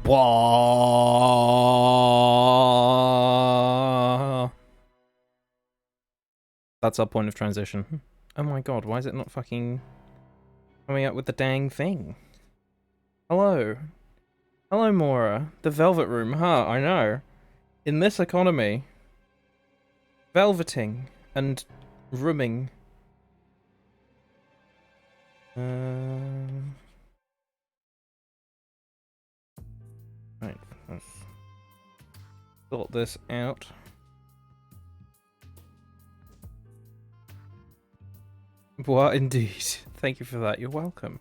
Wah. That's our point of transition. Oh my god, why is it not fucking coming up with the dang thing? Hello. Hello, Mora. The Velvet Room, huh? I know. In this economy, velveting and rooming. Right, let's sort this out. What indeed? Thank you for that. You're welcome.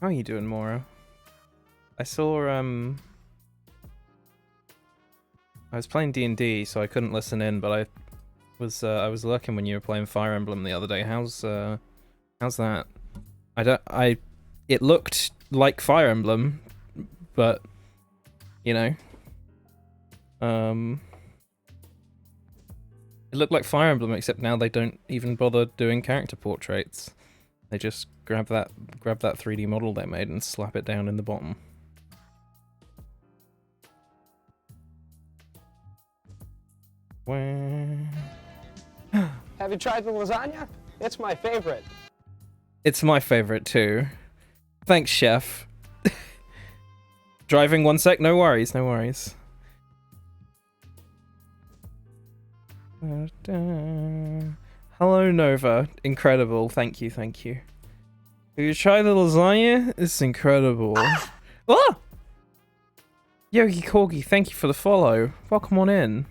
How are you doing, Mora? I saw I was playing D&D, so I couldn't listen in, but I was lurking when you were playing Fire Emblem the other day. How's that? It looked like Fire Emblem, but you know, it looked like Fire Emblem, except now they don't even bother doing character portraits. They just grab that 3D model they made and slap it down in the bottom. Have you tried the lasagna? It's my favorite. It's my favorite too. Thanks, chef. Driving 1 sec? No worries, no worries. Hello, Nova. Incredible. Thank you, thank you. Have you tried the lasagna? It's incredible. Ah! Yogi Corgi, thank you for the follow. Welcome on in.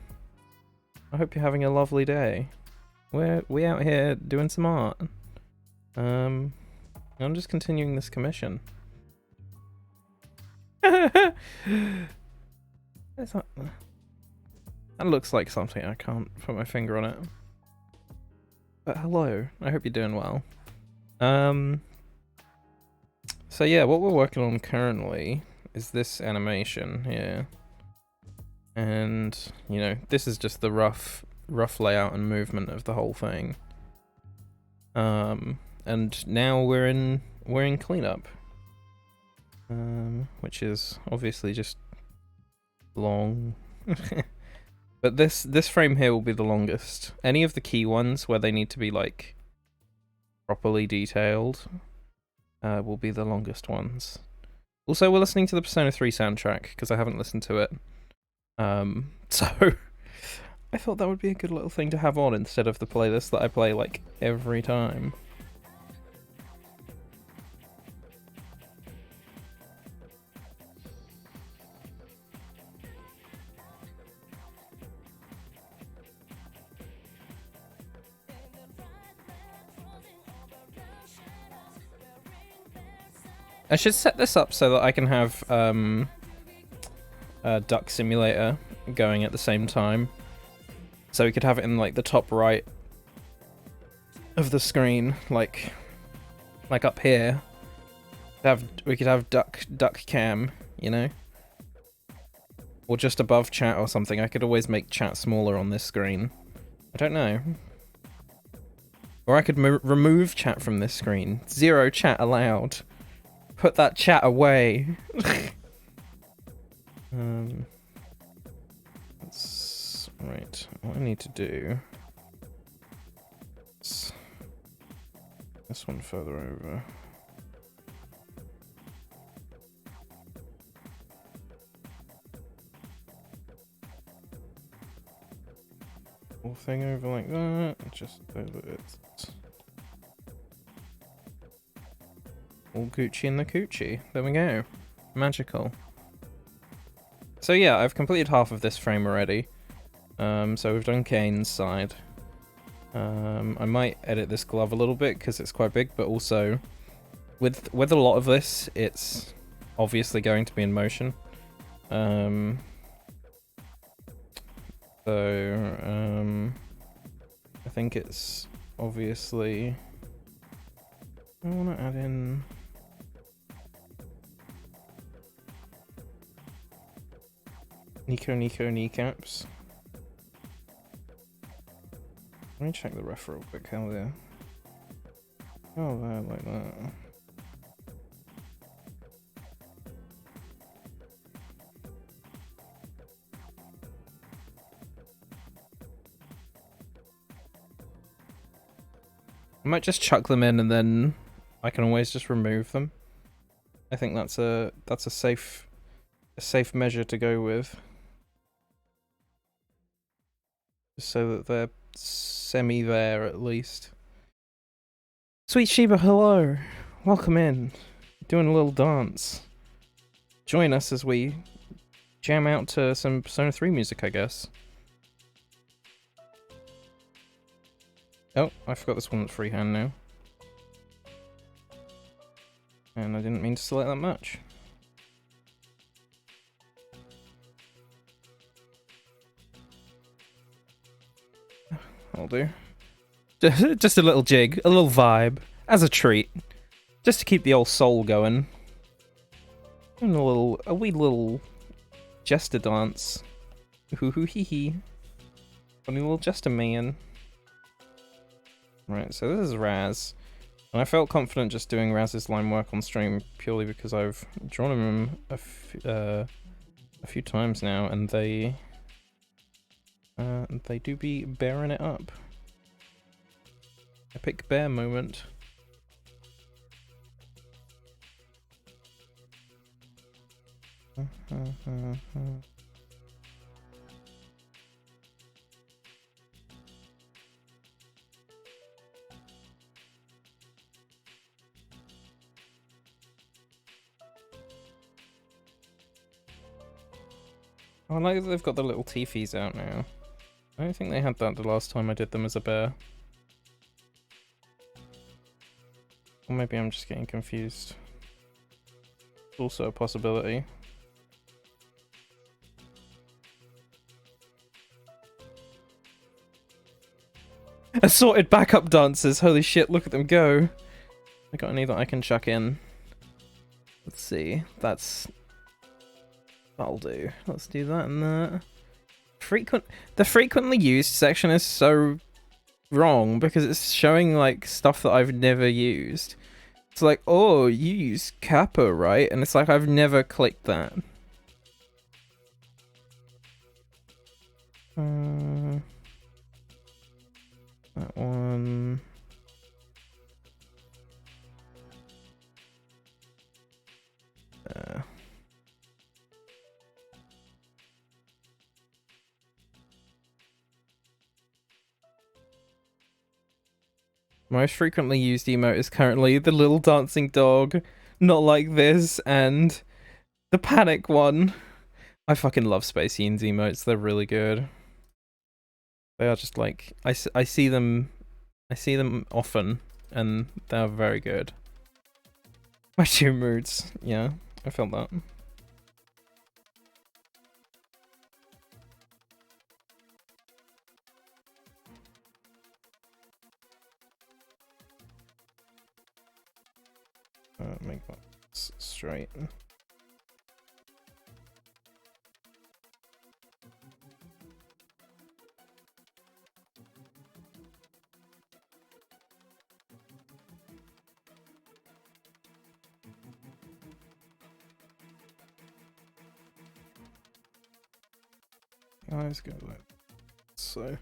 I hope you're having a lovely day. We out here doing some art. I'm just continuing this commission. That looks like something. I can't put my finger on it. But hello. I hope you're doing well. So yeah, what we're working on currently is this animation here. And, you know, this is just the rough layout and movement of the whole thing. And now we're in cleanup. Which is obviously just long. But this frame here will be the longest. Any of the key ones where they need to be like properly detailed will be the longest ones. Also, we're listening to the Persona 3 soundtrack because I haven't listened to it. So I thought that would be a good little thing to have on instead of the playlist that I play like every time. I should set this up so that I can have Duck Simulator going at the same time. So we could have it in like the top right of the screen, like up here. We could have Duck Cam, you know? Or just above chat or something. I could always make chat smaller on this screen. I don't know. Or I could remove chat from this screen. 0 chat allowed. Put that chat away. Right. What I need to do is this one further over. Whole thing over like that. Just over it. All Gucci in the coochie. There we go. Magical. So yeah, I've completed half of this frame already. So we've done Kane's side. I might edit this glove a little bit because it's quite big, but also with a lot of this, it's obviously going to be in motion. I think it's obviously. I want to add in. Nico kneecaps. Let me check the ref real quick. How there? Oh, there, like that. I might just chuck them in and then I can always just remove them. I think that's a safe measure to go with. So that they're semi there at least. Sweet Sheba, hello. Welcome in. Doing a little dance. Join us as we jam out to some Persona 3 music, I guess. Oh, I forgot this one's freehand now. And I didn't mean to select that much. I'll do. Just a little jig, a little vibe, as a treat. Just to keep the old soul going. And a wee little jester dance. Hoo hoo hee hee. Funny little jester man. Right, so this is Raz. And I felt confident just doing Raz's line work on stream purely because I've drawn him a few times now, and they do be bearing it up. Epic bear moment. I like that they've got the little teethies out now. I don't think they had that the last time I did them as a bear. Or maybe I'm just getting confused. It's also a possibility. Assorted backup dancers, holy shit, look at them go. I got any that I can chuck in? Let's see, that'll do. Let's do that and that. The frequently used section is so wrong because it's showing like stuff that I've never used. It's like, oh, you use Kappa, right? And it's like I've never clicked that. That one. Most frequently used emote is currently the little dancing dog, not like this, and the panic one. I fucking love Space Yeens emotes, they're really good. They are just like, I see them often, and they're very good. My two moods, yeah, I felt that. Make that straight. Eyes go like so.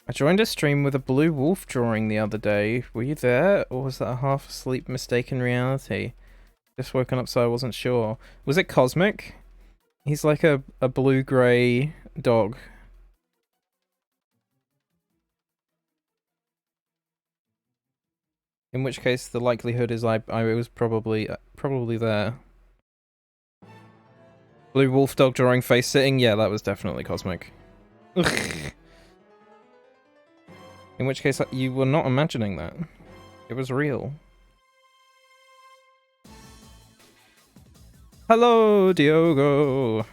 I joined a stream with a blue wolf drawing the other day. Were you there, or was that a half-asleep mistaken reality? Just woken up so I wasn't sure. Was it Cosmic? He's like a blue-grey dog. In which case, the likelihood is I was probably there. Blue wolf dog drawing face sitting? Yeah, that was definitely Cosmic. In which case, you were not imagining that. It was real. Hello, Diogo!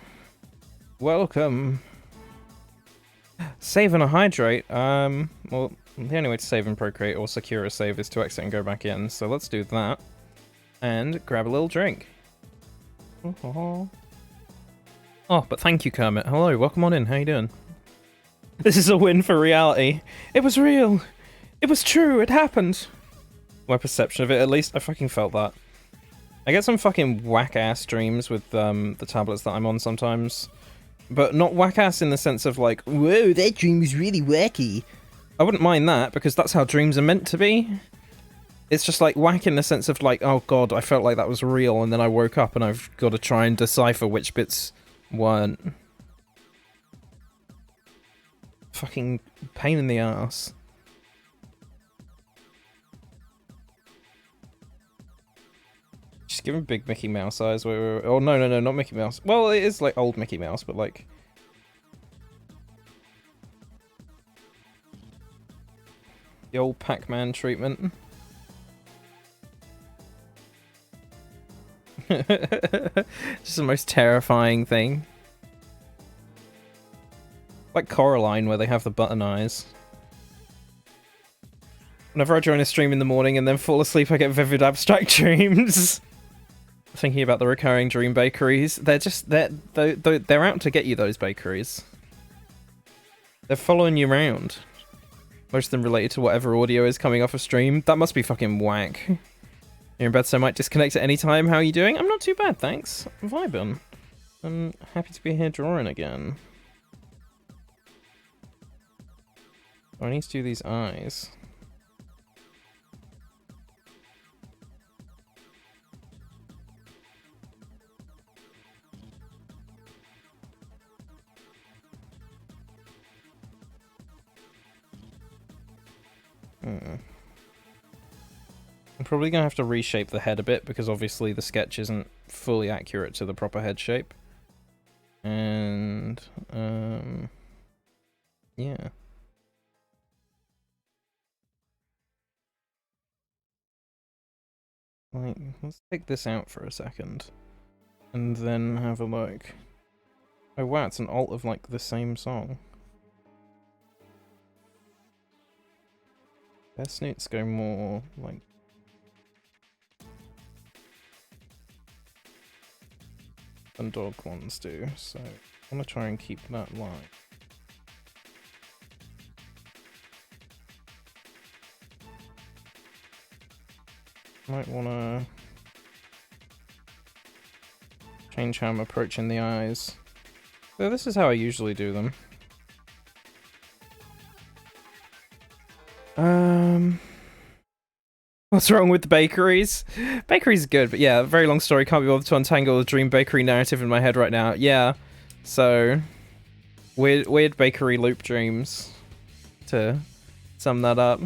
Welcome! Save and a hydrate. Well, the only way to save and procreate or secure a save is to exit and go back in, so let's do that. And grab a little drink. Oh, but thank you, Kermit. Hello, welcome on in. How you doing? This is a win for reality. It was real. It was true. It happened. My perception of it, at least. I fucking felt that. I get some fucking whack-ass dreams with the tablets that I'm on sometimes. But not whack-ass in the sense of like, whoa, that dream is really wacky. I wouldn't mind that, because that's how dreams are meant to be. It's just like whack in the sense of like, oh god, I felt like that was real, and then I woke up and I've got to try and decipher which bits weren't. Fucking pain in the ass. Just give him big Mickey Mouse eyes. Wait. Oh, no, not Mickey Mouse. Well, it is like old Mickey Mouse, but like... the old Pac-Man treatment. Just the most terrifying thing. Like Coraline, where they have the button eyes. Whenever I join a stream in the morning and then fall asleep, I get vivid abstract dreams. Thinking about the recurring dream bakeries. They're just... they're out to get you, those bakeries. They're following you around. Most of them related to whatever audio is coming off a stream. That must be fucking whack. You're in bed, so I might disconnect at any time. How are you doing? I'm not too bad, thanks. I'm vibing. I'm happy to be here drawing again. Oh, I need to do these eyes. I'm probably going to have to reshape the head a bit, because obviously the sketch isn't fully accurate to the proper head shape. And, yeah. Like, let's take this out for a second. And then have a look. Oh wow, it's an alt of, like, the same song. Best Snoots go more, like... than dog ones do, so I want to try and keep that light. Might want to change how I'm approaching the eyes. So this is how I usually do them. What's wrong with the bakeries? Bakeries are good, but yeah, very long story. Can't be bothered to untangle the dream bakery narrative in my head right now. Yeah, so weird bakery loop dreams. To sum that up.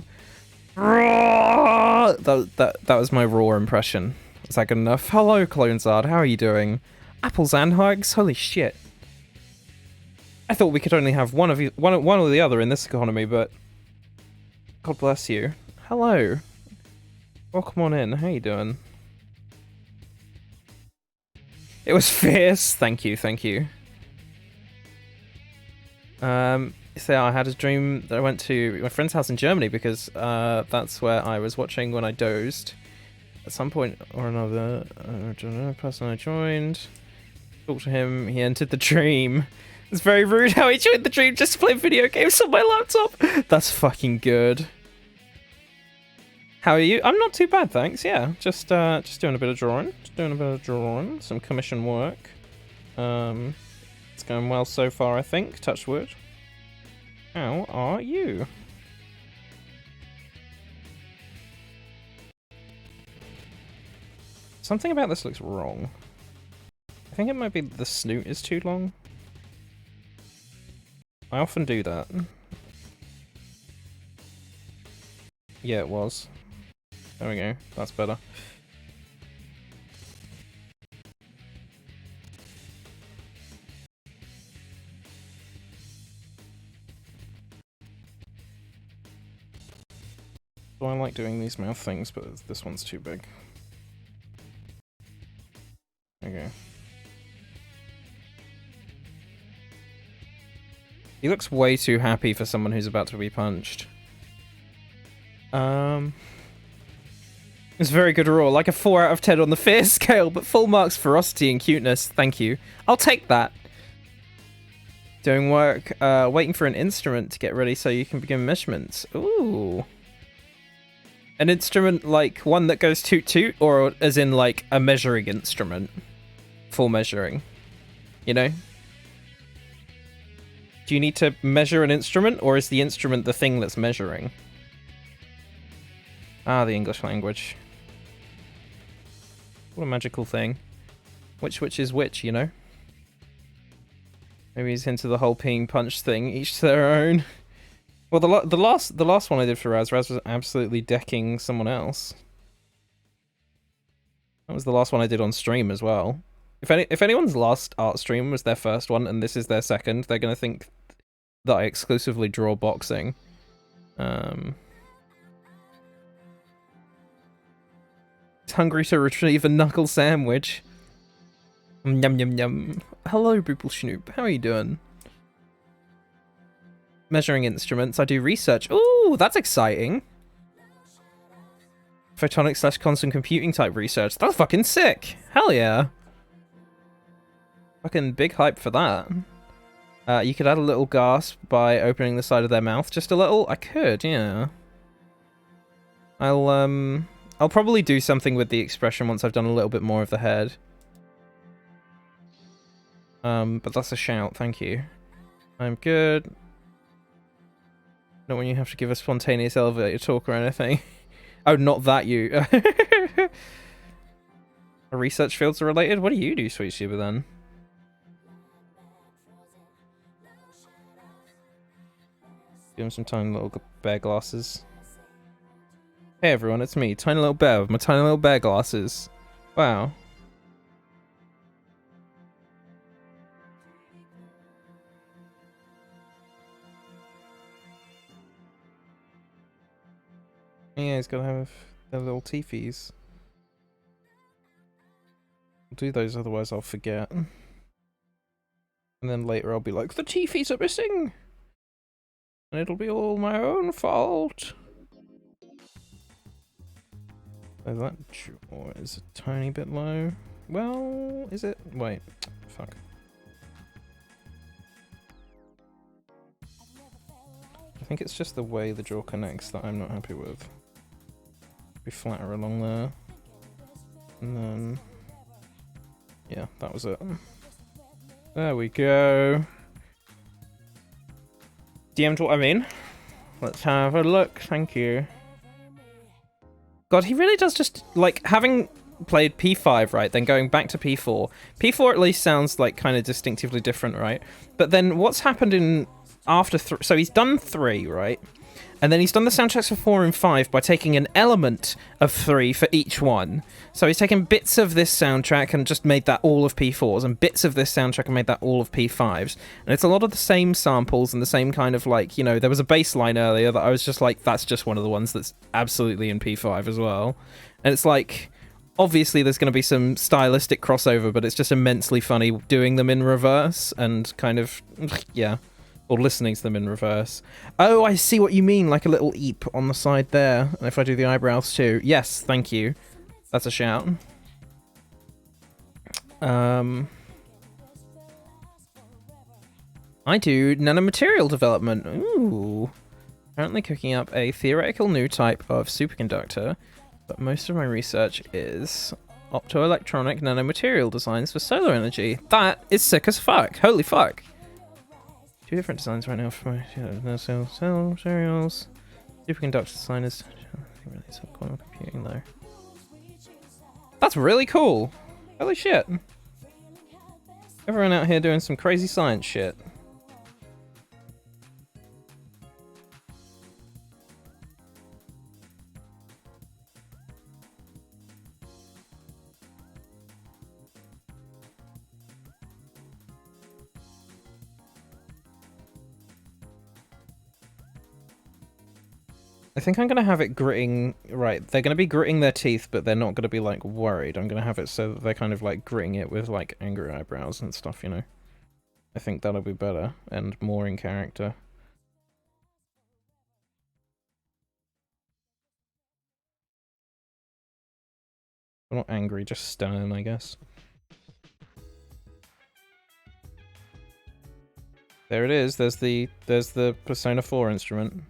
That was my raw impression. Is that good enough? Hello, Clonezard. How are you doing? Apples and hugs? Holy shit! I thought we could only have one or the other in this economy, but God bless you. Hello. Welcome on in. How you doing? It was fierce. Thank you, thank you. So I had a dream that I went to my friend's house in Germany because that's where I was watching when I dozed. At some point or another, person I joined, talked to him, he entered the dream. It's very rude how he joined the dream just to play video games on my laptop. That's fucking good. How are you? I'm not too bad, thanks. Yeah, just doing a bit of drawing. Some commission work. It's going well so far, I think. Touch wood. How are you? Something about this looks wrong. I think it might be the snoot is too long. I often do that. Yeah, it was. There we go. That's better. So I like doing these mouth things, but this one's too big. Okay. He looks way too happy for someone who's about to be punched. It's a very good roll, like a 4 out of 10 on the fear scale, but full marks ferocity and cuteness. Thank you. I'll take that. Doing work, waiting for an instrument to get ready so you can begin measurements. Ooh. An instrument like one that goes toot toot, or as in like a measuring instrument for measuring? You know? Do you need to measure an instrument, or is the instrument the thing that's measuring? Ah, the English language. What a magical thing. Which is which, you know? Maybe he's into the whole peeing punch thing, each to their own. Well, the last one I did for Raz was absolutely decking someone else. That was the last one I did on stream as well. If anyone's last art stream was their first one and this is their second, they're gonna think that I exclusively draw boxing. He's hungry to retrieve a knuckle sandwich. Yum yum yum. Hello, Boople Schnoop. How are you doing? Measuring instruments. I do research. Ooh, that's exciting. Photonic / quantum computing type research. That's fucking sick. Hell yeah. Fucking big hype for that. You could add a little gasp by opening the side of their mouth just a little. I could, yeah. I'll probably do something with the expression once I've done a little bit more of the head. But that's a shout, thank you. I'm good. Not when you have to give a spontaneous elevator talk or anything. Oh, not that you. Are research fields related? What do you do, Sweet Shiba, then? Give him some tiny little bear glasses. Hey everyone, it's me, Tiny Little Bear with my tiny little bear glasses. Wow. Yeah, he's gotta have their little teethies. I'll do those, otherwise I'll forget. And then later I'll be like, the teethies are missing! And it'll be all my own fault. So that jaw is a tiny bit low. Well, is it? Wait, fuck. I think it's just the way the jaw connects that I'm not happy with. Be flatter along there. And then... yeah, that was it. There we go. DM'd what I mean. Let's have a look, thank you. God, he really does just, like, having played P5, right, then going back to P4. P4 at least sounds, like, kind of distinctively different, right? But then what's happened in after... so he's done 3, right? And then he's done the soundtracks for 4 and 5 by taking an element of 3 for each one. So he's taken bits of this soundtrack and just made that all of P4s, and bits of this soundtrack and made that all of P5s. And it's a lot of the same samples and the same kind of, like, you know, there was a bass line earlier that I was just like, that's just one of the ones that's absolutely in P5 as well. And it's like, obviously there's going to be some stylistic crossover, but it's just immensely funny doing them in reverse and kind of, yeah. Or listening to them in reverse. Oh, I see what you mean, like a little eep on the side there. And if I do the eyebrows too. Yes, thank you. That's a shout. I do nanomaterial development. Ooh. Currently cooking up a theoretical new type of superconductor, but most of my research is optoelectronic nanomaterial designs for solar energy. That is sick as fuck. Holy fuck. 2 different designs right now for my cell materials. Superconductor design is really some quantum computing though. That's really cool. Holy shit. Everyone out here doing some crazy science shit. I think I'm going to have it gritting... right, they're going to be gritting their teeth, but they're not going to be, like, worried. I'm going to have it so that they're kind of, like, gritting it with, like, angry eyebrows and stuff, you know? I think that'll be better, and more in character. They're not angry, just stern, I guess. There it is, there's the Persona 4 instrument.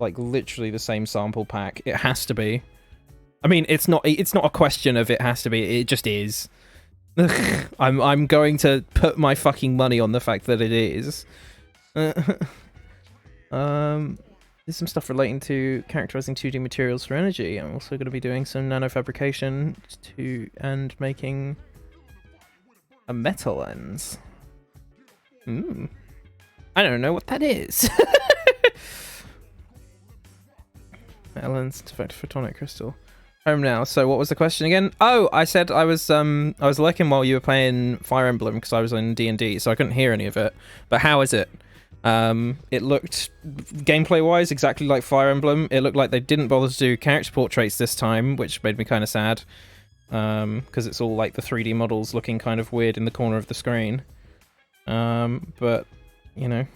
Like literally the same sample pack. It has to be. I mean, it's not a question of it has to be. It just is. I'm going to put my fucking money on the fact that it is. There's some stuff relating to characterizing 2D materials for energy. I'm also going to be doing some nanofabrication and making a metal lens. I don't know what that is. Metal lens to photonic crystal. Home now. So what was the question again? Oh, I said I was lurking while you were playing Fire Emblem because I was in D&D, so I couldn't hear any of it. But how is it? It looked, gameplay-wise, exactly like Fire Emblem. It looked like they didn't bother to do character portraits this time, which made me kind of sad. Because it's all like the 3D models looking kind of weird in the corner of the screen. But, you know,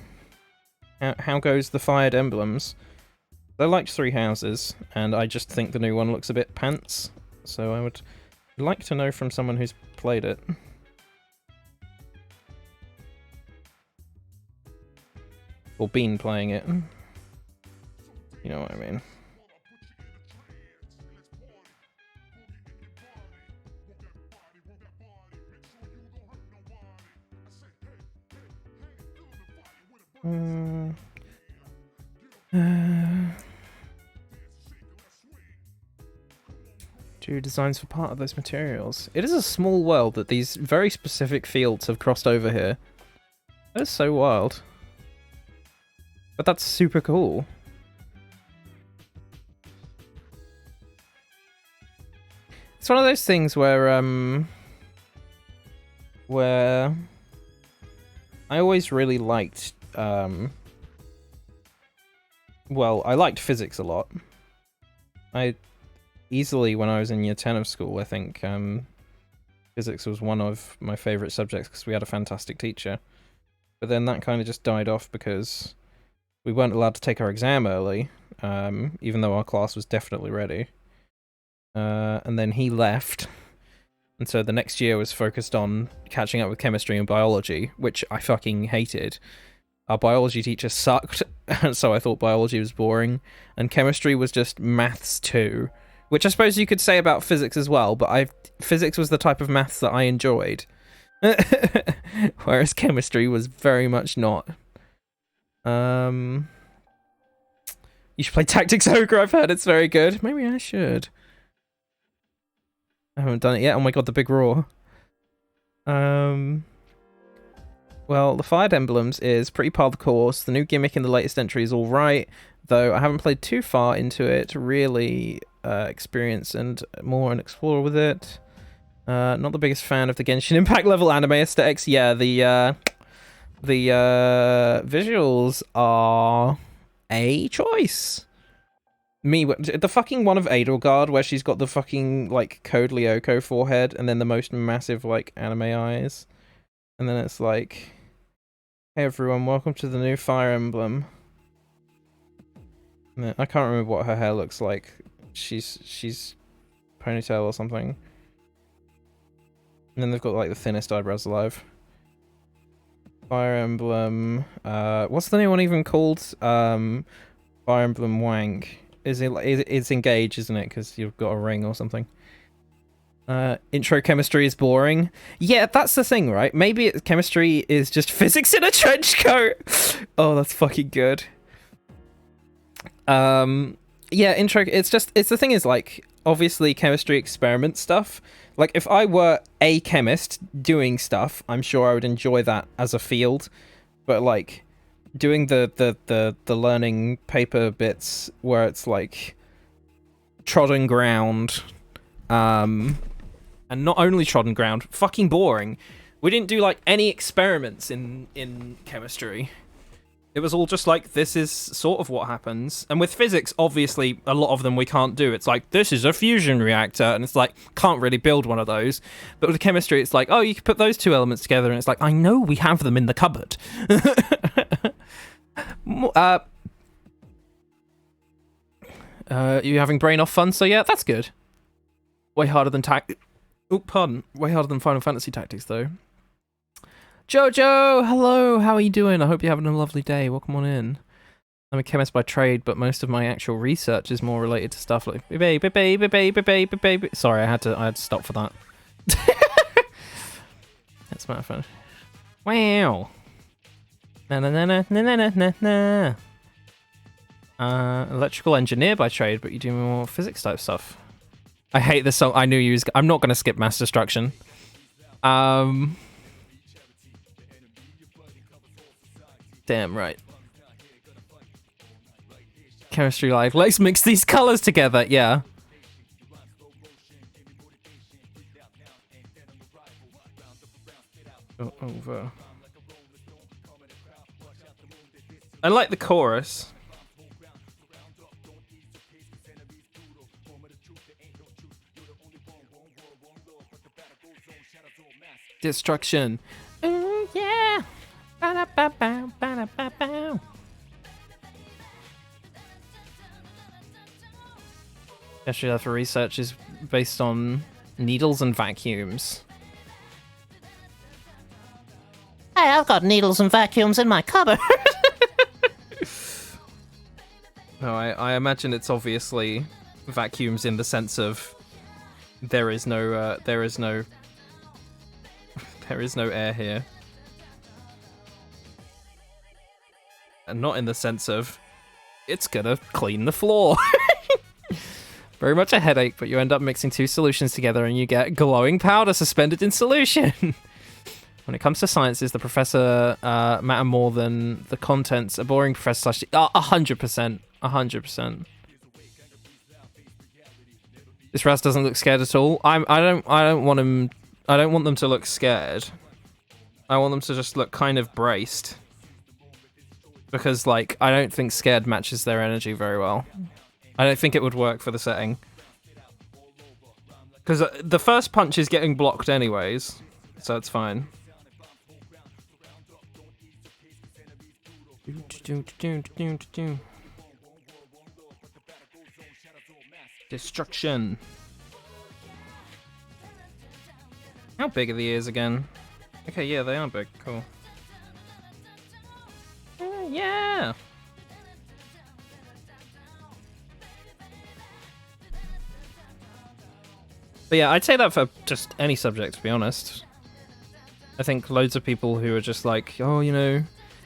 how goes the Fired Emblems? They're like 3 houses, and I just think the new one looks a bit pants. So I would like to know from someone who's played it. Or been playing it. You know what I mean. Do designs for part of those materials. It is a small world that these very specific fields have crossed over here. That is so wild. But that's super cool. It's one of those things where I always really liked well, I liked physics a lot. Easily, when I was in year 10 of school, I think physics was one of my favourite subjects because we had a fantastic teacher. But then that kind of just died off because we weren't allowed to take our exam early, even though our class was definitely ready. And then he left, and so the next year was focused on catching up with chemistry and biology, which I fucking hated. Our biology teacher sucked, so I thought biology was boring, and chemistry was just maths too. Which I suppose you could say about physics as well, but physics was the type of maths that I enjoyed. Whereas chemistry was very much not. You should play Tactics Ogre, I've heard it's very good. Maybe I should. I haven't done it yet. Oh my god, the big roar. Well, the Fired Emblems is pretty par the course. The new gimmick in the latest entry is alright, though I haven't played too far into it to really experience and explore with it. Not the biggest fan of the Genshin Impact level anime aesthetics. Yeah, the visuals are a choice. The fucking one of Edelgard where she's got the fucking like Code Lyoko forehead and then the most massive like anime eyes. And then it's like, hey everyone, welcome to the new Fire Emblem. I can't remember what her hair looks like. She's ponytail or something. And then they've got like the thinnest eyebrows alive. Fire Emblem. What's the new one even called? Fire Emblem Wank. It's Engage, isn't it? Because you've got a ring or something. Intro chemistry is boring. Yeah, that's the thing, right? Maybe chemistry is just physics in a trench coat. Oh, that's fucking good. Yeah, intro. It's the thing is like obviously chemistry experiment stuff. Like if I were a chemist doing stuff, I'm sure I would enjoy that as a field. But like doing the learning paper bits where it's like trodden ground, and not only trodden ground, fucking boring. We didn't do like any experiments in chemistry. It was all just like, this is sort of what happens. And with physics, obviously, a lot of them we can't do. It's like, this is a fusion reactor. And it's like, can't really build one of those. But with chemistry, it's like, oh, you can put those two elements together. And it's like, I know we have them in the cupboard. You having brain off fun? So yeah, that's good. Way harder than Way harder than Final Fantasy Tactics, though. Jojo, hello, how are you doing? I hope you're having a lovely day. Welcome on in. I'm a chemist by trade, but most of my actual research is more related to stuff like Sorry, I had to stop for that. That's my fun. Wow. Na na na na na na na na. Electrical engineer by trade, but you do more physics type stuff. I hate this song. I knew you was. I'm not gonna skip Mass Destruction. Damn right. Chemistry live. Let's mix these colors together. Yeah. Over. I like the chorus. Destruction. Ooh, yeah. Ba-da-ba-bow, ba-da-ba-bow. Chemistry lab for research is based on needles and vacuums. Hey, I've got needles and vacuums in my cupboard. No, I imagine it's obviously vacuums in the sense of there is no air here. And not in the sense of it's gonna clean the floor. Very much a headache, but you end up mixing two solutions together and you get glowing powder suspended in solution. When it comes to sciences, the professor matter more than the contents. A boring professor / 100%. 100%. This Raz doesn't look scared at all. I don't want him. I don't want them to look scared. I want them to just look kind of braced. Because, like, I don't think scared matches their energy very well. I don't think it would work for the setting. Because the first punch is getting blocked anyways, so it's fine. Destruction. How big are the ears again? Okay, yeah, they are big. Cool. Yeah. But yeah, I'd say that for just any subject, to be honest. I think loads of people who are just like, oh, you know,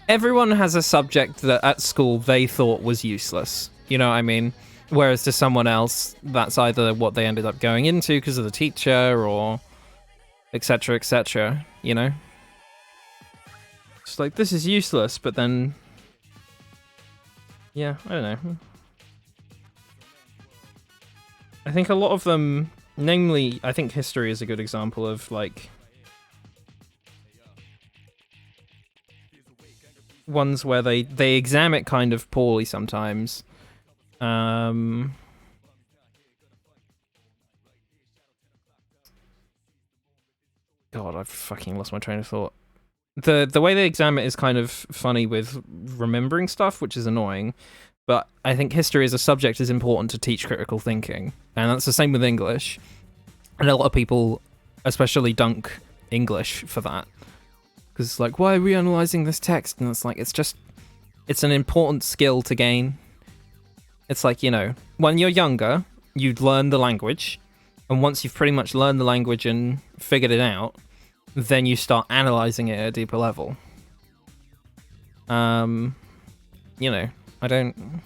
everyone has a subject that at school they thought was useless. You know what I mean? Whereas to someone else, that's either what they ended up going into because of the teacher or etc., you know? It's like, this is useless, but then... yeah, I don't know. I think a lot of them... namely, I think history is a good example of, like... ones where they exam it kind of poorly sometimes. God, I've fucking lost my train of thought. The way they exam it is kind of funny with remembering stuff, which is annoying. But I think history as a subject is important to teach critical thinking. And that's the same with English. And a lot of people, especially dunk English for that. Because it's like, why are we analysing this text? And it's like, it's an important skill to gain. It's like, you know, when you're younger, you'd learn the language. And once you've pretty much learned the language and figured it out, then you start analysing it at a deeper level. You know, I don't...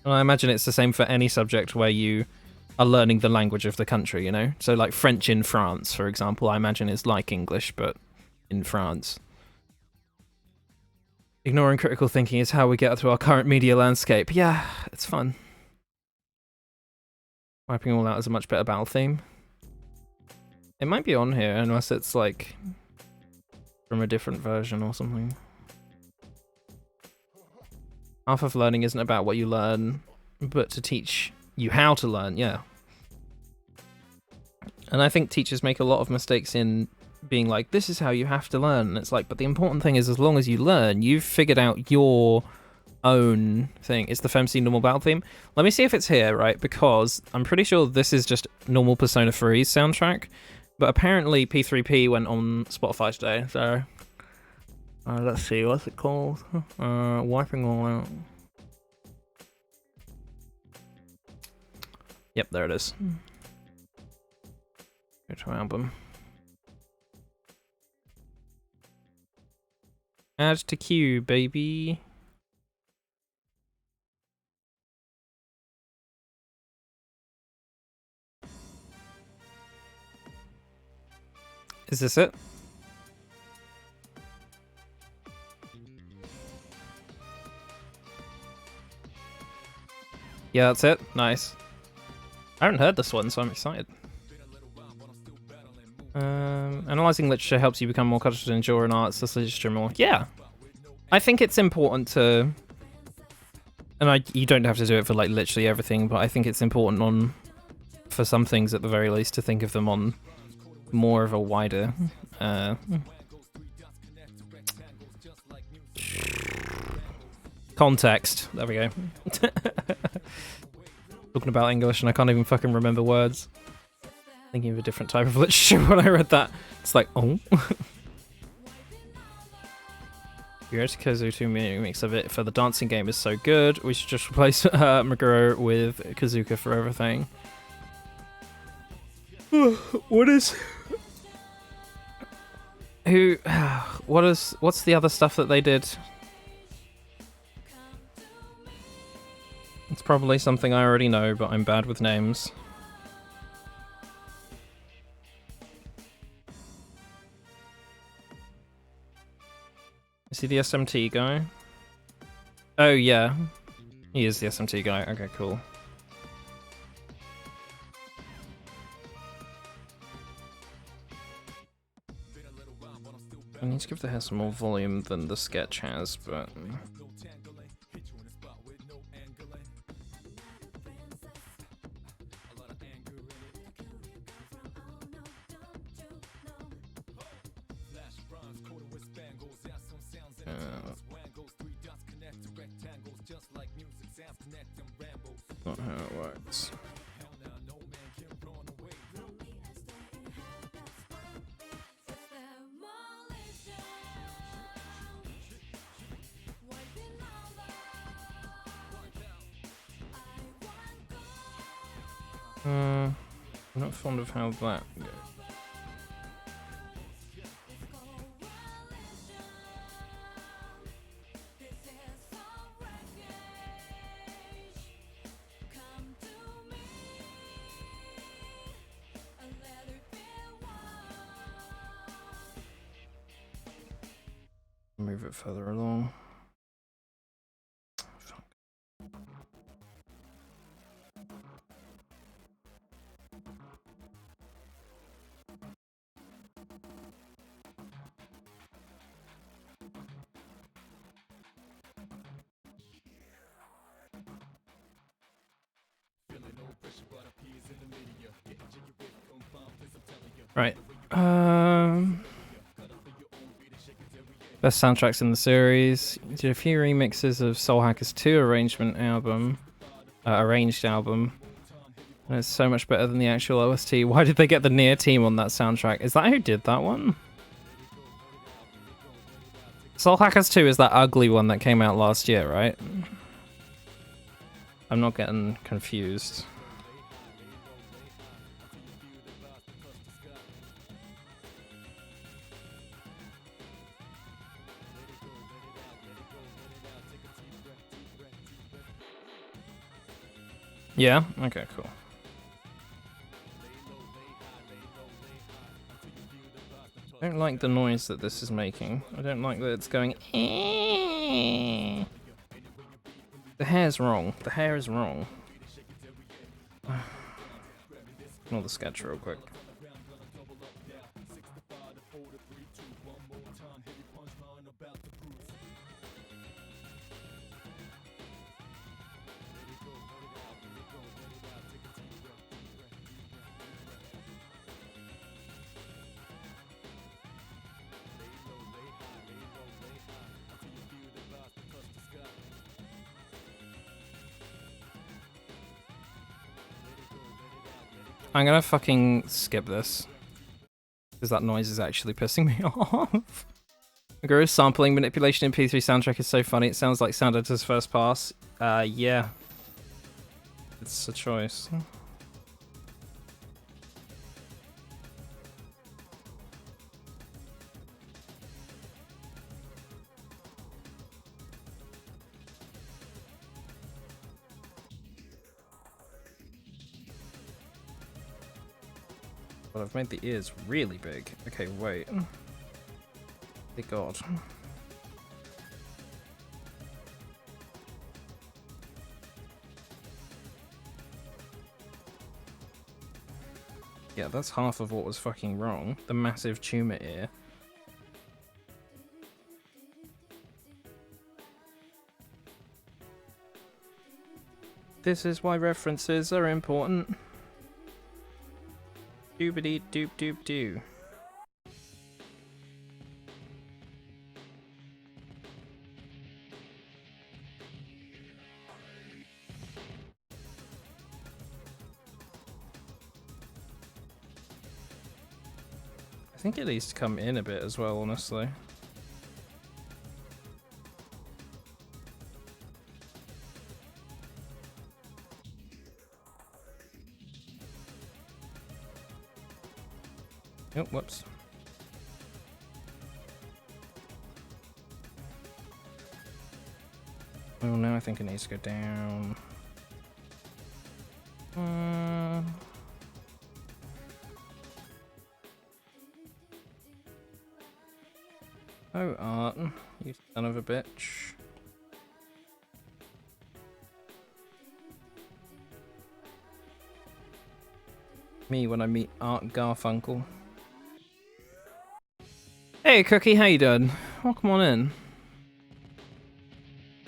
I imagine it's the same for any subject where you are learning the language of the country, you know? So, like, French in France, for example, I imagine is like English, but in France. Ignoring critical thinking is how we get to our current media landscape. Yeah, it's fun. Wiping all out is a much better battle theme. It might be on here, unless it's, like, from a different version or something. Half of learning isn't about what you learn, but to teach you how to learn, yeah. And I think teachers make a lot of mistakes in being like, this is how you have to learn. And it's like, but the important thing is, as long as you learn, you've figured out your own thing. It's the FemC normal battle theme. Let me see if it's here, right? Because I'm pretty sure this is just normal Persona 3's soundtrack. But apparently P3P went on Spotify today, so let's see, what's it called? Wiping All Out. Yep, there it is. Go to album. Add to queue, baby. Is this it? Yeah, that's it. Nice. I haven't heard this one, so I'm excited. Analyzing literature helps you become more cultured in genre and arts. This literature more. Yeah, I think it's important to, and you don't have to do it for like literally everything, but I think it's important for some things at the very least to think of them on more of a wider context. There we go. Talking about English and I can't even fucking remember words. Thinking of a different type of literature when I read that. It's like, oh. Theoretical Kazu 2 remix of it for the dancing game is so good. We should just replace Meguro with Kazuka for everything. What's the other stuff that they did? It's probably something I already know, but I'm bad with names. Is he the SMT guy? Oh yeah, he is the SMT guy. Okay, cool. I need to give the hair some more volume than the sketch has, but... not how it works. I'm not fond of how that goes. Move it further along. Fuck. Right. Best soundtracks in the series. Did a few remixes of Soul Hackers 2 arranged album. And it's so much better than the actual OST. Why did they get the Nier team on that soundtrack? Is that who did that one? Soul Hackers 2 is that ugly one that came out last year, right? I'm not getting confused. Yeah? Okay, cool. I don't like the noise that this is making. I don't like that it's going. The hair's wrong. The hair is wrong. Ignore the sketch real quick. I'm gonna fucking skip this. Because that noise is actually pissing me off. Gross sampling manipulation in P3 soundtrack is so funny. It sounds like Sound Editor's First Pass. Yeah. It's a choice. But I've made the ears really big. Okay, wait. Dear God. Yeah, that's half of what was fucking wrong. The massive tumor ear. This is why references are important. Doobity doop doop doo. I think it needs to come in a bit as well, honestly. Oh, whoops. Oh, now I think it needs to go down. Oh, Art, you son of a bitch. Me when I meet Art Garfunkel. Hey, Cookie, how you doing? Welcome on in.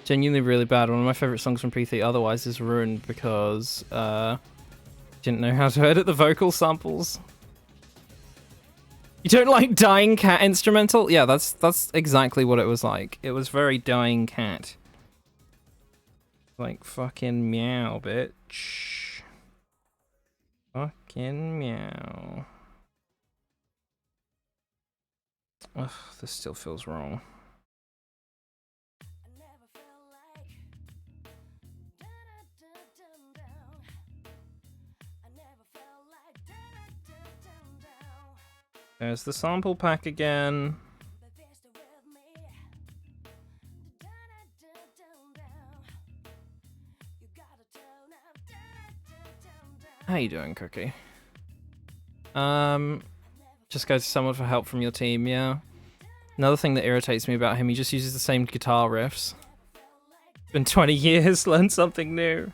Genuinely really bad. One of my favorite songs from P3 otherwise is ruined because didn't know how to edit the vocal samples. You don't like Dying Cat instrumental? Yeah, that's exactly what it was like. It was very Dying Cat. Like fucking meow, bitch. Fucking meow. Ugh, this still feels wrong. There's the sample pack again. How you doing, Cookie? Just go to someone for help from your team, yeah. Another thing that irritates me about him, he just uses the same guitar riffs. Been 20 years, learn something new.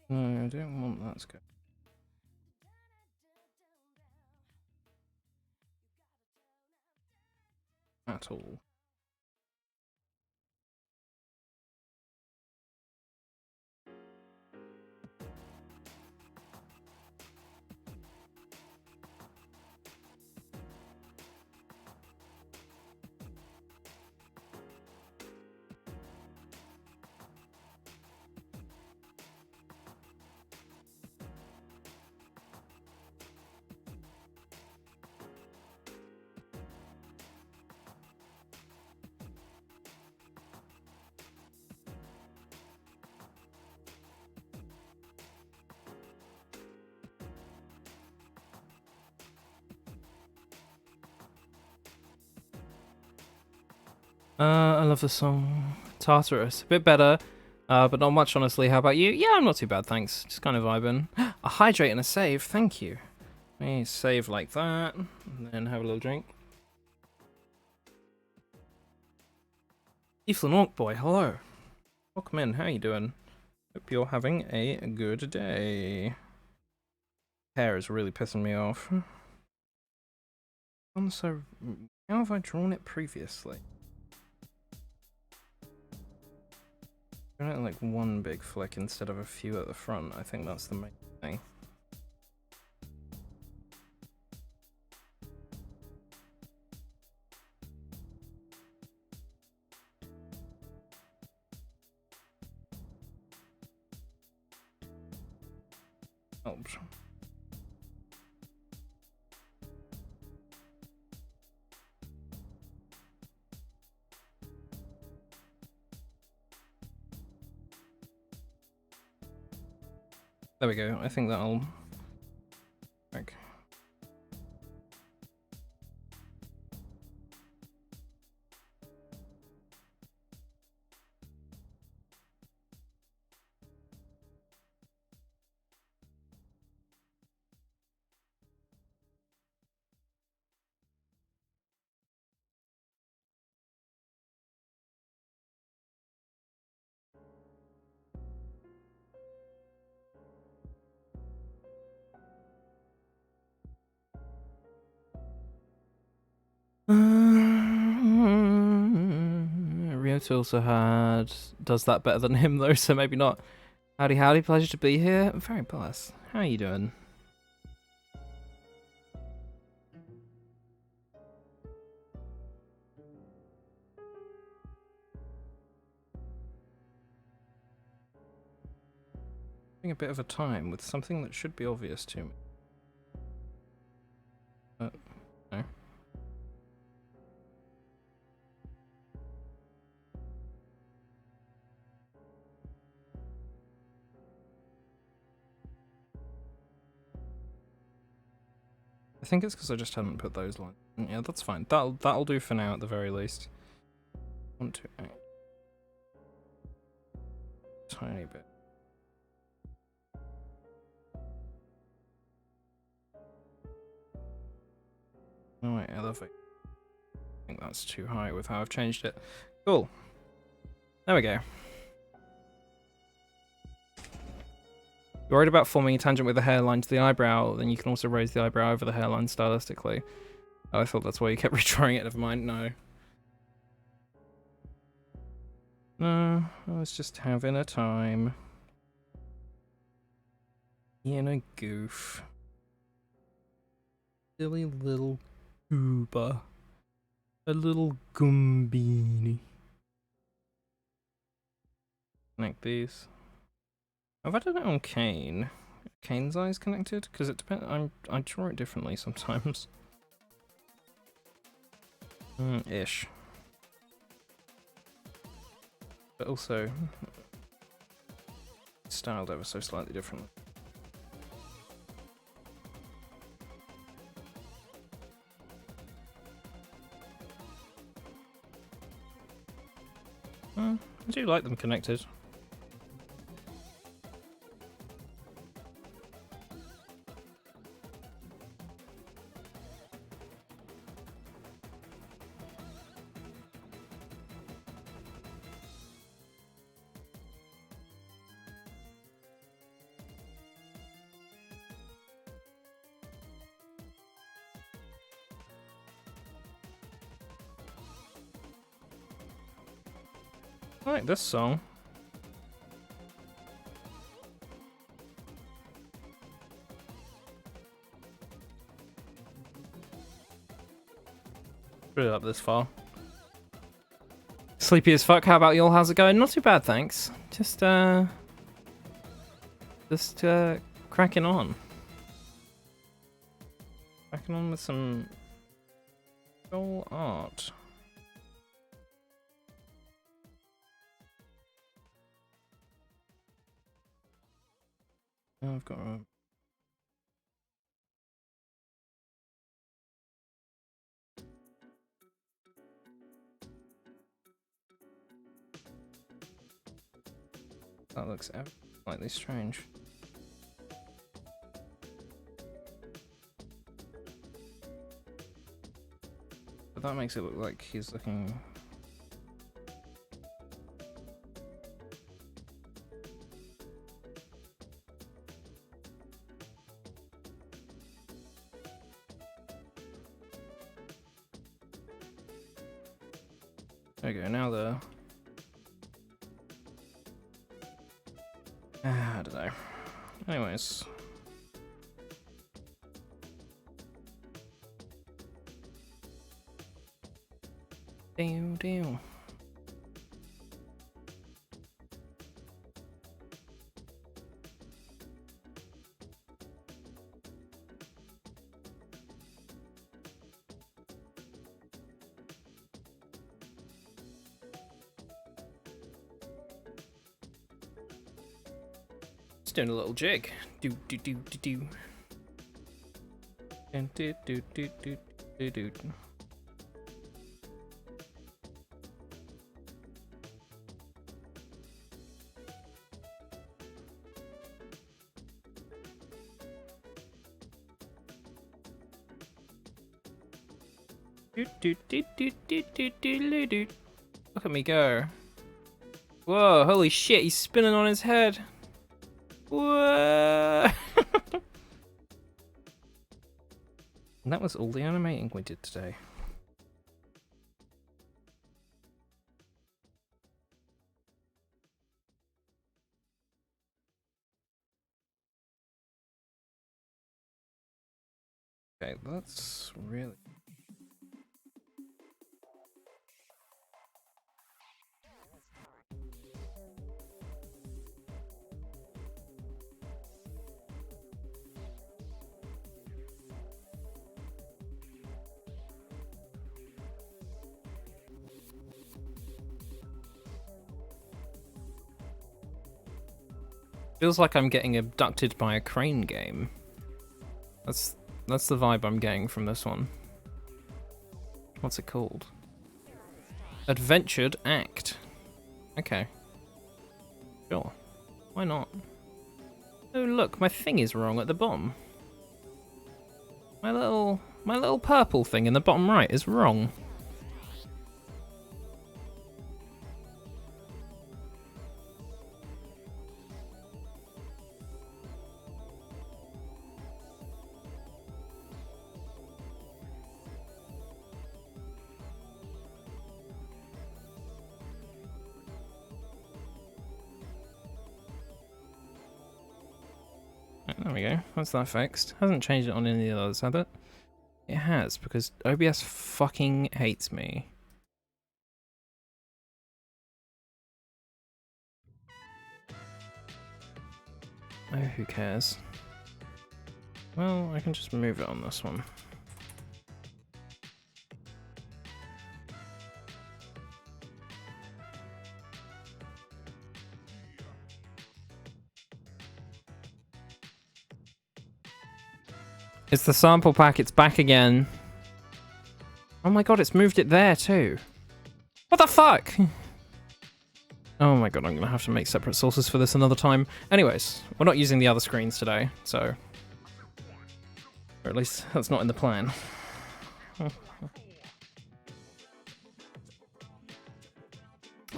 No, I don't want that to go. At all. I love the song Tartarus. A bit better. But not much, honestly. How about you? Yeah, I'm not too bad, thanks. Just kind of vibing. A hydrate and a save, thank you. Let me save like that, and then have a little drink. Evelyn Orc Boy, hello. Welcome in, how you doing? Hope you're having a good day. Hair is really pissing me off. So, how have I drawn it previously? Drawn it in like one big flick instead of a few at the front. I think that's the main thing. Helps. There we go. I think that'll work. Ryota also does that better than him though, so maybe not. Howdy howdy, pleasure to be here. Very blessed. How are you doing? Having a bit of a time with something that should be obvious to me. No. I think it's because I just hadn't put those lines. Yeah, that's fine. That'll do for now at the very least. Want to tiny bit. Oh wait, elevate. I think that's too high with how I've changed it. Cool. There we go. You're worried about forming a tangent with the hairline to the eyebrow, then you can also raise the eyebrow over the hairline stylistically. Oh, I thought that's why you kept redrawing it. Never mind. No. No, I was just having a time. Being a goof. Silly little goober. A little Goombini. Connect these. Have I done it on Kane? Kane's eyes connected? Because it depends. I draw it differently sometimes. Ish. But also styled ever so slightly differently. I do like them connected. I like this song. Really up this far. Sleepy as fuck. How about y'all? How's it going? Not too bad, thanks. Just cracking on. Cracking on with some goal art. Oh, I've got a... That looks slightly strange. But that makes it look like he's looking... There we go, now the... I don't know. Anyways. Damn. Just doing a little jig. Do. And do. Look at me go. Whoa, holy shit, he's spinning on his head. Whoa. And that was all the animating we did today. Okay, that's really... Feels like I'm getting abducted by a crane game. That's the vibe I'm getting from this one. What's it called? Adventured Act. Okay. Sure. Why not? Oh look, my thing is wrong at the bottom. My little purple thing in the bottom right is wrong. There we go, that's that fixed. Hasn't changed it on any of the others, has it? It has, because OBS fucking hates me. Oh, who cares? Well, I can just move it on this one. It's the sample pack, it's back again. Oh my god, it's moved it there too. What the fuck? Oh my god, I'm gonna have to make separate sources for this another time. Anyways, we're not using the other screens today, so... Or at least that's not in the plan.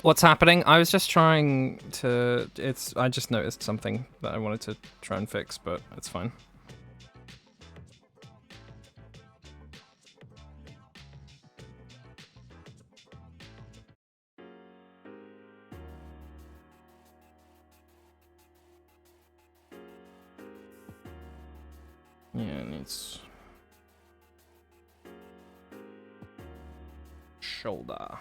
What's happening? I was just trying to... I just noticed something that I wanted to try and fix, but it's fine. Yeah, it needs... shoulder.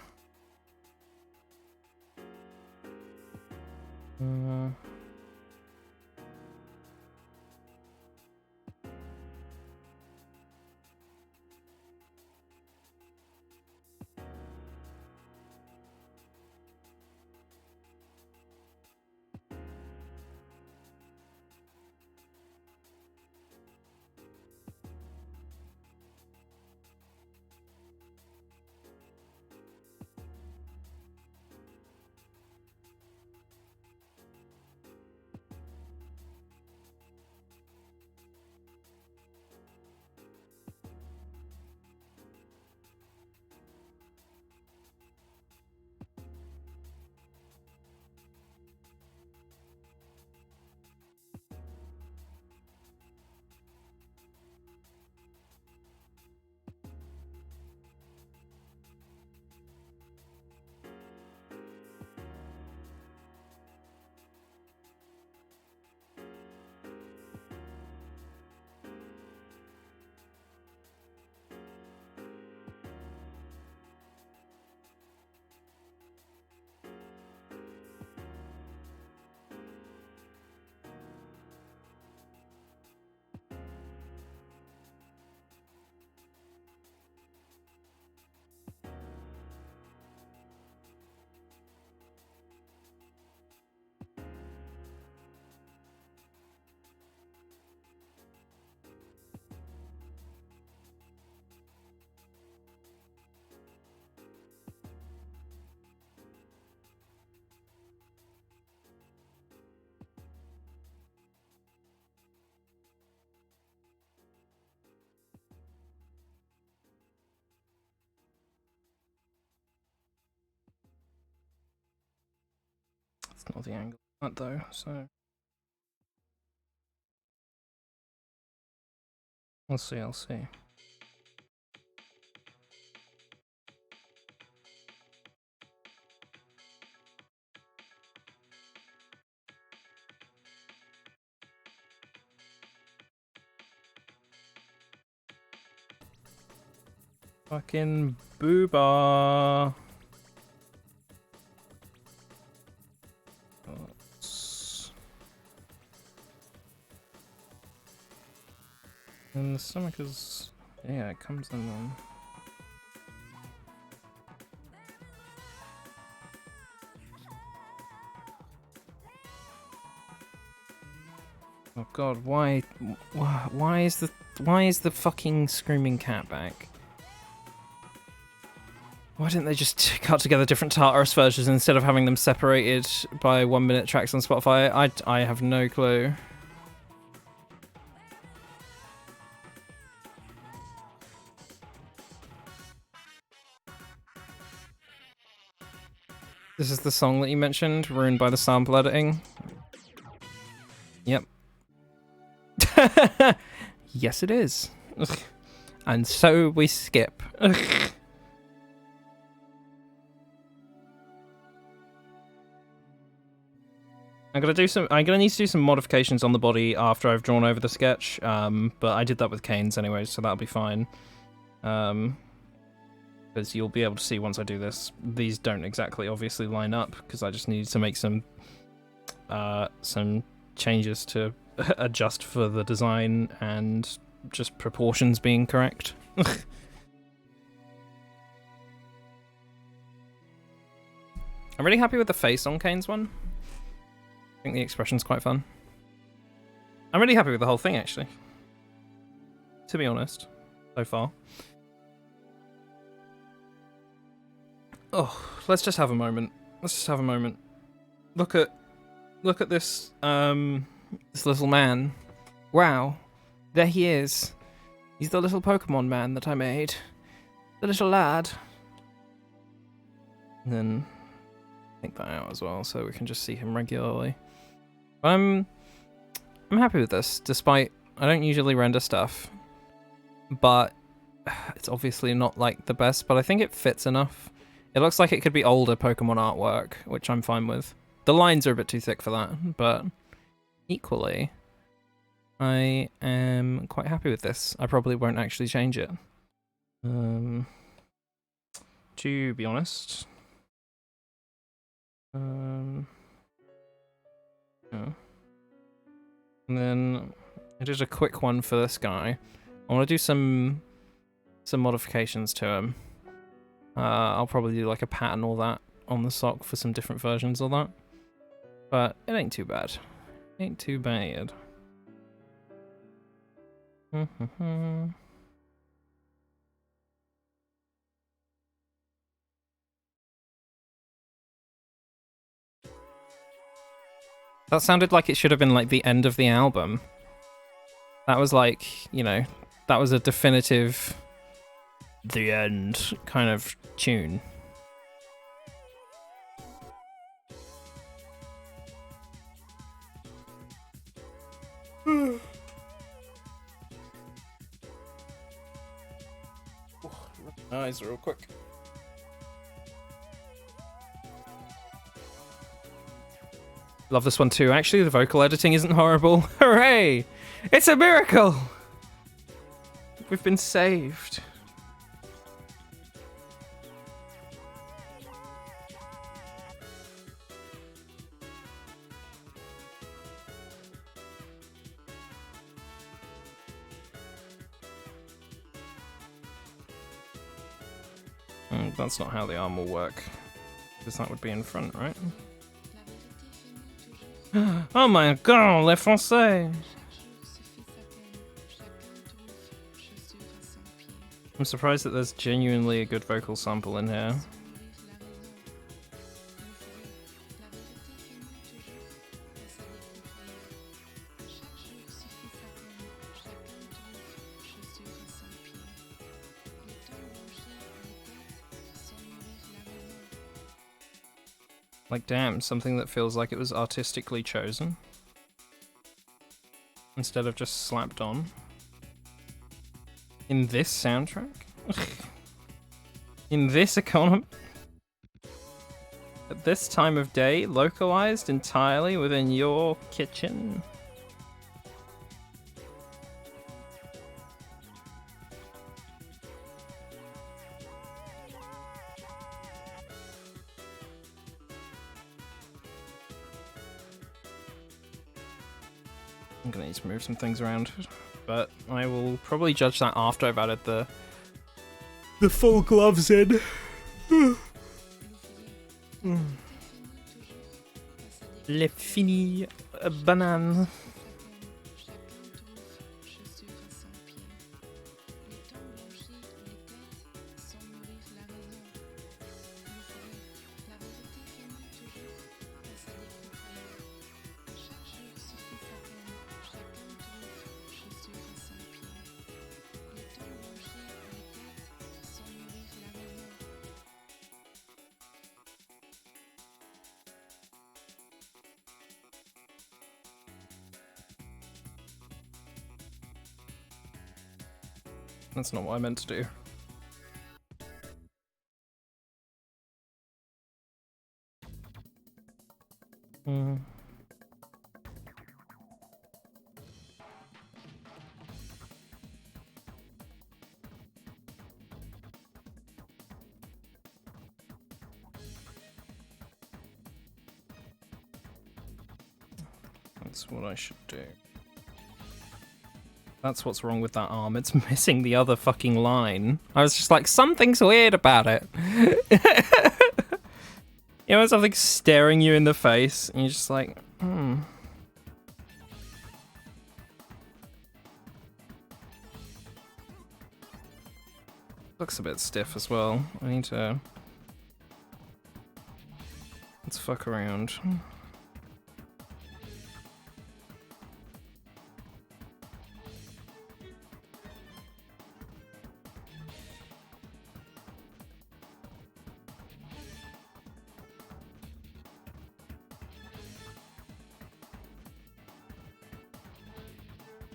That's not the angle of that though, so I'll see. Fucking booba. And the stomach is, yeah, it comes in then. Oh god, why is the fucking screaming cat back? Why didn't they just cut together different Tartarus versions instead of having them separated by 1 minute tracks on Spotify? I have no clue. This is the song that you mentioned, ruined by the sample editing. Yep. Yes, it is. And so we skip. I'm gonna need to do some modifications on the body after I've drawn over the sketch. But I did that with Canes anyway, so that'll be fine. Because you'll be able to see once I do this. These don't exactly obviously line up because I just need to make some changes to adjust for the design and just proportions being correct. I'm really happy with the face on Kane's one. I think the expression's quite fun. I'm really happy with the whole thing, actually. To be honest, so far. Oh, let's just have a moment. Look at this this little man. Wow. There he is. He's the little Pokemon man that I made. The little lad. And then take that out as well so we can just see him regularly. I'm happy with this, despite I don't usually render stuff. But it's obviously not like the best, but I think it fits enough. It looks like it could be older Pokemon artwork, which I'm fine with. The lines are a bit too thick for that, but equally, I am quite happy with this. I probably won't actually change it. To be honest. No. And then I did a quick one for this guy. I want to do some modifications to him. I'll probably do like a pattern or that on the sock for some different versions of that. But it ain't too bad. Ain't too bad. That sounded like it should have been like the end of the album. That was like, you know, that was a definitive the end kind of tune. Eyes real quick. Love this one too. Actually, the vocal editing isn't horrible. Hooray! It's a miracle! We've been saved. That's not how the arm will work. Because that would be in front, right? Oh my god, les Français! I'm surprised that there's genuinely a good vocal sample in here. Like, damn, something that feels like it was artistically chosen. Instead of just slapped on. In this soundtrack? In this economy? At this time of day, localized entirely within your kitchen? I'm gonna need to move some things around, but I will probably judge that after I've added the full gloves in. Le fini banane. That's not what I meant to do. That's what I should do. That's what's wrong with that arm. It's missing the other fucking line. I was just like, something's weird about it. You know when something's staring you in the face and you're just like, Looks a bit stiff as well. I need to... Let's fuck around.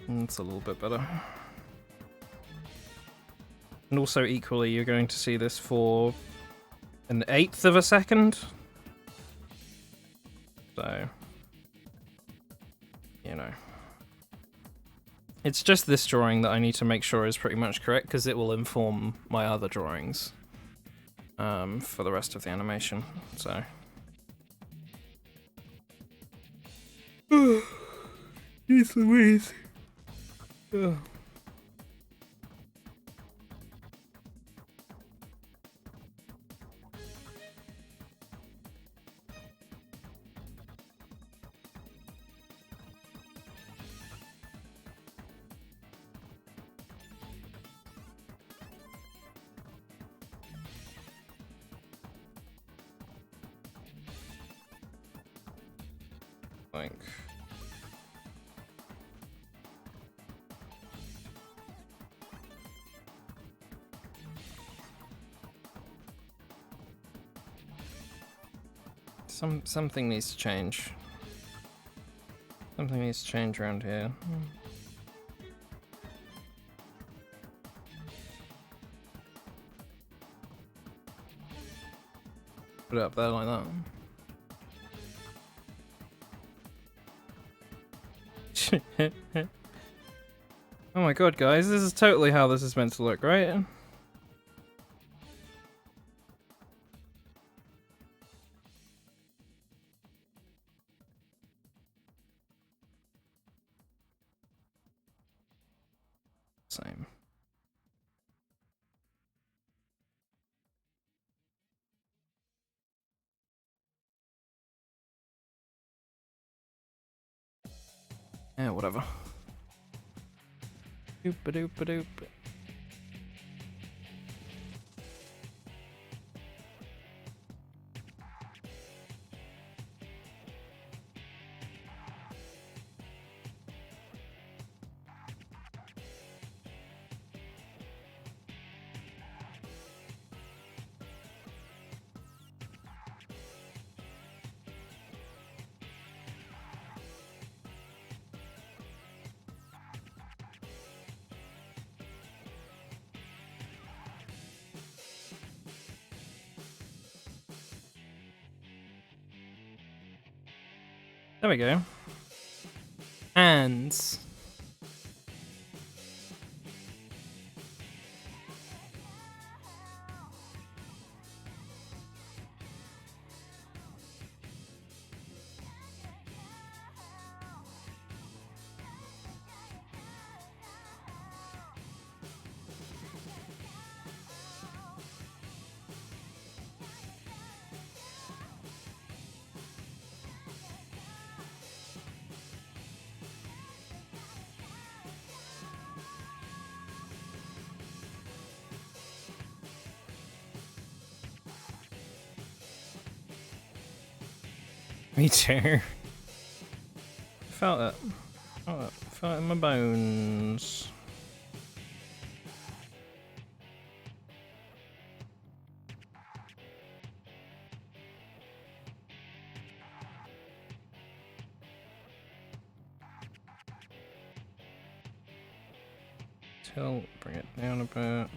That's a little bit better. And also equally, you're going to see this for 1/8 of a second. So, you know. It's just this drawing that I need to make sure is pretty much correct, because it will inform my other drawings for the rest of the animation, so. Jeez Louise. Ugh. Like... Something needs to change. Something needs to change around here. Put it up there like that. Oh my god, guys, this is totally how this is meant to look, right? Same. Yeah, whatever. Doop-a-doop-a-doop. There we go. And me too. Felt it. Felt it in my bones. Tilt, bring it down a bit.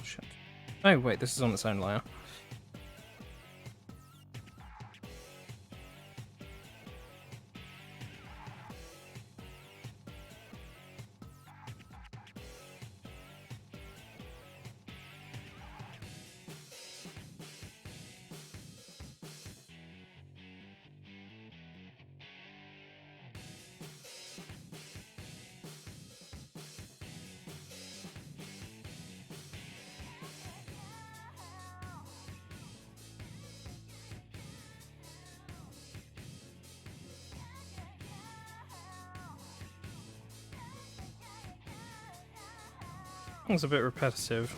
Shit. Oh wait, this is on its own layer. It's a bit repetitive.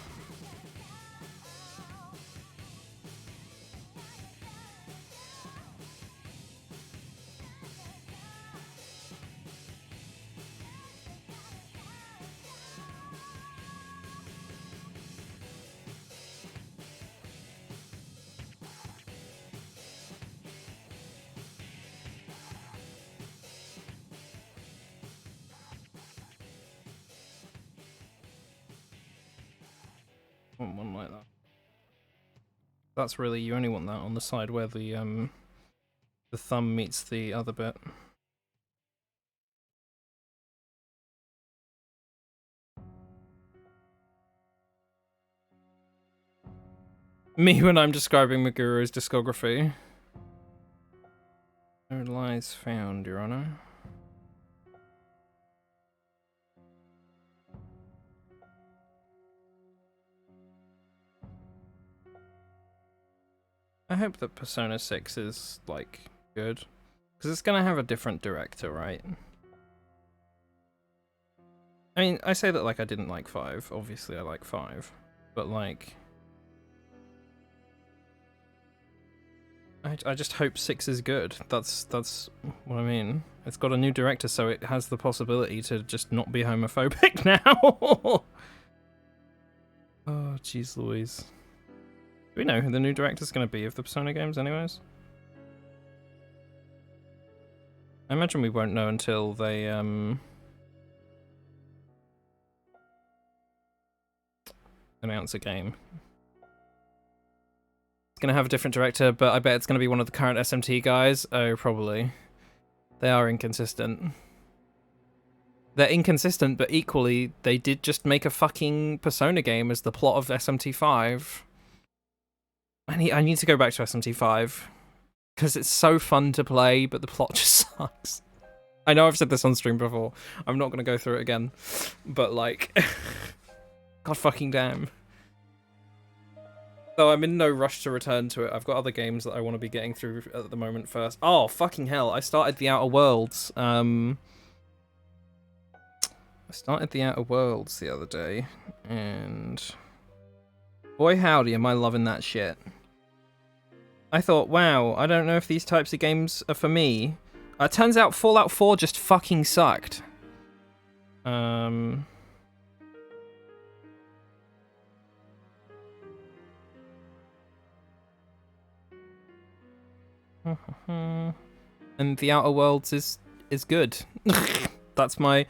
I want one like that. That's really, you only want that on the side where the thumb meets the other bit. Me when I'm describing Maguro's discography. No lies found, Your Honor. I hope that Persona 6 is, like, good. Because it's gonna have a different director, right? I mean, I say that like I didn't like 5. Obviously I like 5. But, like... I just hope 6 is good. That's what I mean. It's got a new director, so it has the possibility to just not be homophobic now. Oh, jeez Louise. Do we know who the new director's going to be of the Persona games anyways? I imagine we won't know until they, announce a game. It's going to have a different director, but I bet it's going to be one of the current SMT guys. Oh, probably. They are inconsistent. They're inconsistent, but equally, they did just make a fucking Persona game as the plot of SMT5. I need to go back to SMT5 because it's so fun to play, but the plot just sucks. I know I've said this on stream before. I'm not going to go through it again, but like, god fucking damn. Though I'm in no rush to return to it. I've got other games that I want to be getting through at the moment first. Oh, fucking hell. I started The Outer Worlds. I started The Outer Worlds the other day, and boy howdy am I loving that shit. I thought, wow, I don't know if these types of games are for me. Turns out Fallout 4 just fucking sucked. And The Outer Worlds is good. That's my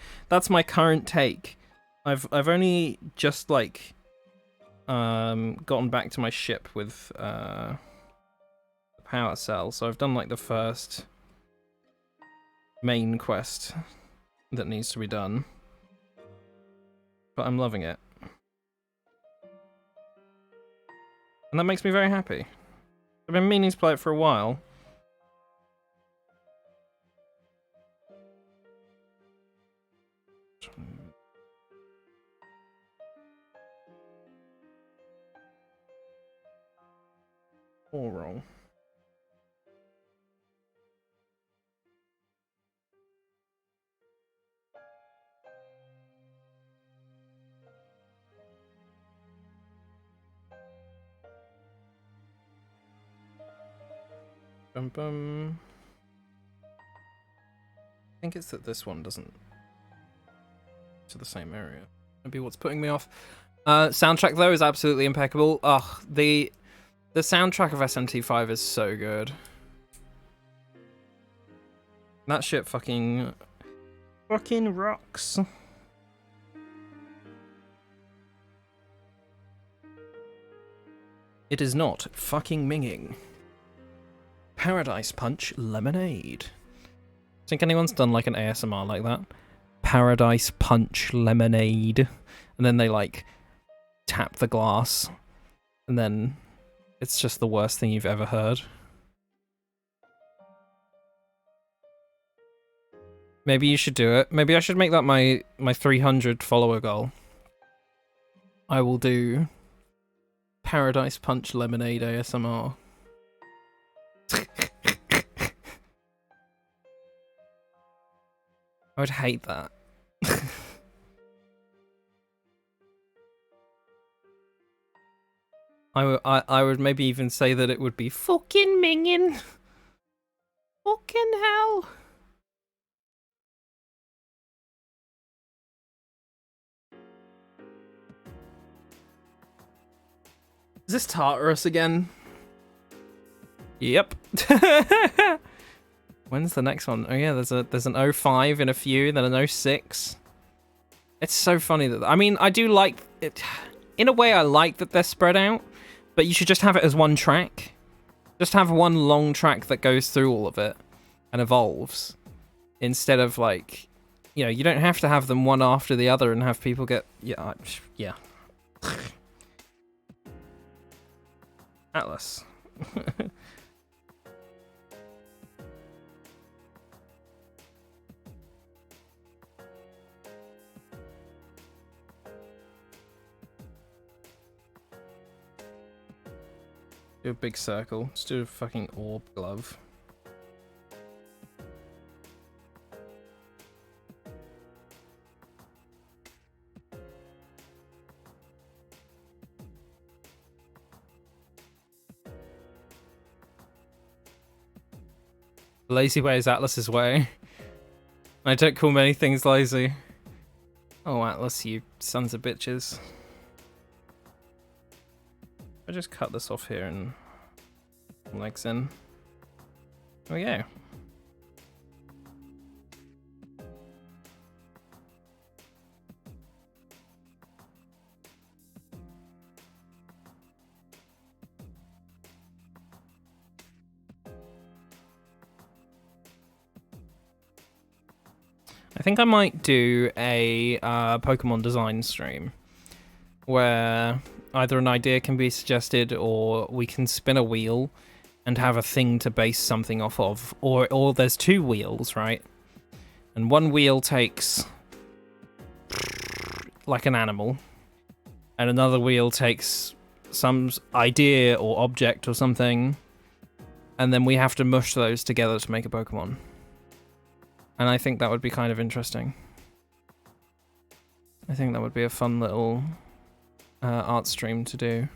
current take. I've only just like gotten back to my ship with power cell, so I've done like the first main quest that needs to be done, but I'm loving it, and that makes me very happy. I've been meaning to play it for a while. Oral. Bum bum. I think it's that this one doesn't to the same area. Maybe what's putting me off. Soundtrack though is absolutely impeccable. Ugh, the soundtrack of SMT5 is so good. That shit fucking rocks. It is not fucking minging. Paradise Punch Lemonade. Think anyone's done like an ASMR like that? Paradise Punch Lemonade. And then they like tap the glass. And then it's just the worst thing you've ever heard. Maybe you should do it. Maybe I should make that my 300 follower goal. I will do Paradise Punch Lemonade ASMR. I would hate that. I would maybe even say that it would be fucking minging. Fucking hell. Is this Tartarus again? Yep. When's the next one? Oh yeah, there's an 05 in a few, then an 06. It's so funny that I mean I do like it. In a way, I like that they're spread out, but you should just have it as one track. Just have one long track that goes through all of it and evolves, instead of like, you know, you don't have to have them one after the other and have people get yeah. Atlas. Do a big circle. Let's do a fucking orb glove. Lazy way is Atlas's way. I don't call many things lazy. Oh, Atlas, you sons of bitches. I just cut this off here and legs in. There we go. I think I might do a Pokemon design stream where either an idea can be suggested or we can spin a wheel and have a thing to base something off of. Or there's two wheels, right? And one wheel takes like an animal and another wheel takes some idea or object or something, and then we have to mush those together to make a Pokemon. And I think that would be kind of interesting. I think that would be a fun little art stream to do.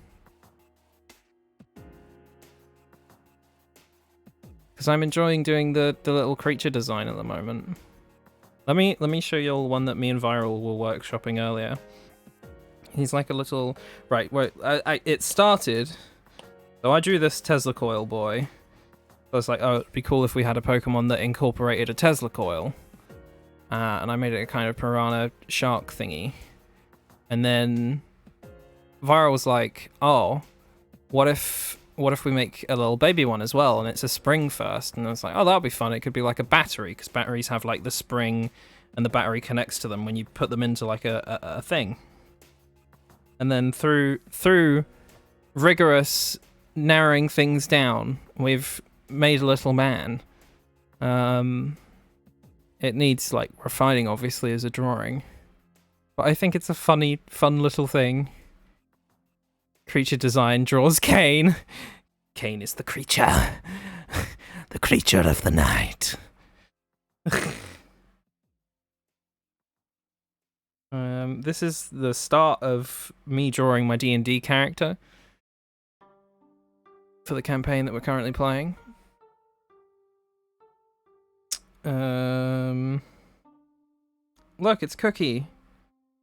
Because I'm enjoying doing the little creature design at the moment. Let me show you all one that me and Viral were workshopping earlier. He's like a little... Right, wait, it started... So I drew this Tesla coil boy. I was like, oh, it'd be cool if we had a Pokemon that incorporated a Tesla coil. and I made it a kind of piranha shark thingy. And then Viral was like, "Oh, what if we make a little baby one as well, and it's a spring first?" And I was like, "Oh, that'll be fun. It could be like a battery, because batteries have like the spring, and the battery connects to them when you put them into like a thing." And then through rigorous narrowing things down, we've made a little man. It needs like refining, obviously, as a drawing, but I think it's a fun little thing. Creature design draws Kane. Kane is the creature. The creature of the night. This is the start of me drawing my D&D character for the campaign that we're currently playing. Look, it's Cookie.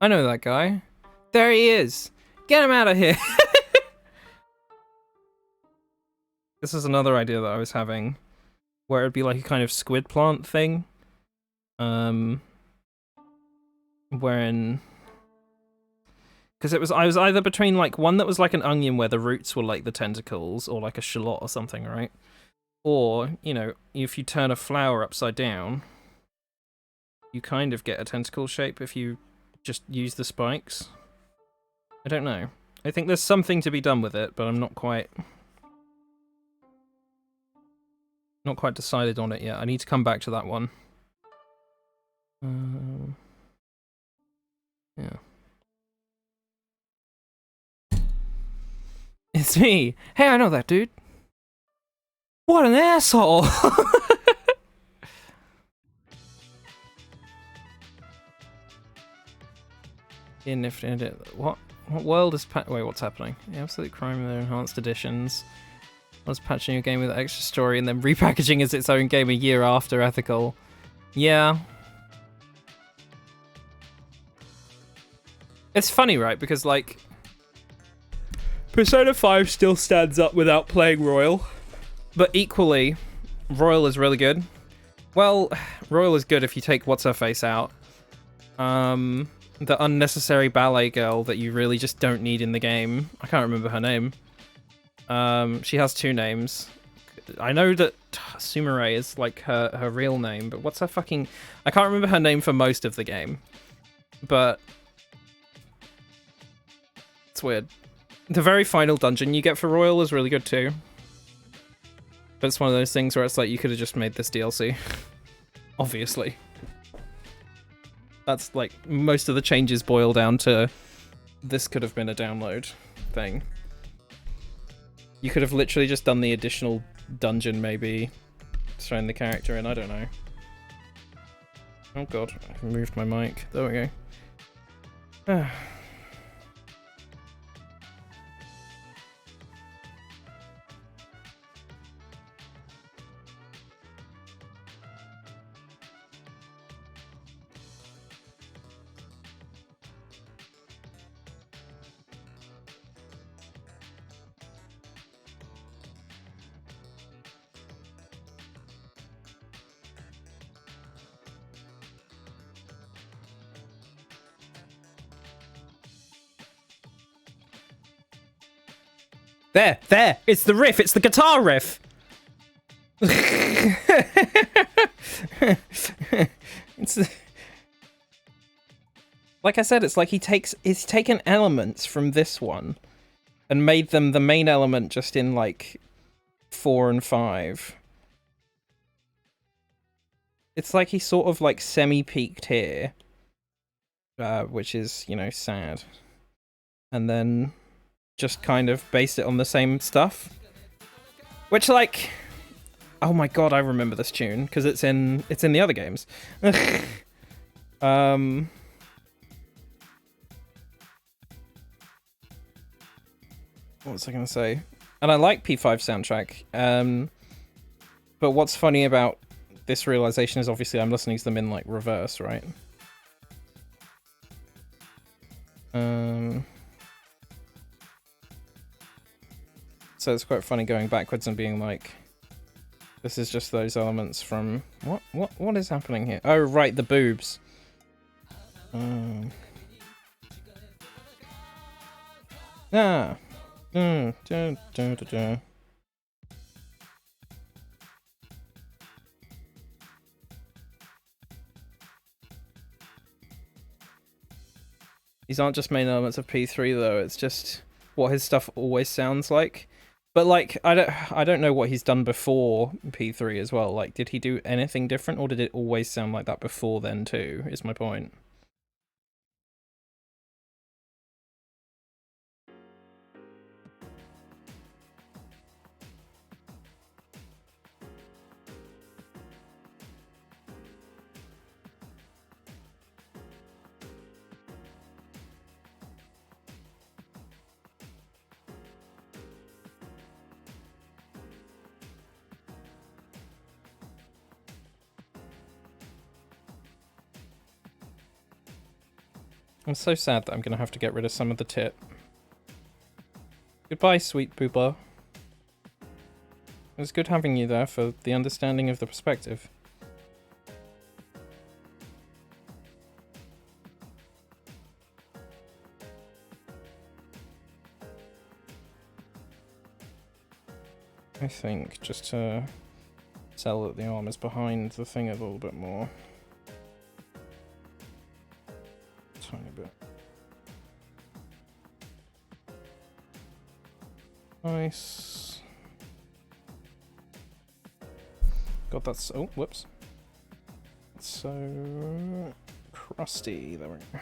I know that guy. There he is. Get him out of here. This is another idea that I was having, where it'd be like a kind of squid plant thing. Wherein, because I was either between like one that was like an onion where the roots were like the tentacles, or like a shallot or something, right? Or, you know, if you turn a flower upside down, you kind of get a tentacle shape if you just use the spikes. I don't know. I think there's something to be done with it, but I'm not quite decided on it yet. I need to come back to that one. Yeah. It's me. Hey, I know that dude. What an asshole! What world is wait, what's happening? Absolute crime in their enhanced editions. Was patching your game with extra story and then repackaging as its own game a year after ethical. Yeah. It's funny, right? Because, like, Persona 5 still stands up without playing Royal. But equally, Royal is really good. Well, Royal is good if you take What's-Her-Face out. The unnecessary ballet girl that you really just don't need in the game. I can't remember her name. She has two names. I know that Sumire is like her real name, but what's her fucking... I can't remember her name for most of the game. But it's weird. The very final dungeon you get for Royal is really good too. But it's one of those things where it's like, you could have just made this DLC. Obviously. That's like, most of the changes boil down to this could have been a download thing. You could have literally just done the additional dungeon, maybe. Throwing the character in, I don't know. Oh god, I moved my mic. There we go. There! It's the riff! It's the guitar riff! Like I said, it's like he's taken elements from this one and made them the main element just in like 4 and 5. It's like he sort of like semi-peaked here, which is, you know, sad. And then just kind of based it on the same stuff. Which, like... Oh my god, I remember this tune, because it's in the other games. What was I going to say? And I like P5 soundtrack. But what's funny about this realization is obviously I'm listening to them in, like, reverse, right? So it's quite funny going backwards and being like, This is just those elements from... What is happening here? Oh, right, the boobs. Ah. Dun, dun, dun, dun, dun. These aren't just main elements of P3 though, it's just what his stuff always sounds like. But like, I don't know what he's done before P3 as well. Like, did he do anything different, or did it always sound like that before then too, is my point. I'm so sad that I'm gonna have to get rid of some of the tit. Goodbye, sweet Booba. It was good having you there for the understanding of the perspective. I think just to tell that the arm is behind the thing a little bit more. Tiny bit. Nice. God, that's... oh, whoops. It's so crusty. There we go.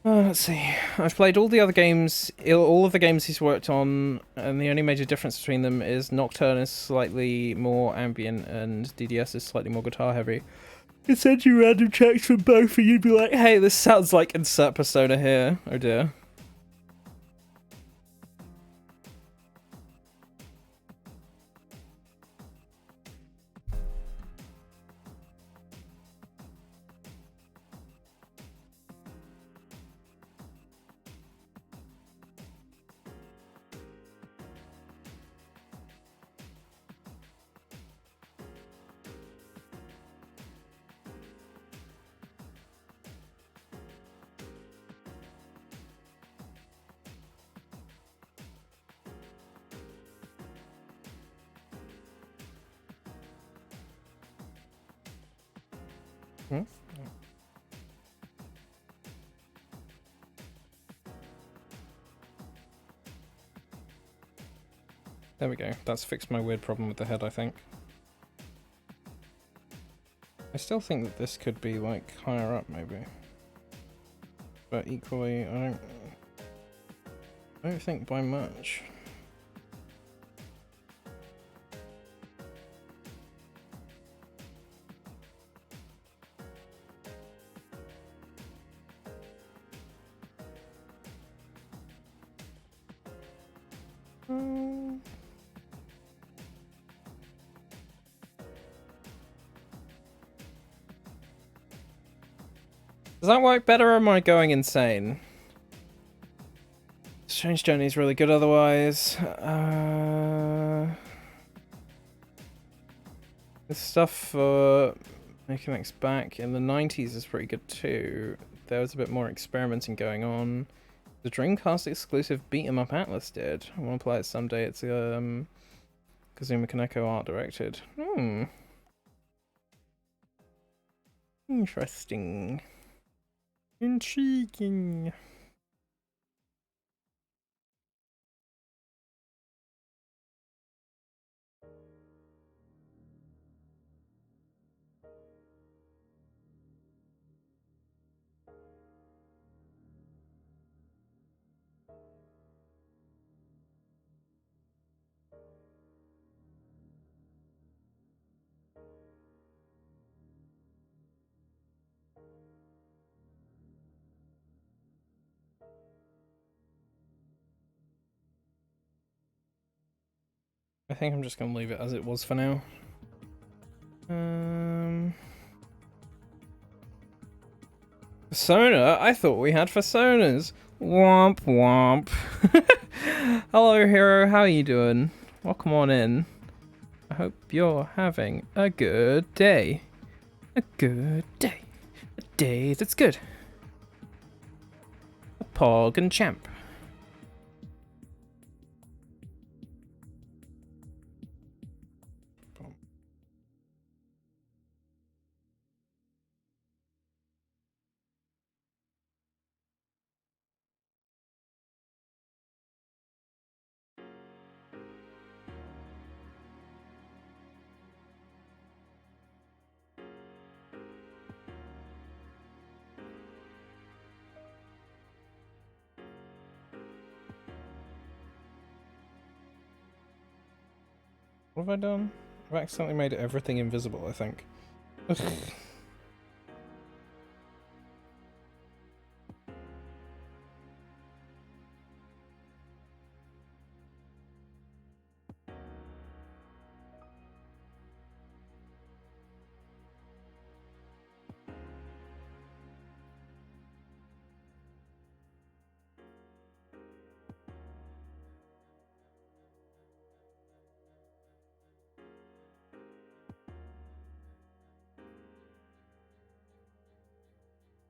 Let's see. I've played all the other games, all of the games he's worked on, and the only major difference between them is Nocturne is slightly more ambient and DDS is slightly more guitar heavy. It sends you random tracks from both and you'd be like, hey, this sounds like insert persona here. Oh dear. There we go. That's fixed my weird problem with the head, I think. I still think that this could be, like, higher up, maybe. But equally, I don't think by much. Does that work better, or am I going insane? Strange Journey's really good otherwise. The stuff for Making X back in the 90s is pretty good too. There was a bit more experimenting going on. The Dreamcast exclusive Beat 'em Up Atlas did. I want to play it someday. It's Kazuma Kaneko art directed. Interesting. Intriguing. I think I'm just going to leave it as it was for now. Persona? I thought we had Personas. Womp womp. Hello, Hero. How are you doing? Welcome on in. I hope you're having a good day. A good day. A day that's good. A Pog and Champ. What have I done? I've accidentally made everything invisible, I think.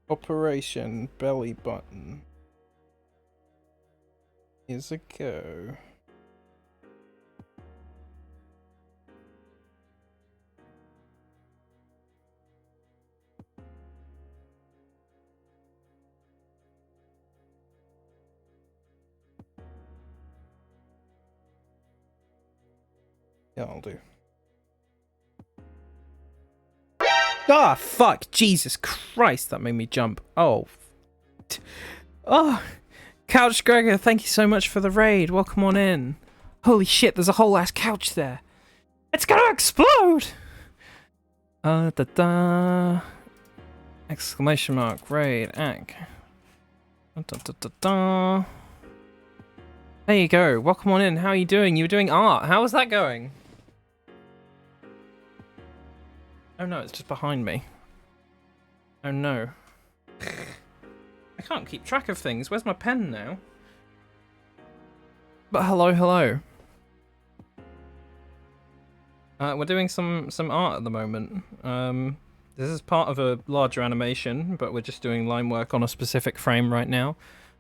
Operation Belly Button is a go. Yeah, I'll do. Ah, fuck! Jesus Christ, that made me jump. Oh. Oh! Couch Gregor, thank you so much for the raid. Welcome on in. Holy shit, there's a whole ass couch there. It's gonna explode! Da-da. Exclamation mark, raid, ack. Da-da-da-da. There you go, welcome on in. How are you doing? You were doing art. How was that going? Oh no, it's just behind me. Oh no. I can't keep track of things. Where's my pen now? But hello, hello. We're doing some art at the moment. This is part of a larger animation, but we're just doing line work on a specific frame right now.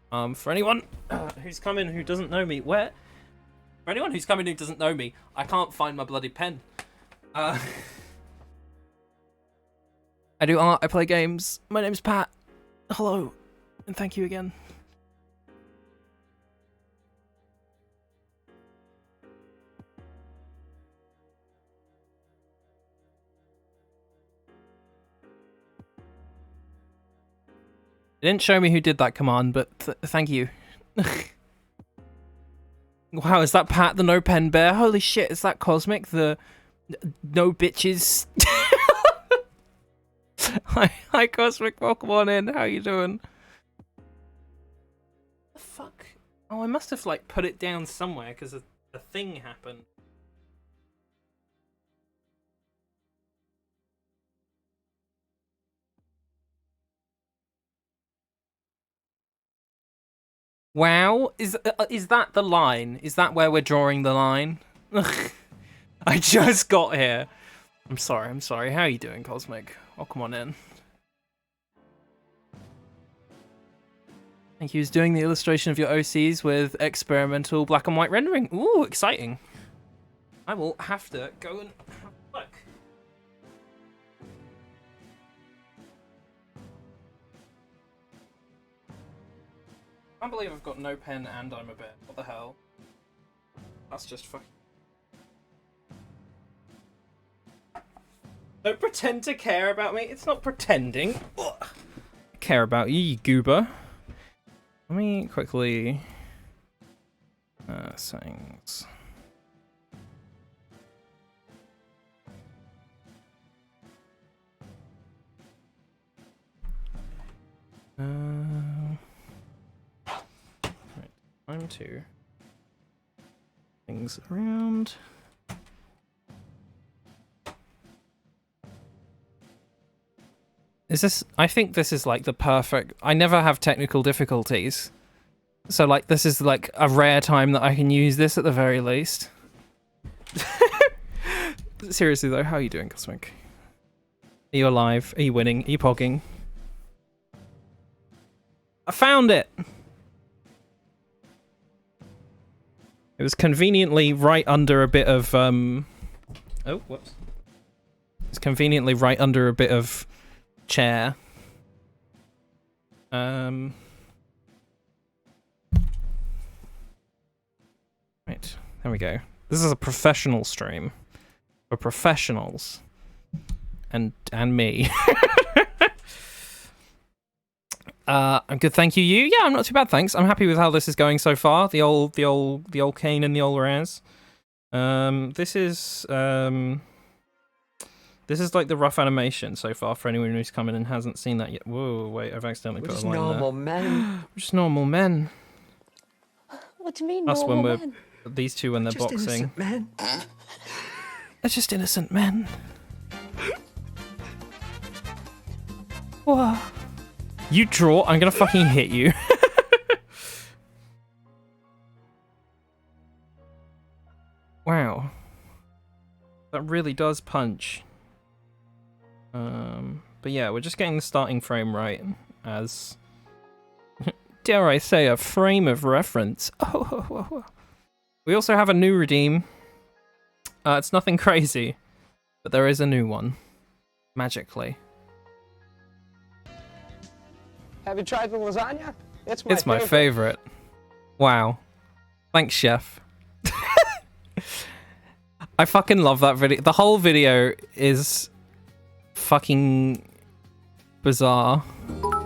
For anyone who's come in who doesn't know me, For anyone who's come in who doesn't know me, I can't find my bloody pen. I do art, I play games. My name's Pat. Hello, and thank you again. It didn't show me who did that command, but thank you. Wow, is that Pat the no pen bear? Holy shit, is that Cosmic the no bitches? Hi Cosmic, welcome on in. How you doing? The fuck? Oh, I must have like put it down somewhere because a thing happened. Wow, is that the line? Is that where we're drawing the line? I just got here. I'm sorry. How are you doing, Cosmic? Welcome on in. Thank you. He's doing the illustration of your OCs with experimental black and white rendering. Ooh, exciting. I will have to go and have a look. I can't believe I've got no pen and I'm a bear. What the hell? That's just fucking... Don't pretend to care about me. It's not pretending. Ugh. I care about you, you goober. Let me quickly... settings. Right, time to... things around... Is this... I think this is like the perfect... I never have technical difficulties. So like this is like a rare time that I can use this at the very least. Seriously though, how are you doing, Cosmic? Are you alive? Are you winning? Are you pogging? I found it! It was conveniently right under a bit of, oh, whoops. It's conveniently right under a bit of chair. Right, there we go. This is a professional stream. For professionals. And me. I'm good, thank you. You? Yeah, I'm not too bad, thanks. I'm happy with how this is going so far. The old Kane and the old Raz. This is like the rough animation so far for anyone who's come in and hasn't seen that yet. Whoa, wait, I've accidentally put a line normal men. We're just normal men. What do you mean, Us when normal we're men? these two when they're Just boxing. innocent men. They're just innocent men. Whoa. You draw, I'm gonna fucking hit you. Wow. That really does punch. But yeah, we're just getting the starting frame right as, dare I say, a frame of reference. Oh. We also have a new redeem. It's nothing crazy, but there is a new one. Magically. Have you tried the lasagna? It's my favorite. Wow. Thanks, chef. I fucking love that video. The whole video is fucking bizarre.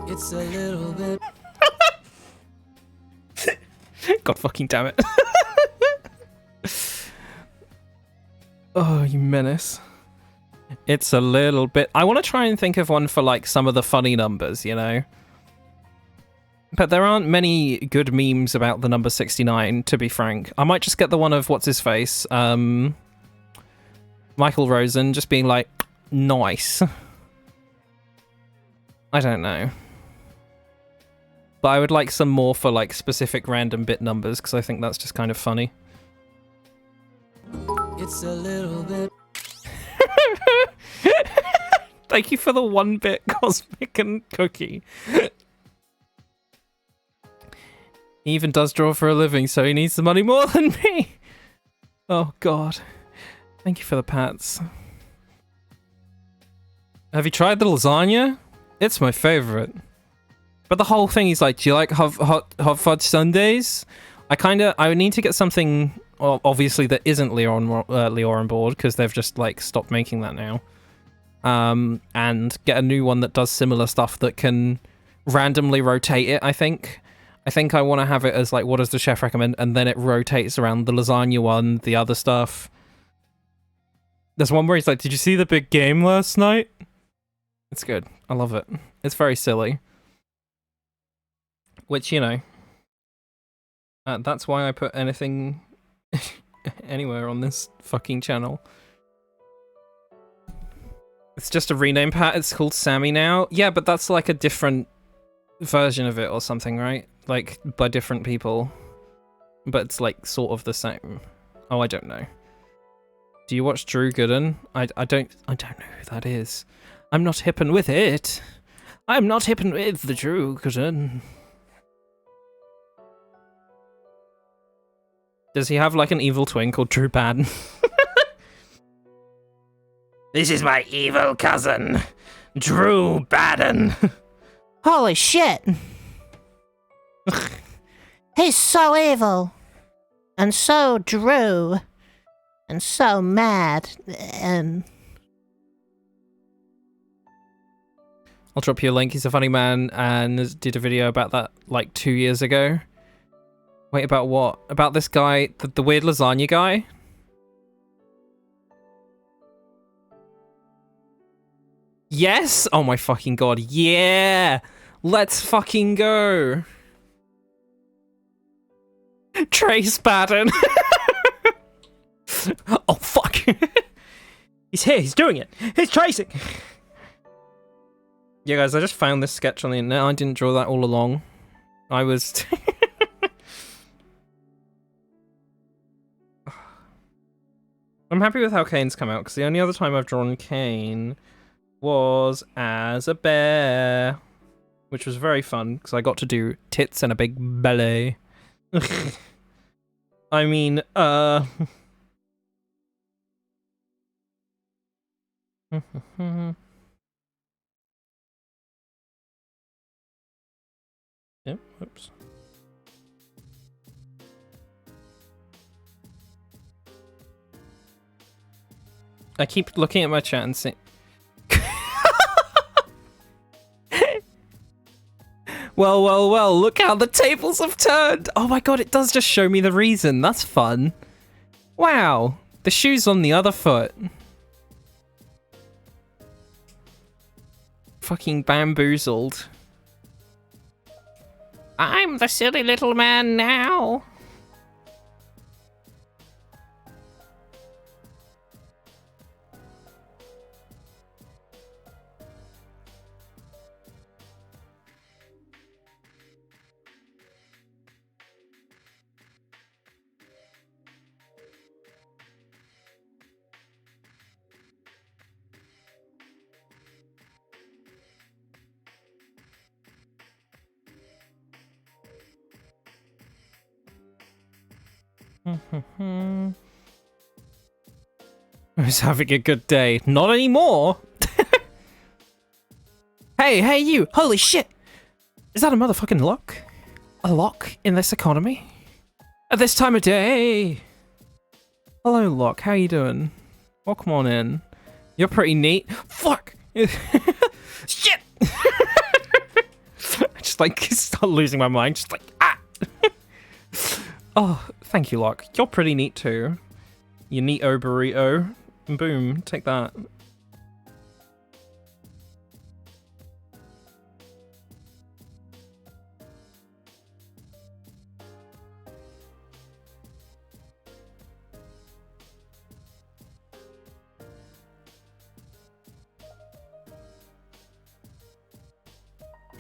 It's a little bit. God fucking damn it. Oh, you menace. It's a little bit... I want to try and think of one for, like, some of the funny numbers, you know? But there aren't many good memes about the number 69, to be frank. I might just get the one of what's-his-face, Michael Rosen, just being like, nice. I don't know. But I would like some more for, like, specific random bit numbers, because I think that's just kind of funny. It's a little bit. Thank you for the 1-bit Cosmic and Cookie. He even does draw for a living, so he needs the money more than me. Oh, God. Thank you for the pats. Have you tried the lasagna? It's my favorite. But the whole thing is like, do you like hot fudge sundaes? I would need to get something, obviously, that isn't Leo on board, because they've just, like, stopped making that now. And get a new one that does similar stuff that can randomly rotate it, I think. I think I want to have it as, like, what does the chef recommend? And then it rotates around the lasagna one, the other stuff. There's one where he's like, did you see the big game last night? It's good. I love it. It's very silly. Which, you know, that's why I put anything anywhere on this fucking channel. It's just a rename pat. It's called Sammy now. Yeah, but that's like a different version of it or something, right? Like, by different people. But it's like sort of the same. Oh, I don't know. Do you watch Drew Gooden? I don't know who that is. I'm not hippin' with it. I'm not hippin' with the Drew Gooden. Does he have like an evil twin called Drew Baden? This is my evil cousin, Drew Baden. Holy shit! He's so evil, and so Drew, and so mad, and... I'll drop you a link. He's a funny man and did a video about that like 2 years ago. Wait, about what? About this guy, the weird lasagna guy? Yes! Oh my fucking god, yeah! Let's fucking go! Trace Baden! Oh fuck! He's here, he's doing it! He's tracing! Yeah guys, I just found this sketch on the internet. I didn't draw that all along. I was... I'm happy with how Kane's come out, because the only other time I've drawn Kane was as a bear, which was very fun, because I got to do tits and a big belly. I mean, Yep, oops. I keep looking at my chat and saying... Well, look how the tables have turned! Oh my god, it does just show me the reason. That's fun. Wow, the shoe's on the other foot. Fucking bamboozled. I'm the silly little man now. I was having a good day. Not anymore. Hey, you! Holy shit! Is that a motherfucking lock? A lock in this economy? At this time of day? Hello, Locke. How you doing? Welcome on in. You're pretty neat. Fuck! Shit! I just like start losing my mind. Just like, ah! Oh, thank you, Locke. You're pretty neat too. You neato burrito. Boom, take that.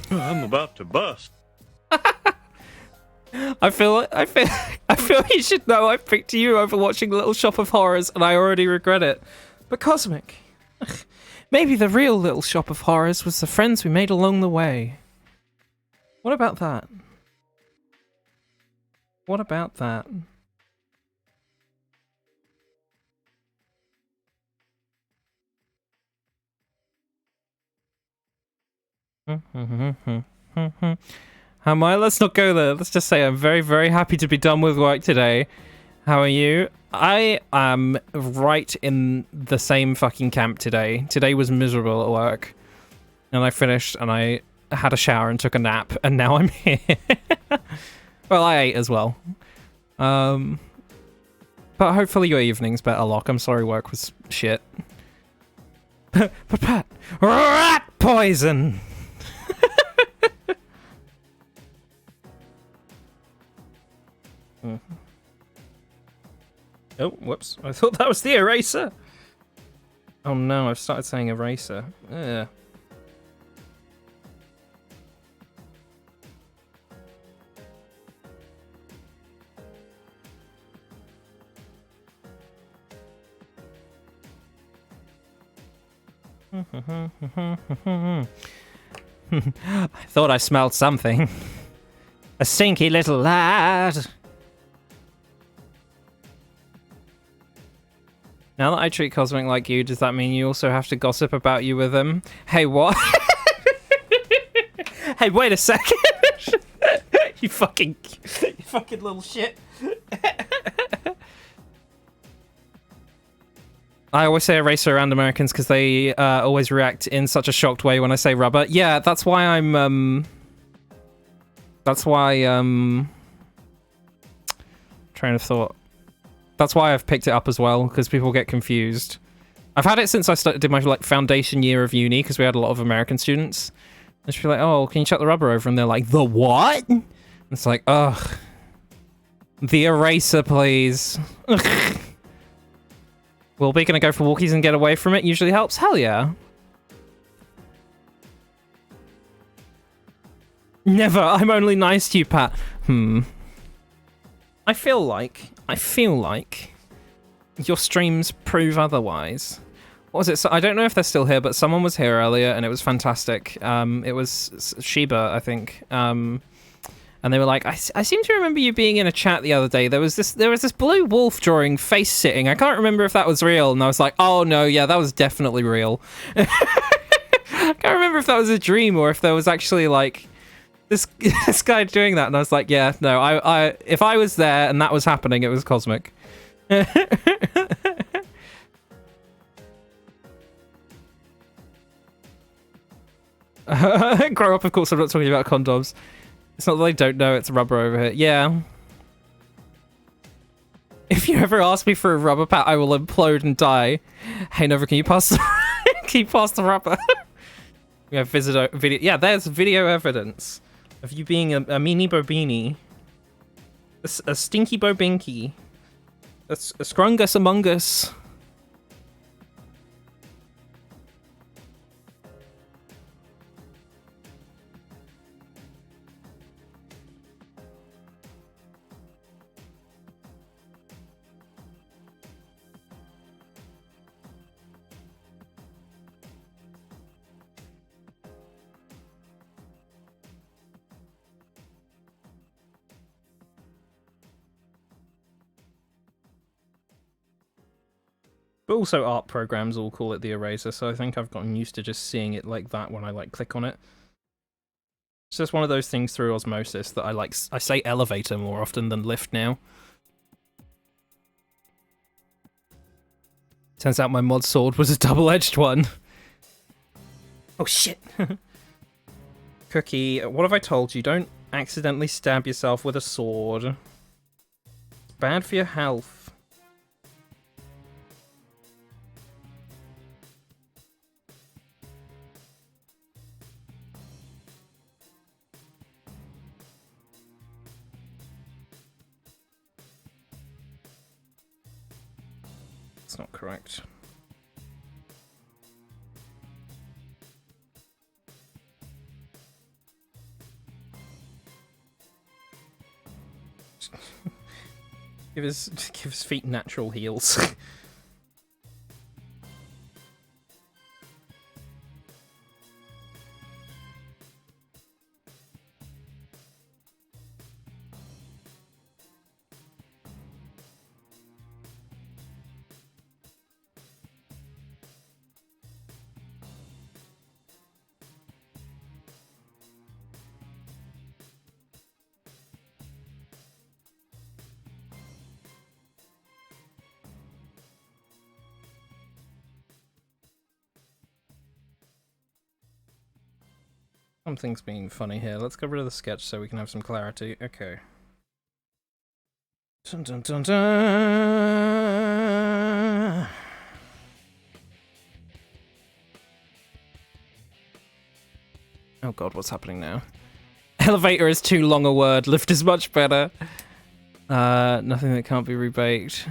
I'm about to bust. I feel you should know I picked you over watching Little Shop of Horrors, and I already regret it. But Cosmic, maybe the real Little Shop of Horrors was the friends we made along the way. What about that? What about that? How am I? Let's not go there. Let's just say I'm very, very happy to be done with work today. How are you? I am right in the same fucking camp today. Today was miserable at work. And I finished and I had a shower and took a nap and now I'm here. Well, I ate as well. But hopefully your evening's better, Locke. I'm sorry work was shit. But Pat, rat poison! Oh, whoops. I thought that was the eraser. Oh no, I've started saying eraser. Yeah. I thought I smelled something. A stinky little lad. Now that I treat Cosmic like you, does that mean you also have to gossip about you with him? Hey, what? Hey, wait a second. you fucking little shit. I always say eraser around Americans because they always react in such a shocked way when I say rubber. Yeah, that's why I'm, train of thought. That's why I've picked it up as well, because people get confused. I've had it since I did my like foundation year of uni, because we had a lot of American students. They should be like, oh, can you chuck the rubber over? And they're like, the what? And it's like, ugh. The eraser, please. Ugh. Will be gonna go for walkies and get away from it usually helps? Hell yeah. Never. I'm only nice to you, Pat. I feel like Your streams prove otherwise. What was it? So I don't know if they're still here, but someone was here earlier and it was fantastic. It was Sheba, I think. And they were like, I seem to remember you being in a chat the other day. There was this blue wolf drawing face sitting. I can't remember if that was real. And I was like, oh no, yeah, that was definitely real. I can't remember if that was a dream or if there was actually like this guy doing that. And I was like, yeah, no, I if I was there and that was happening, it was cosmic. Grow up, of course, I'm not talking about condoms. It's not that they don't know it's rubber over here. Yeah. If you ever ask me for a rubber pat, I will implode and die. Hey, Nova, can you pass the, can you pass the rubber? We have video. Yeah, there's video evidence of you being a meanie bobini. A stinky bobinky. A scrungus among us. But also art programs all call it the eraser, so I think I've gotten used to just seeing it like that when I like click on it. It's just one of those things through osmosis that I say elevator more often than lift now. Turns out my mod sword was a double-edged one. Oh shit. Cookie, what have I told you? Don't accidentally stab yourself with a sword. It's bad for your health. That's not correct. give his feet natural heels. Something's being funny here. Let's get rid of the sketch so we can have some clarity. Okay. Dun dun dun dun. Oh god, what's happening now? Elevator is too long a word. Lift is much better. Nothing that can't be rebaked.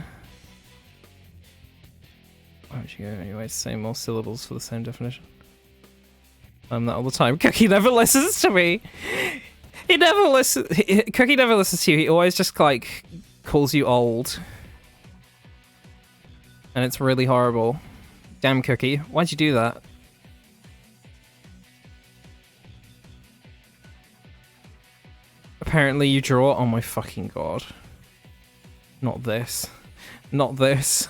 Why would you go anyway? Same more syllables for the same definition. I'm that all the time. Cookie never listens to me. He never listens. Cookie never listens to you. He always just like calls you old, and it's really horrible. Damn, Cookie, why'd you do that? Apparently, you draw. Oh my fucking god! Not this. Not this.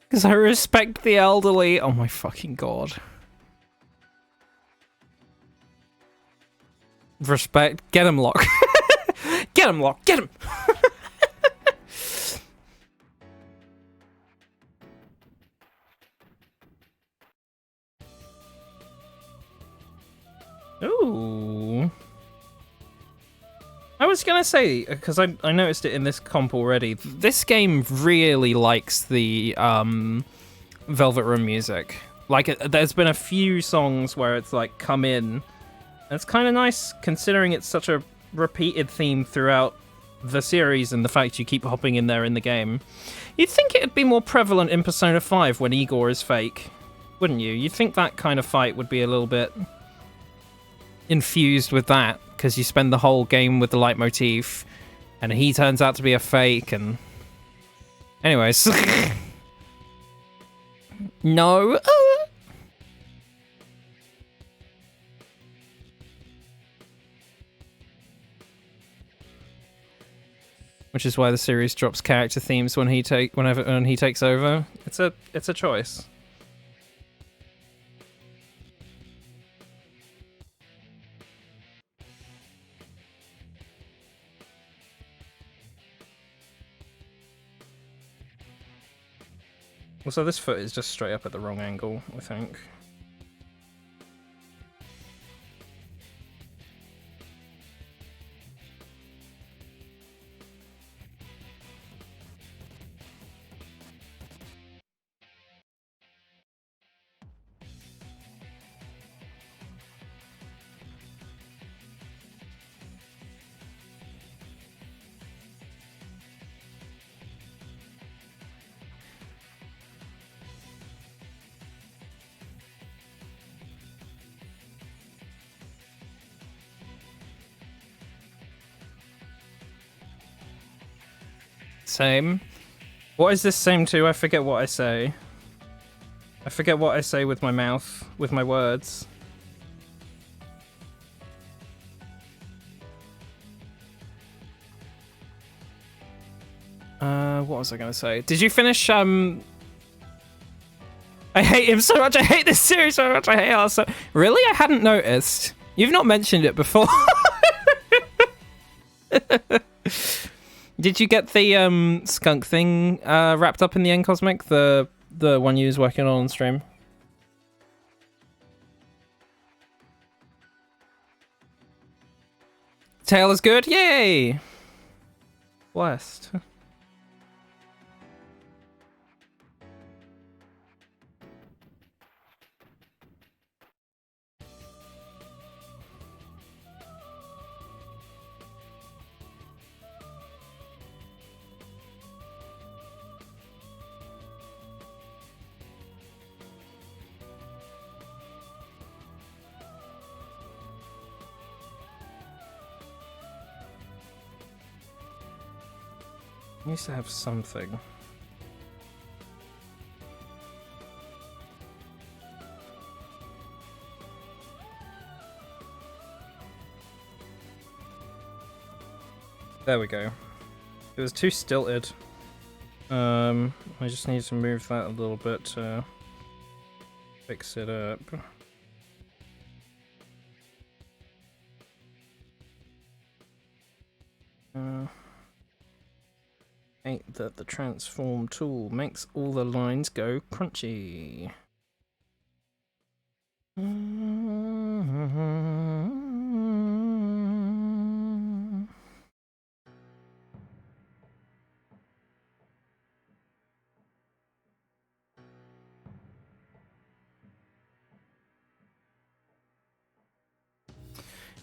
Because I respect the elderly. Oh my fucking god. Respect. Get him, Locke. Get him, Locke. Get him. Ooh. I was gonna say, because I noticed it in this comp already, this game really likes the Velvet Room music. Like, there's been a few songs where it's like come in, and it's kind of nice considering it's such a repeated theme throughout the series and the fact you keep hopping in there in the game. You'd think it'd be more prevalent in Persona 5 when Igor is fake, wouldn't you? You'd think that kind of fight would be a little bit infused with that, because you spend the whole game with the leitmotif, and he turns out to be a fake, and... Anyways. No. Which is why the series drops character themes when he takes over. It's a choice. So this foot is just straight up at the wrong angle, I think. Same. What is this same to? I forget what I say. I forget what I say with my mouth, with my words. What was I gonna say? Did you finish, I hate him so much, I hate this series so much, I hate us so... Really? I hadn't noticed. You've not mentioned it before. Did you get the skunk thing wrapped up in the end, Cosmic? The one you was working on stream? Tail is good? Yay! Blessed. I used to have something. There we go. It was too stilted. I just need to move that a little bit to fix it up. Hate that the transform tool makes all the lines go crunchy.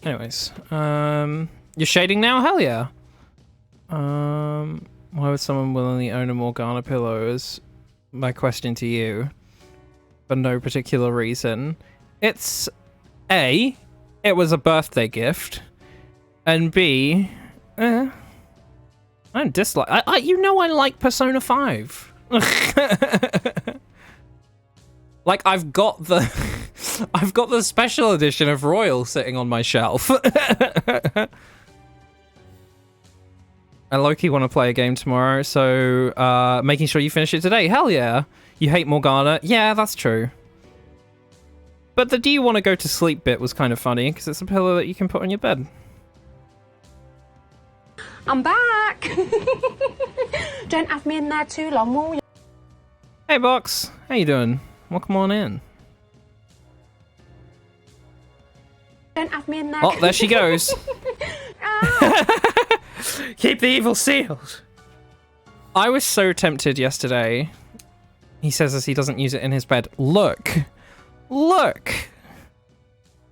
Anyways, you're shading now? Hell yeah. Why would someone willingly own a Morgana pillow is my question to you. For no particular reason. It's A, it was a birthday gift. And B, I don't dislike... you know I like Persona 5. Like, I've got the special edition of Royal sitting on my shelf. I low-key want to play a game tomorrow, so making sure you finish it today. Hell yeah. You hate Morgana. Yeah, that's true. But the do you want to go to sleep bit was kind of funny, because it's a pillow that you can put on your bed. I'm back! Don't have me in there too long, will you? Hey, Box. How you doing? Welcome on in. Don't have me in there. Oh, there she goes. Keep the evil sealed. I was so tempted yesterday. He says as he doesn't use it in his bed. Look. Look.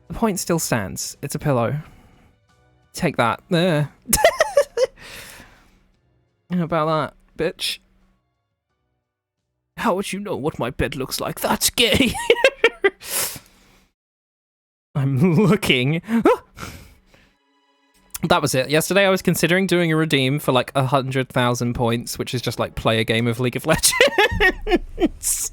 The point still stands. It's a pillow. Take that. There. How about that, bitch? How would you know what my bed looks like? That's gay. I'm looking. That was it. Yesterday I was considering doing a redeem for like 100,000 points, which is just like play a game of League of Legends.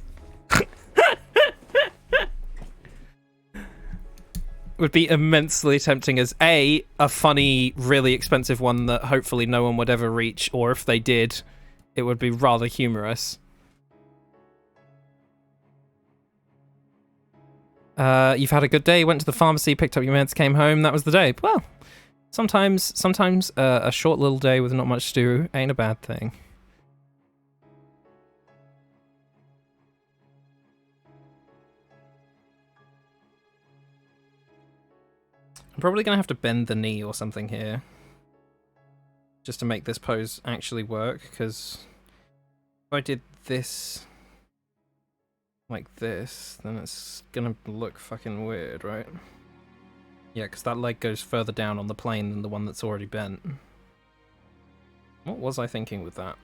Would be immensely tempting as a funny, really expensive one that hopefully no one would ever reach, or if they did, it would be rather humorous. You've had a good day, went to the pharmacy, picked up your meds, came home, that was the day. Well, sometimes a short little day with not much to do ain't a bad thing. I'm probably gonna have to bend the knee or something here, just to make this pose actually work, because if I did this like this, then it's gonna look fucking weird, right? Yeah, because that leg goes further down on the plane than the one that's already bent. What was I thinking with that?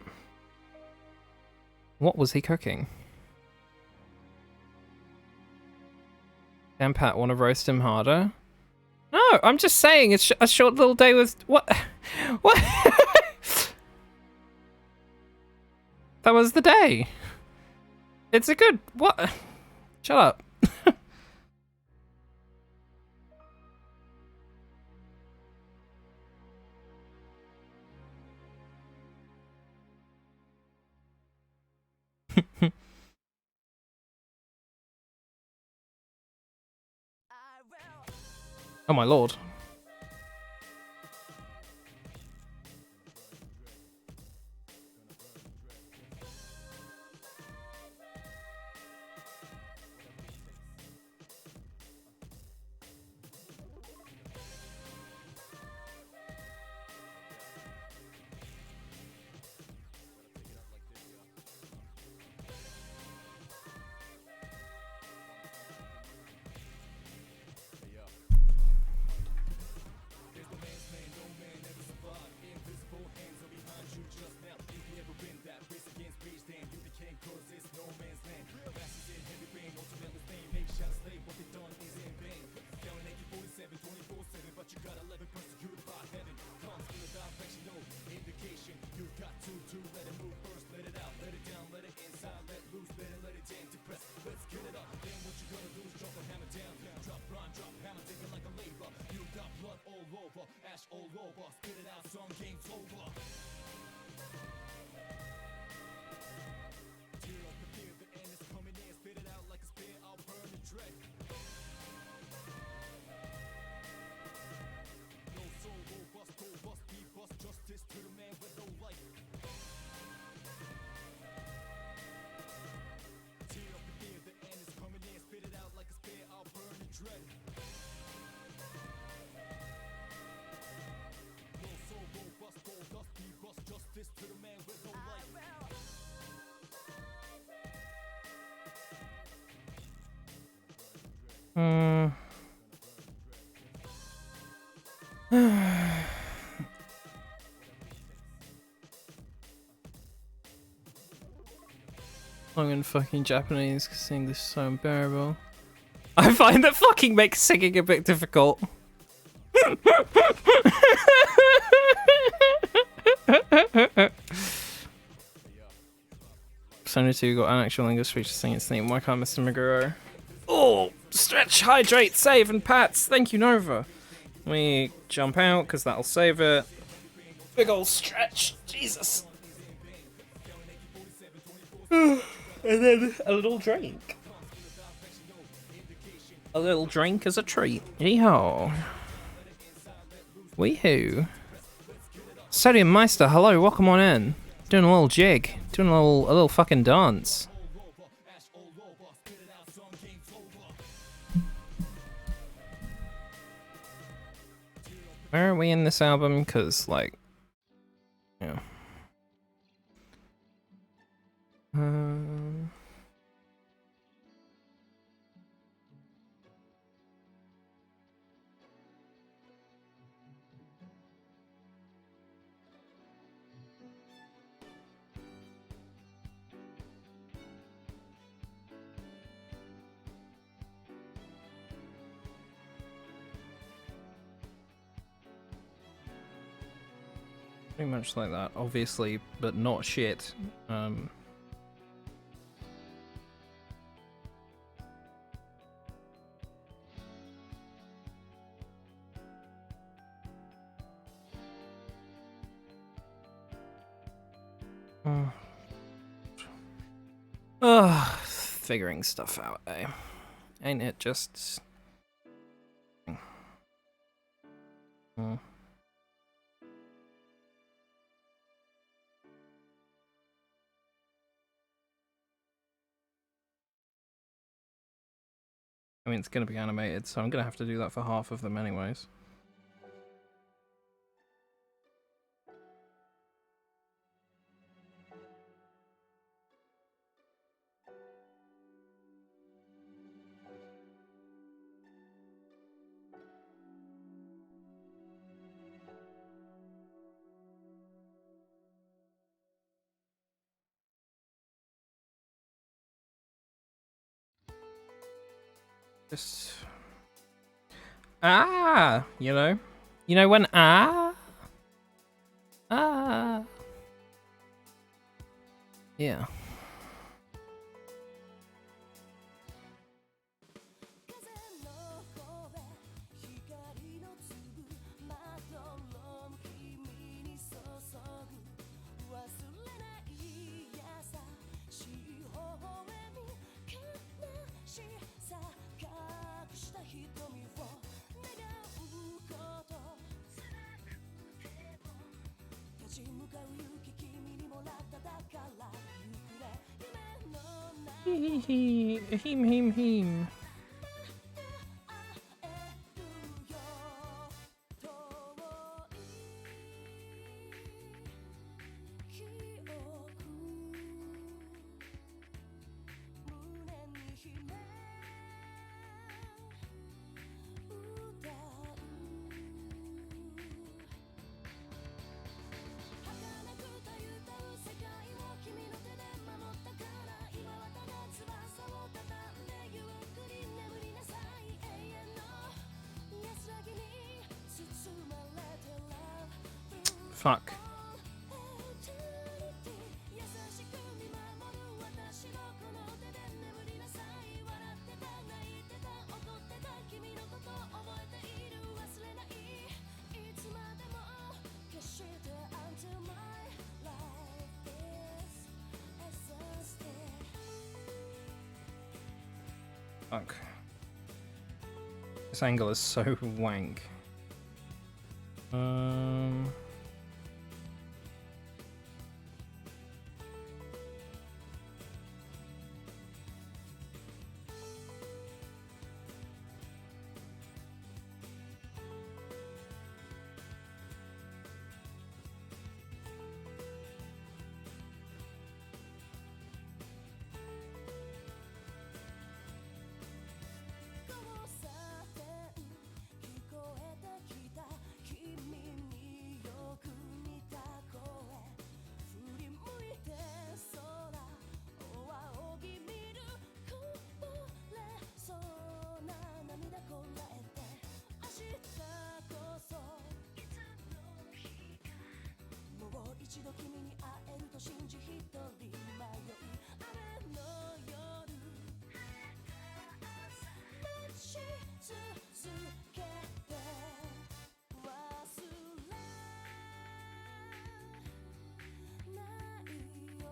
What was he cooking? Damn, Pat, want to roast him harder? No, I'm just saying it's a short little day with... What? What? That was the day. It's a good... What? Shut up. Oh my lord. I'm in fucking Japanese because English is so unbearable. I find that fucking makes singing a bit difficult. 72 got an actual English speech to sing its theme. Why can't Mr. Meguro? Oh, stretch, hydrate, save, and pats. Thank you, Nova. Let me jump out because that'll save it. Big ol' stretch, Jesus. And then a little drink. A little drink as a treat. Yeehaw. Weehoo. Sodium Meister, hello, welcome on in. Doing a little jig. Doing a little fucking dance. Where are we in this album? Because, like, yeah. Pretty much like that, obviously, but not shit. Figuring stuff out, eh? Ain't it just... I mean, it's gonna be animated, so I'm gonna have to do that for half of them anyways. Just... you know when yeah. Him. Fuck. Fuck. This angle is so wank.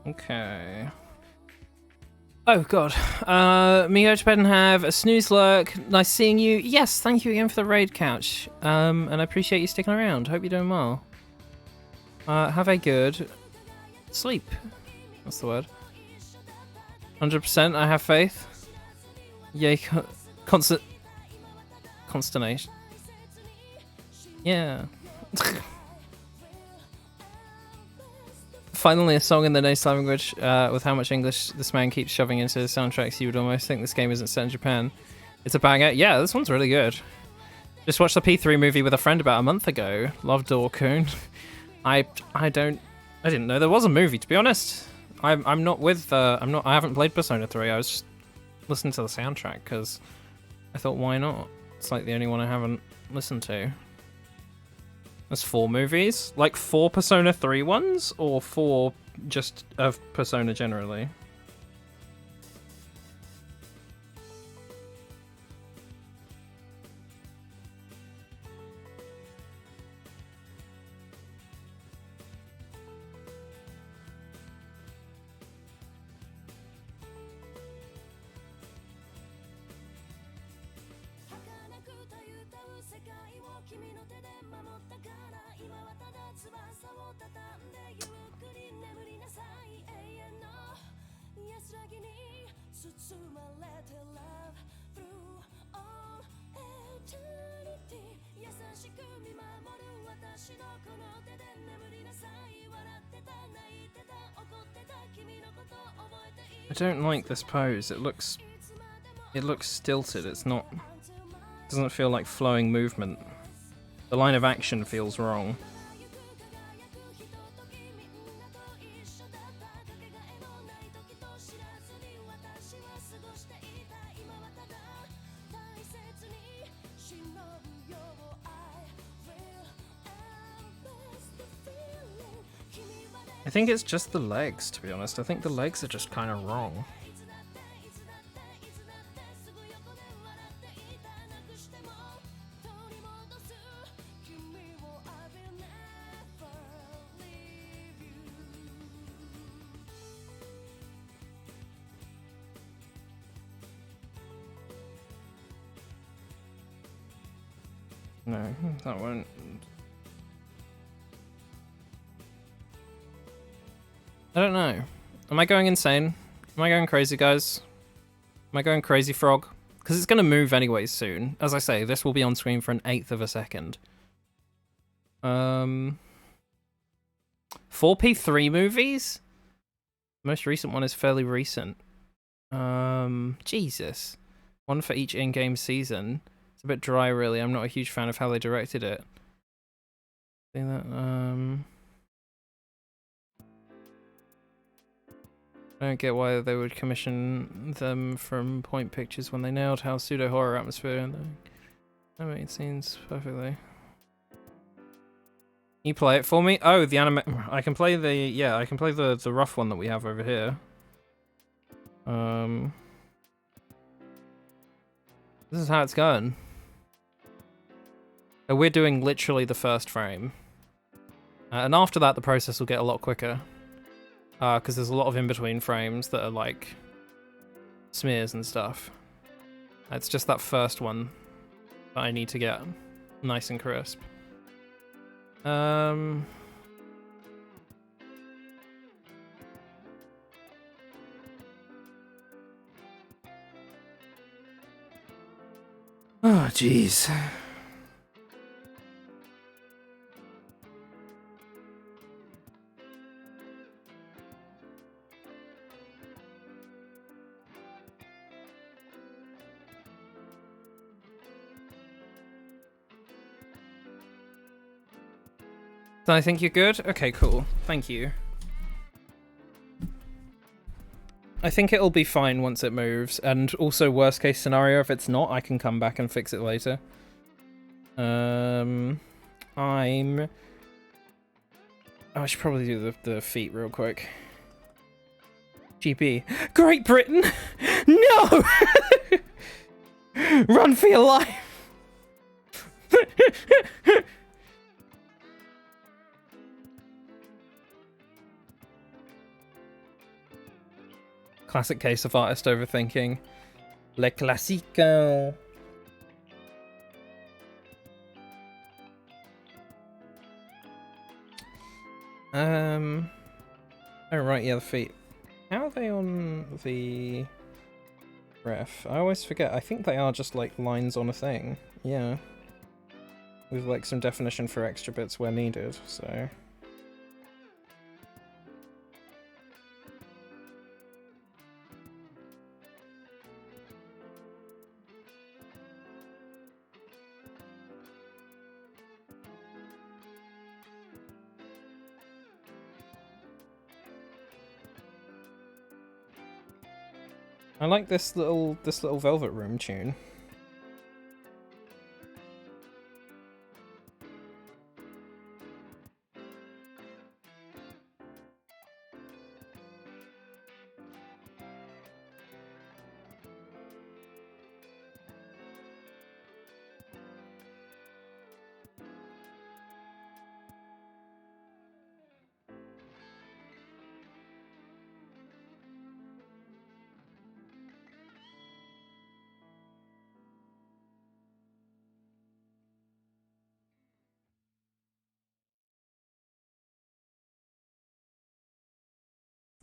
Okay. Oh god. Me go to bed and have a snooze lurk. Nice seeing you. Yes, thank you again for the raid couch. And I appreciate you sticking around. Hope you're doing well. Have a good sleep. That's the word. 100%. I have faith. Yay, consternation. Yeah. Finally, a song in the native language. With how much English this man keeps shoving into his soundtracks, you would almost think this game isn't set in Japan. It's a banger. Yeah, this one's really good. Just watched the P3 movie with a friend about a month ago. Loved Dorkun. I didn't know there was a movie, to be honest. I haven't played Persona 3. I was just listening to the soundtrack because I thought, why not? It's like the only one I haven't listened to. There's 4 movies? Like 4 Persona 3 ones? Or 4 just of Persona generally? I don't like this pose. It looks stilted. It's not. Doesn't feel like flowing movement. The line of action feels wrong. I think it's just the legs, to be honest. I think the legs are just kind of wrong. No, that won't. I don't know. Am I going insane? Am I going crazy, guys? Am I going crazy, frog? Because it's going to move anyway soon. As I say, this will be on screen for an 1/8 of a second. 4P3 movies? Most recent one is fairly recent. Jesus. One for each in-game season. It's a bit dry, really. I'm not a huge fan of how they directed it. See that? I don't get why they would commission them from Point Pictures when they nailed how pseudo-horror atmosphere and that made scenes perfectly. Can you play it for me? Oh, the anime. I can play the I can play the rough one that we have over here. This is how it's going. So we're doing literally the first frame, and after that the process will get a lot quicker. Because there's a lot of in-between frames that are like smears and stuff. It's just that first one that I need to get nice and crisp. Oh, jeez. So I think you're good? Okay, cool. Thank you. I think it'll be fine once it moves, and also worst case scenario, if it's not, I can come back and fix it later. I should probably do the feet real quick. GP. Great Britain! No! Run for your life! Classic case of artist overthinking. Le classique. Oh right, yeah, the feet. How are they on the ref? I always forget. I think they are just like lines on a thing. Yeah. with like some definition for extra bits where needed, so. I like this little Velvet Room tune.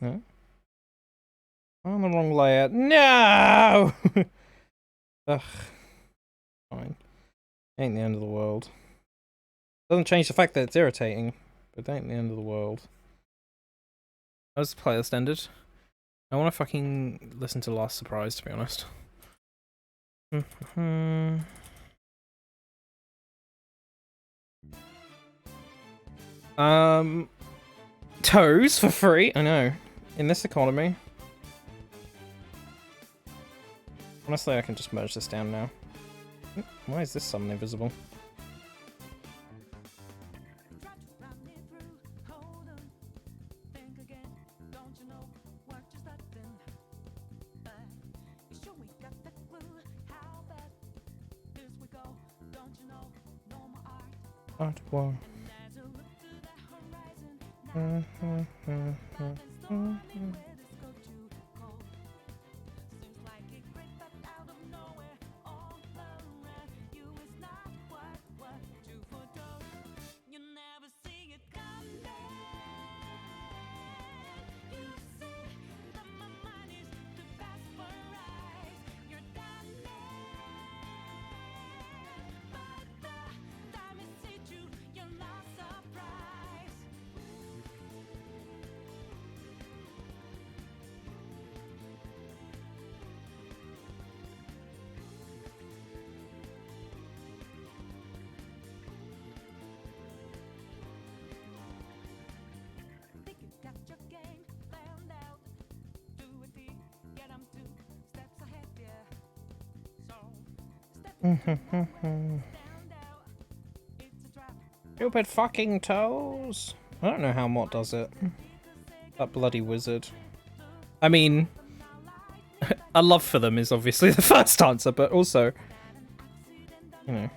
Huh? I'm the wrong layer. No! Ugh. Fine. Ain't the end of the world. Doesn't change the fact that it's irritating, but it ain't the end of the world. How's the playlist ended? I want to fucking listen to Last Surprise, to be honest. Toes for free? I know. In this economy. Honestly, I can just merge this down now. Why is this suddenly visible? One. Stupid fucking toes. I don't know how Mott does it. That bloody wizard. I mean, a love for them is obviously the first answer, but also, you know.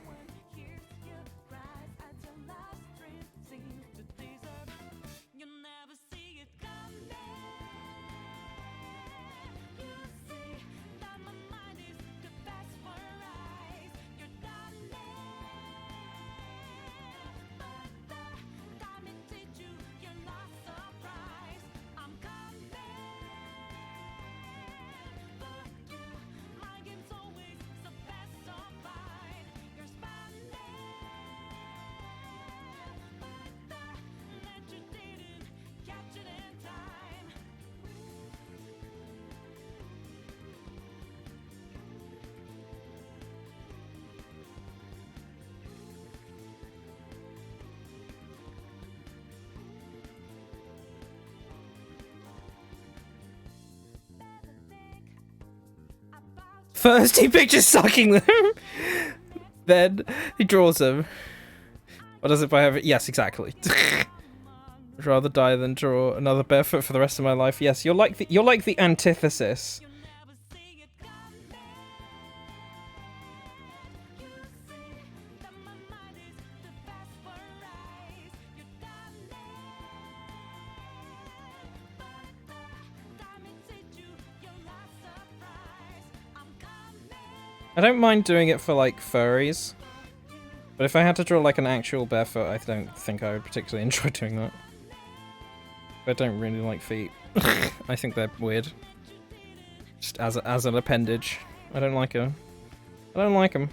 First he pictures sucking them, then he draws them. Or does it by having... Yes, exactly. I'd rather die than draw another barefoot for the rest of my life. Yes, you're like the antithesis. I don't mind doing it for, like, furries. But if I had to draw, like, an actual barefoot, I don't think I would particularly enjoy doing that. I don't really like feet. I think they're weird. Just as an appendage. I don't like them. I don't like them.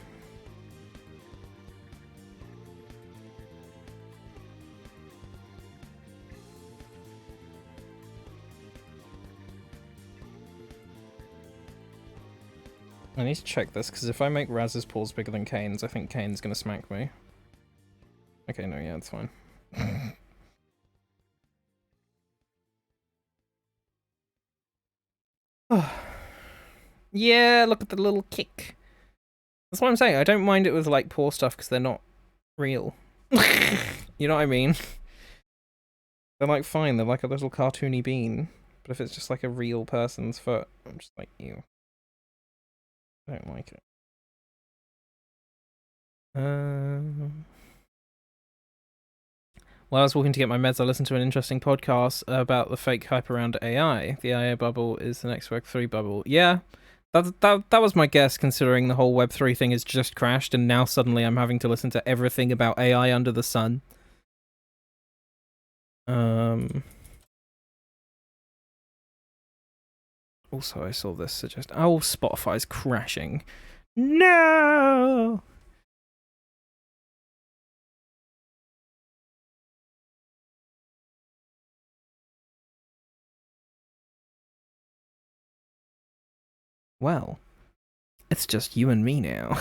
I need to check this, because if I make Raz's paws bigger than Kane's, I think Kane's gonna smack me. Okay, no, yeah, it's fine. Yeah, look at the little kick. That's what I'm saying. I don't mind it with, like, paw stuff, because they're not real. You know what I mean? They're, like, fine. They're like a little cartoony bean. But if it's just, like, a real person's foot, I'm just like, ew. I don't like it. While I was walking to get my meds, I listened to an interesting podcast about the fake hype around AI. The AI bubble is the next Web3 bubble. Yeah, that was my guess, considering the whole Web3 thing has just crashed, and now suddenly I'm having to listen to everything about AI under the sun. Also, I saw this suggest. Oh, Spotify's crashing. No. Well, it's just you and me now.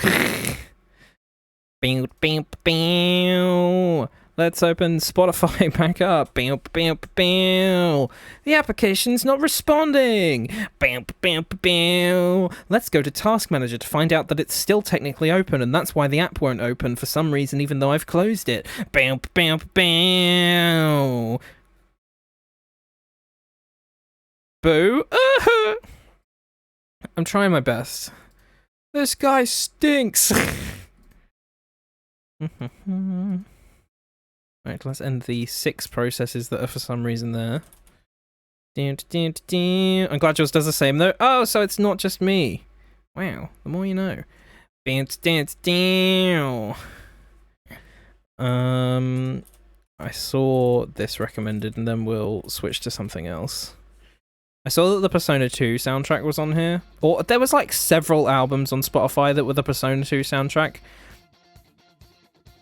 Bing, bing, bing. Let's open Spotify back up. Bam, bam, bam. The application's not responding. Bam, bam, bam. Let's go to Task Manager to find out that it's still technically open, and that's why the app won't open for some reason, even though I've closed it. Bam, bam, bam. Boo. I'm trying my best. This guy stinks. Right, let's end the 6 processes that are for some reason there. I'm glad yours does the same though. Oh, so it's not just me. Wow, the more you know. I saw this recommended, and then we'll switch to something else. I saw that the Persona 2 soundtrack was on here. Or there was like several albums on Spotify that were the Persona 2 soundtrack,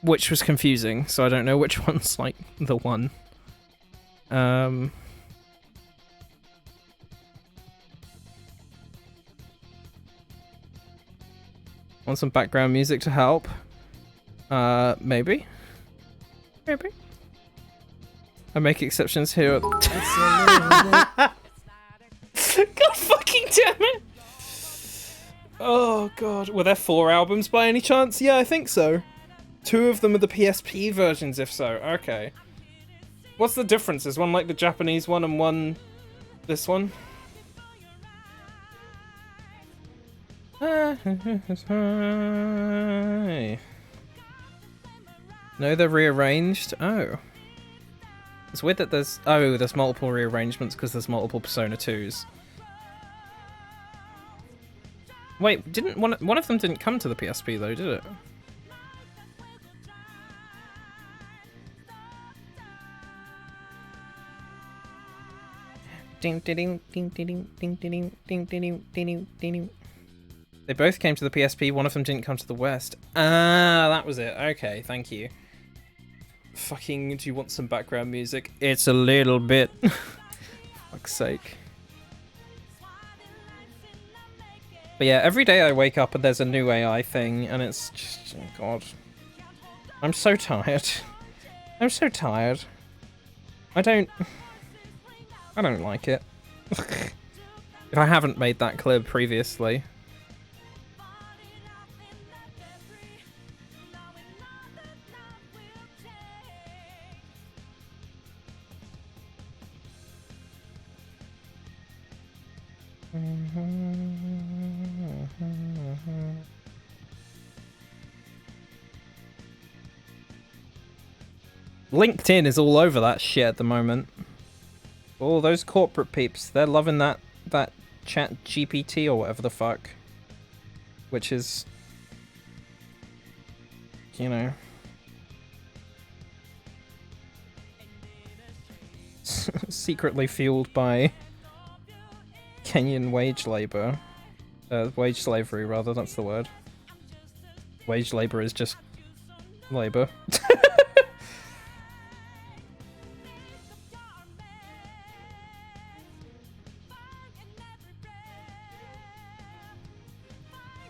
which was confusing, so I don't know which one's like the one. Want some background music to help? Maybe. Maybe. I make exceptions here. God fucking damn it! Oh god. Were there 4 albums by any chance? Yeah, I think so. 2 of them are the PSP versions, if so. Okay. What's the difference? Is one like the Japanese one and one this one? No, they're rearranged? Oh. It's weird that there's multiple rearrangements because there's multiple Persona 2s. Wait, didn't one of them didn't come to the PSP though, did it? They both came to the PSP, one of them didn't come to the West. Ah, that was it. Okay, thank you. Fucking, do you want some background music? It's a little bit. Fuck's sake. But yeah, every day I wake up and there's a new AI thing, and it's just, oh god. I'm so tired. I'm so tired. I don't like it. If I haven't made that clear previously. LinkedIn is all over that shit at the moment. All those corporate peeps, they're loving that chat GPT or whatever the fuck. Which is, you know, secretly fueled by Kenyan wage labor. Wage slavery, rather, that's the word. Wage labor is just labor.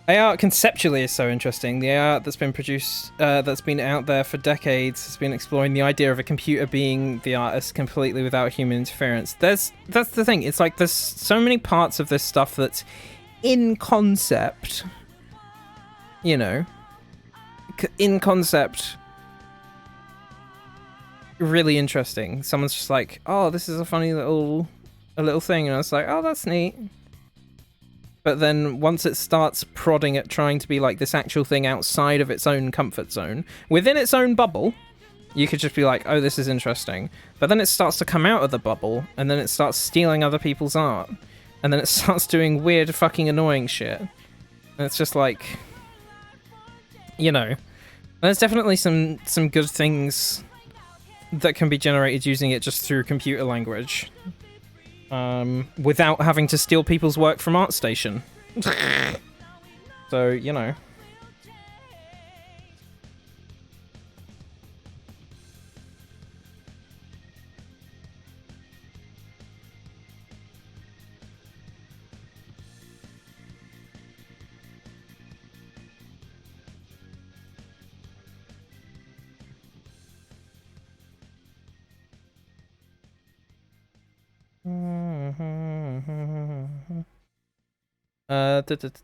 AR conceptually is so interesting. The AR that's been produced, that's been out there for decades, has been exploring the idea of a computer being the artist completely without human interference. That's the thing. It's like there's so many parts of this stuff that's in concept, you know, in concept, really interesting. Someone's just like, oh, this is a funny little thing, and I was like, oh, that's neat. But then once it starts prodding at trying to be like this actual thing outside of its own comfort zone, within its own bubble, you could just be like, oh, this is interesting. But then it starts to come out of the bubble, and then it starts stealing other people's art. And then it starts doing weird fucking annoying shit. And it's just like, you know, there's definitely some good things that can be generated using it just through computer language. Without having to steal people's work from ArtStation. So, you know.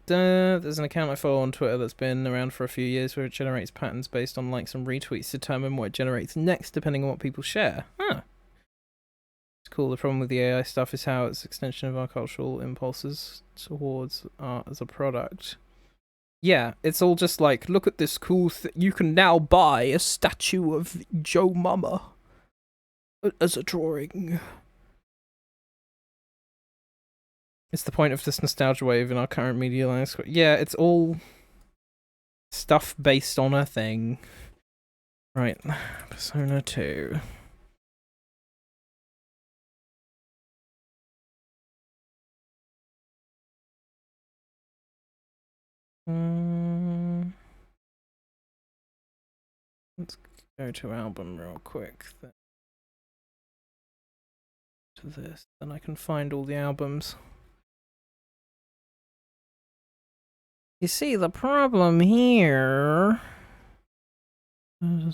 There's an account I follow on Twitter that's been around for a few years where it generates patterns based on likes and retweets to determine what it generates next depending on what people share. Huh. It's cool. The problem with the AI stuff is how it's an extension of our cultural impulses towards art as a product. Yeah, it's all just like, look at this cool you can now buy a statue of Joe Mama as a drawing. It's the point of this nostalgia wave in our current media landscape. Yeah, it's all stuff based on a thing. Right, Persona 2. Let's go to album real quick. To this, then I can find all the albums. You see, the problem here... No,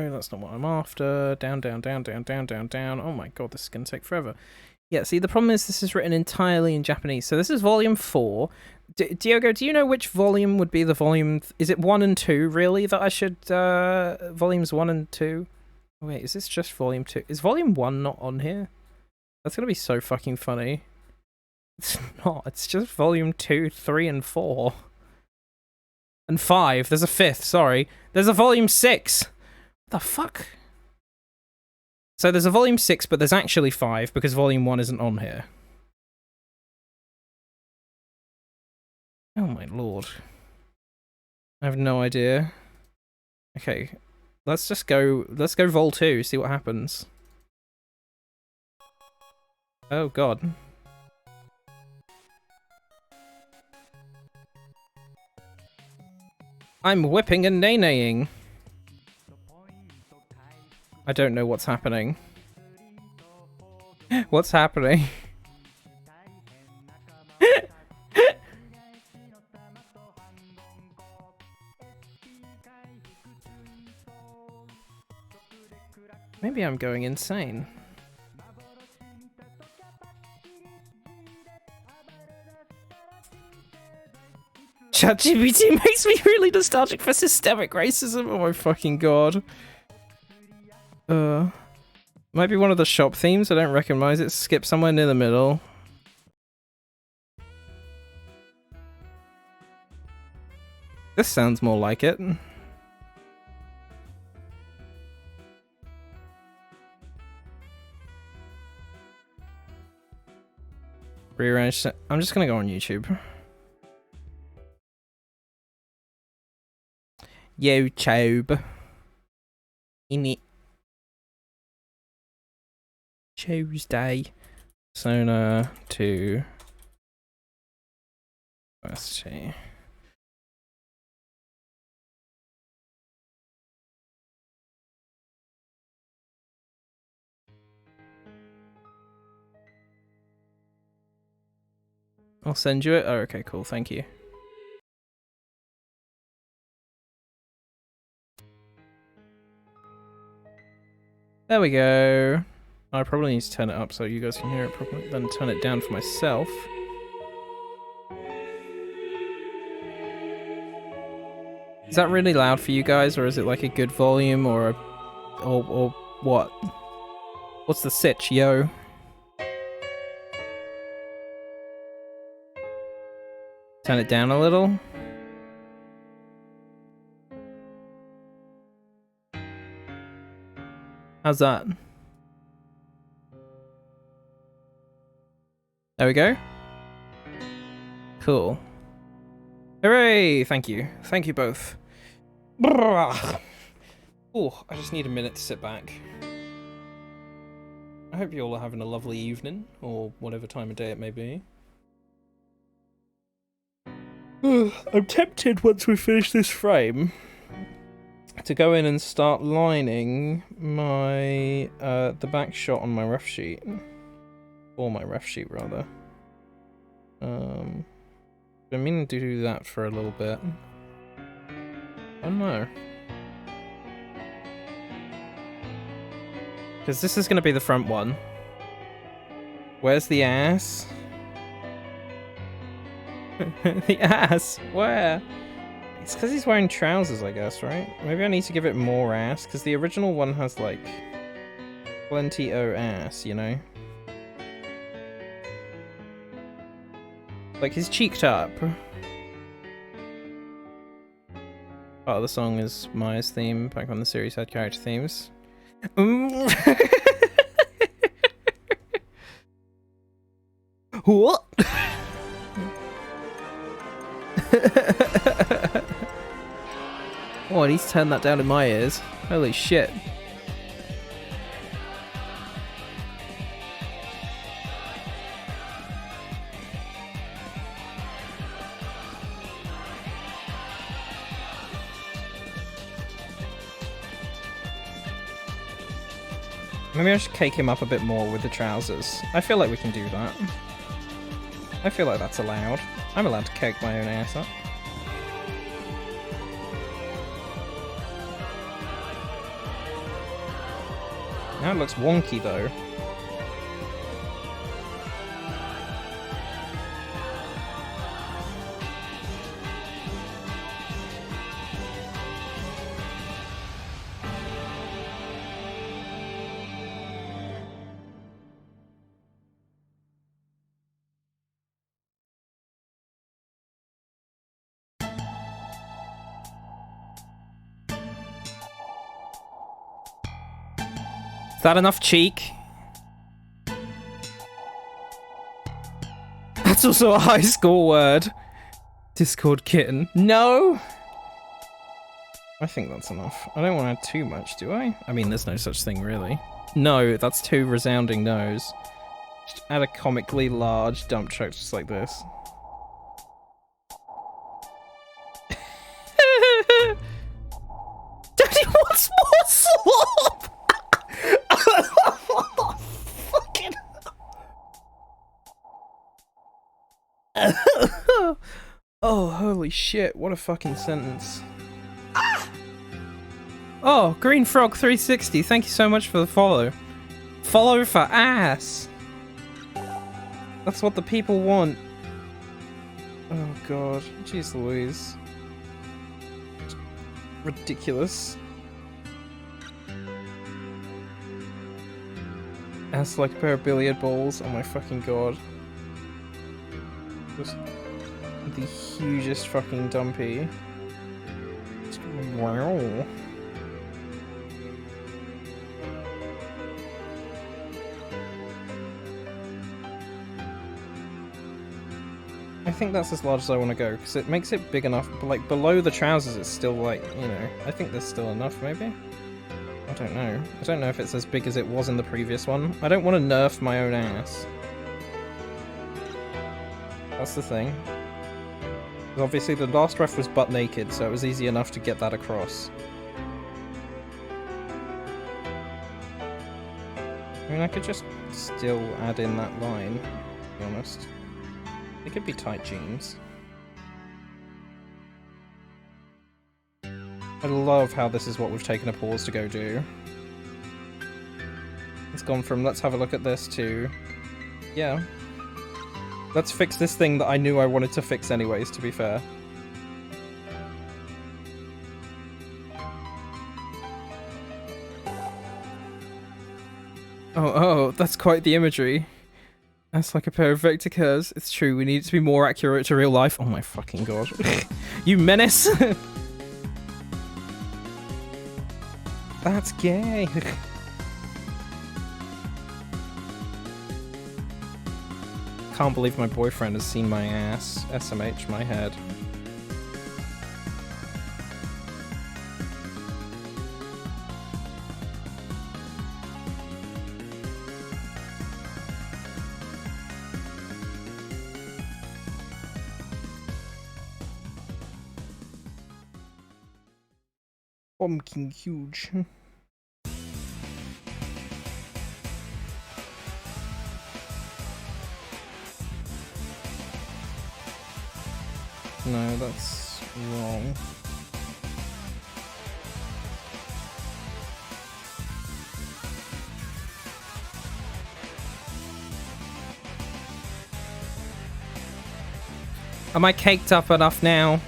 that's not what I'm after. Down, down, down, down, down, down, down. Oh my god, this is going to take forever. Yeah, see, the problem is this is written entirely in Japanese. So this is volume 4. Diogo, do you know which volume would be the volume... Is it 1 and 2, really, that I should... volumes 1 and 2? Wait, is this just volume 2? Is volume 1 not on here? That's going to be so fucking funny. It's not. It's just volume 2, 3, and 4. And 5. There's a 5th, sorry. There's a volume 6! What the fuck? So there's a volume 6, but there's actually 5, because volume 1 isn't on here. Oh my lord. I have no idea. Okay. Let's go vol 2, see what happens. Oh god. I'm whipping and nay-naying. I don't know what's happening. What's happening? Maybe I'm going insane. ChatGPT makes me really nostalgic for systemic racism. Oh my fucking god. Might be one of the shop themes. I don't recognize it. Skip somewhere near the middle. This sounds more like it. Rearrange. I'm just gonna go on YouTube. YouTube. In it. Tuesday. Persona 2. OST. I'll send you it. Oh, okay, cool. Thank you. There we go. I probably need to turn it up so you guys can hear it properly, then turn it down for myself. Is that really loud for you guys, or is it like a good volume, or what? What's the sitch, yo? Turn it down a little. How's that? There we go. Cool. Hooray! Thank you. Thank you both. Oh, I just need a minute to sit back. I hope you all are having a lovely evening, or whatever time of day it may be. I'm tempted, once we finish this frame, to go in and start lining my the back shot on my ref sheet, or my ref sheet rather. I've been meaning to do that for a little bit. I don't know, because this is going to be the front one. Where's the ass? The ass? Where? It's because he's wearing trousers, I guess, right? Maybe I need to give it more ass, because the original one has, like, plenty o ass, you know? Like, he's cheeked up. Part of the song is Maya's theme, back when the series had character themes. What? Oh, I need to turn that down in my ears. Holy shit. Maybe I should cake him up a bit more with the trousers. I feel like we can do that. I feel like that's allowed. I'm allowed to cake my own ass up. Now it looks wonky though. Is that enough cheek? That's also a high school word. Discord kitten. No! I think that's enough. I don't want to add too much, do I? I mean, there's no such thing, really. No, that's two resounding no's. Just add a comically large dump truck just like this. Daddy wants more slop! Fucking. Oh, holy shit, what a fucking sentence. Oh, Green Frog 360, thank you so much for the follow. Follow for ass. That's what the people want. Oh god, jeez Louise. Ridiculous. Ass like a pair of billiard balls, oh my fucking god. Just the hugest fucking dumpy. Just, wow. I think that's as large as I want to go, because it makes it big enough, but like below the trousers it's still like, you know, I think there's still enough maybe? I don't know. I don't know if it's as big as it was in the previous one. I don't want to nerf my own ass. That's the thing. Obviously the last ref was butt naked, so it was easy enough to get that across. I mean, I could just still add in that line, to be honest. They could be tight jeans. I love how this is what we've taken a pause to go do. It's gone from let's have a look at this to, yeah. Let's fix this thing that I knew I wanted to fix anyways, to be fair. Oh, that's quite the imagery. That's like a pair of vector curves. It's true, we need it to be more accurate to real life. Oh my fucking god. You menace! That's gay. Can't believe my boyfriend has seen my ass. SMH my head. Pumpkin huge. No, that's wrong. Am I caked up enough now?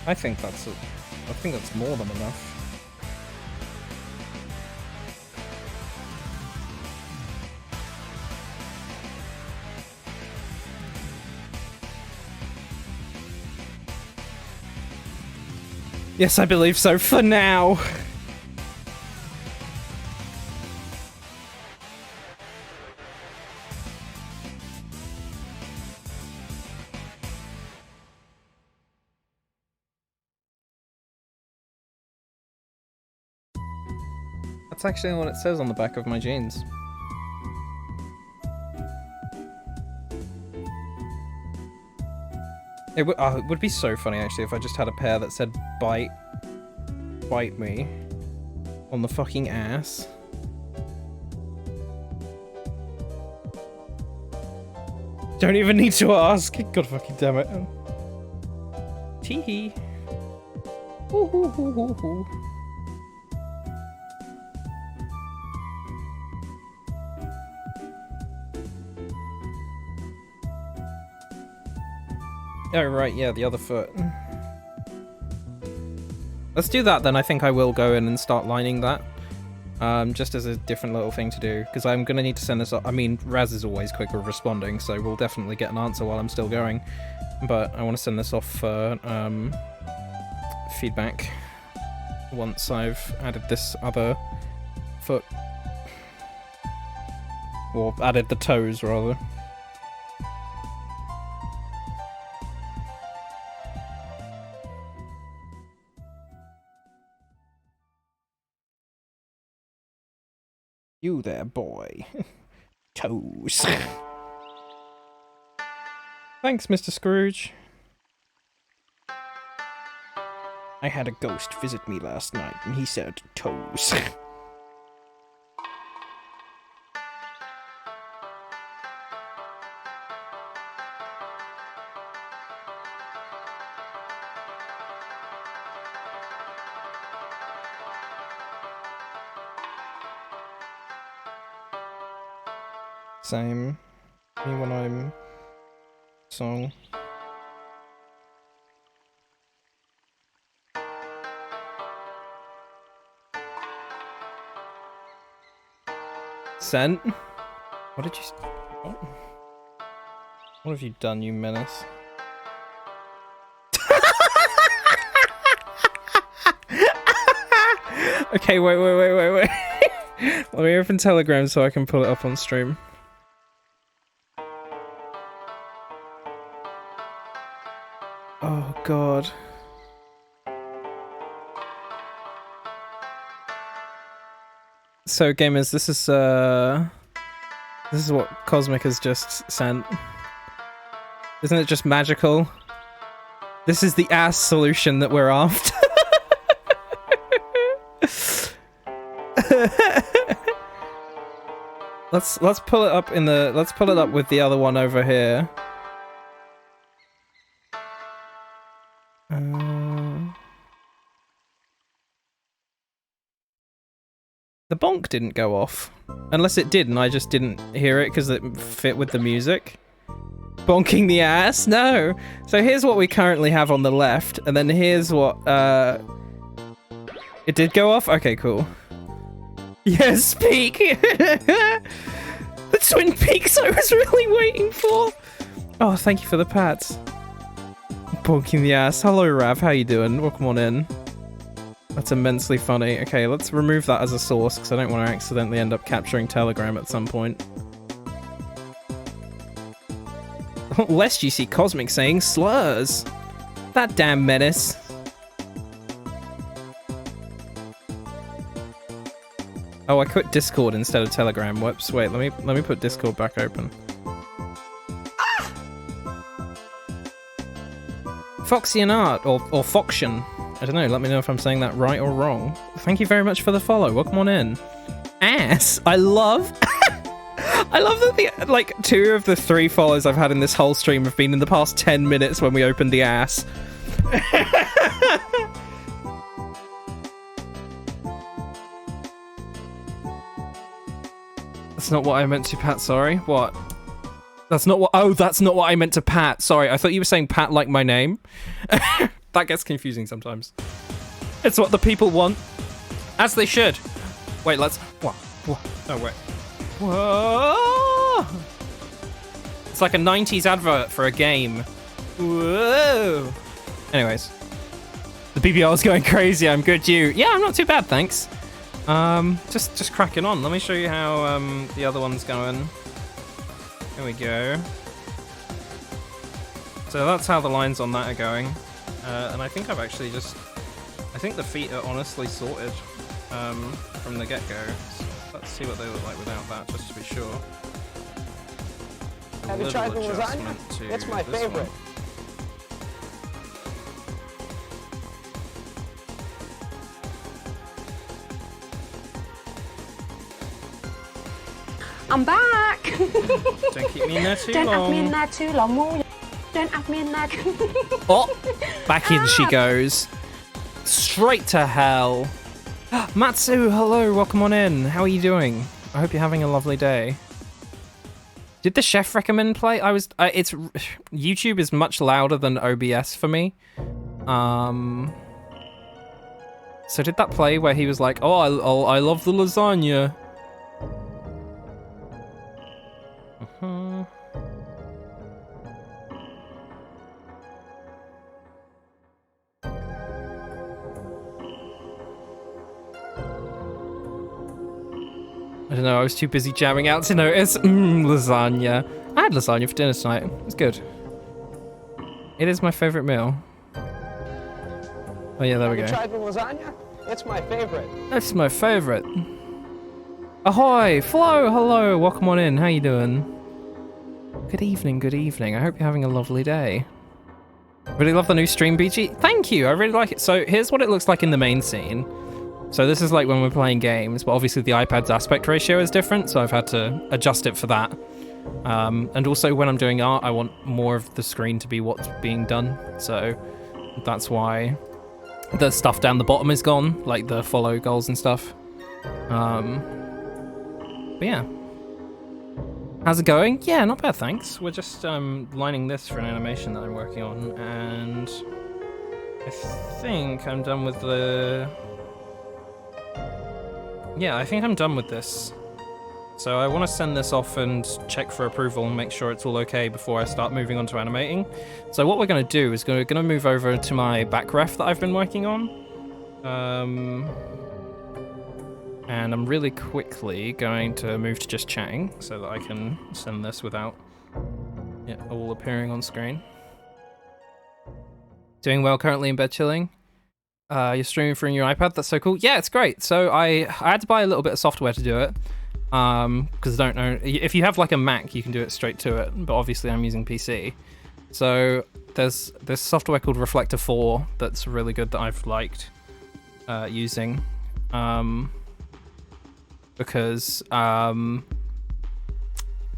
I think that's more than enough. Yes, I believe so for now. That's actually what it says on the back of my jeans. It would be so funny actually if I just had a pair that said bite me on the fucking ass. Don't even need to ask. God fucking damn it. Teehee. Hoo hoo hoo hoo hoo. Oh, right, yeah, the other foot. Let's do that then. I think I will go in and start lining that. Just as a different little thing to do, because I'm going to need to send this up. I mean, Raz is always quicker at responding, so we'll definitely get an answer while I'm still going. But I want to send this off for feedback once I've added this other foot. Or added the toes, rather. You there, boy. Toes. Thanks, Mr. Scrooge. I had a ghost visit me last night, and he said toes. Same. Me when I'm song. Sent? What did you... What have you done, you menace? Okay, wait. Let me open Telegram so I can pull it up on stream. Oh god. So gamers, this is what Cosmic has just sent. Isn't it just magical? This is the ass solution that we're after. Let's pull it up in the let's pull it up with the other one over here. The bonk didn't go off. Unless it did and I just didn't hear it because it fit with the music. Bonking the ass? No. So here's what we currently have on the left, and then here's what it did go off? Okay, cool. Yes, speak! The Twin Peaks I was really waiting for! Oh, thank you for the pats. Bonking the ass. Hello, Rav, how you doing? Welcome on in. That's immensely funny. Okay, let's remove that as a source, because I don't want to accidentally end up capturing Telegram at some point. Lest you see Cosmic saying slurs! That damn menace. Oh, I quit Discord instead of Telegram. Whoops. Wait, let me put Discord back open. Ah! Foxian Art or Foxian. I don't know. Let me know if I'm saying that right or wrong. Thank you very much for the follow. Welcome on in. Ass. I love. I love that the like 2 of the 3 follows I've had in this whole stream have been in the past 10 minutes when we opened the ass. That's not what I meant to pat, sorry. What? That's not what that's not what I meant to pat. Sorry, I thought you were saying pat like my name. That gets confusing sometimes. It's what the people want. As they should. Wait, let's what? Oh wait. Whoa! It's like a 90s advert for a game. Whoa! Anyways. The BBL's going crazy, I'm good, you. Yeah, I'm not too bad, thanks. Just cracking on. Let me show you how the other one's going. Here we go. So that's how the lines on that are going. And I think I've actually I think the feet are honestly sorted from the get-go. So let's see what they look like without that, just to be sure. Have you tried the lasagna? It's my favorite. I'm back. Don't keep me in there too Don't long. have me in there too long, will you? Don't have me in there. Oh, back in she goes. Straight to hell. Matsu, hello, welcome on in. How are you doing? I hope you're having a lovely day. Did the chef recommend play? It's YouTube is much louder than OBS for me. So did that play where he was like, "Oh, I love the lasagna." I don't know, I was too busy jamming out to notice. Lasagna. I had lasagna for dinner tonight. It was good. It is my favourite meal. Oh yeah, there we go. Have you tried the lasagna? It's my favorite. That's my favourite. Ahoy! Flo, hello, welcome on in. How you doing? Good evening, good evening. I hope you're having a lovely day. Really love the new stream BG. Thank you, I really like it. So here's what it looks like in the main scene. So this is like when we're playing games, but obviously the iPad's aspect ratio is different, so I've had to adjust it for that. And also when I'm doing art, I want more of the screen to be what's being done. So that's why the stuff down the bottom is gone, like the follow goals and stuff. But yeah. How's it going? Yeah, not bad, thanks. We're just lining this for an animation that I'm working on, and I think I'm done with the... Yeah, I think I'm done with this. So I want to send this off and check for approval and make sure it's all okay before I start moving on to animating. So what we're going to do is we're going to move over to my back ref that I've been working on. And I'm really quickly going to move to just chatting so that I can send this without it all appearing on screen. Doing well, currently in bed chilling. You're streaming from your iPad, that's so cool. Yeah, it's great. So I had to buy a little bit of software to do it. Because I don't know, if you have like a Mac, you can do it straight to it, but obviously I'm using PC. So there's this software called Reflector 4 that's really good that I've liked using. Because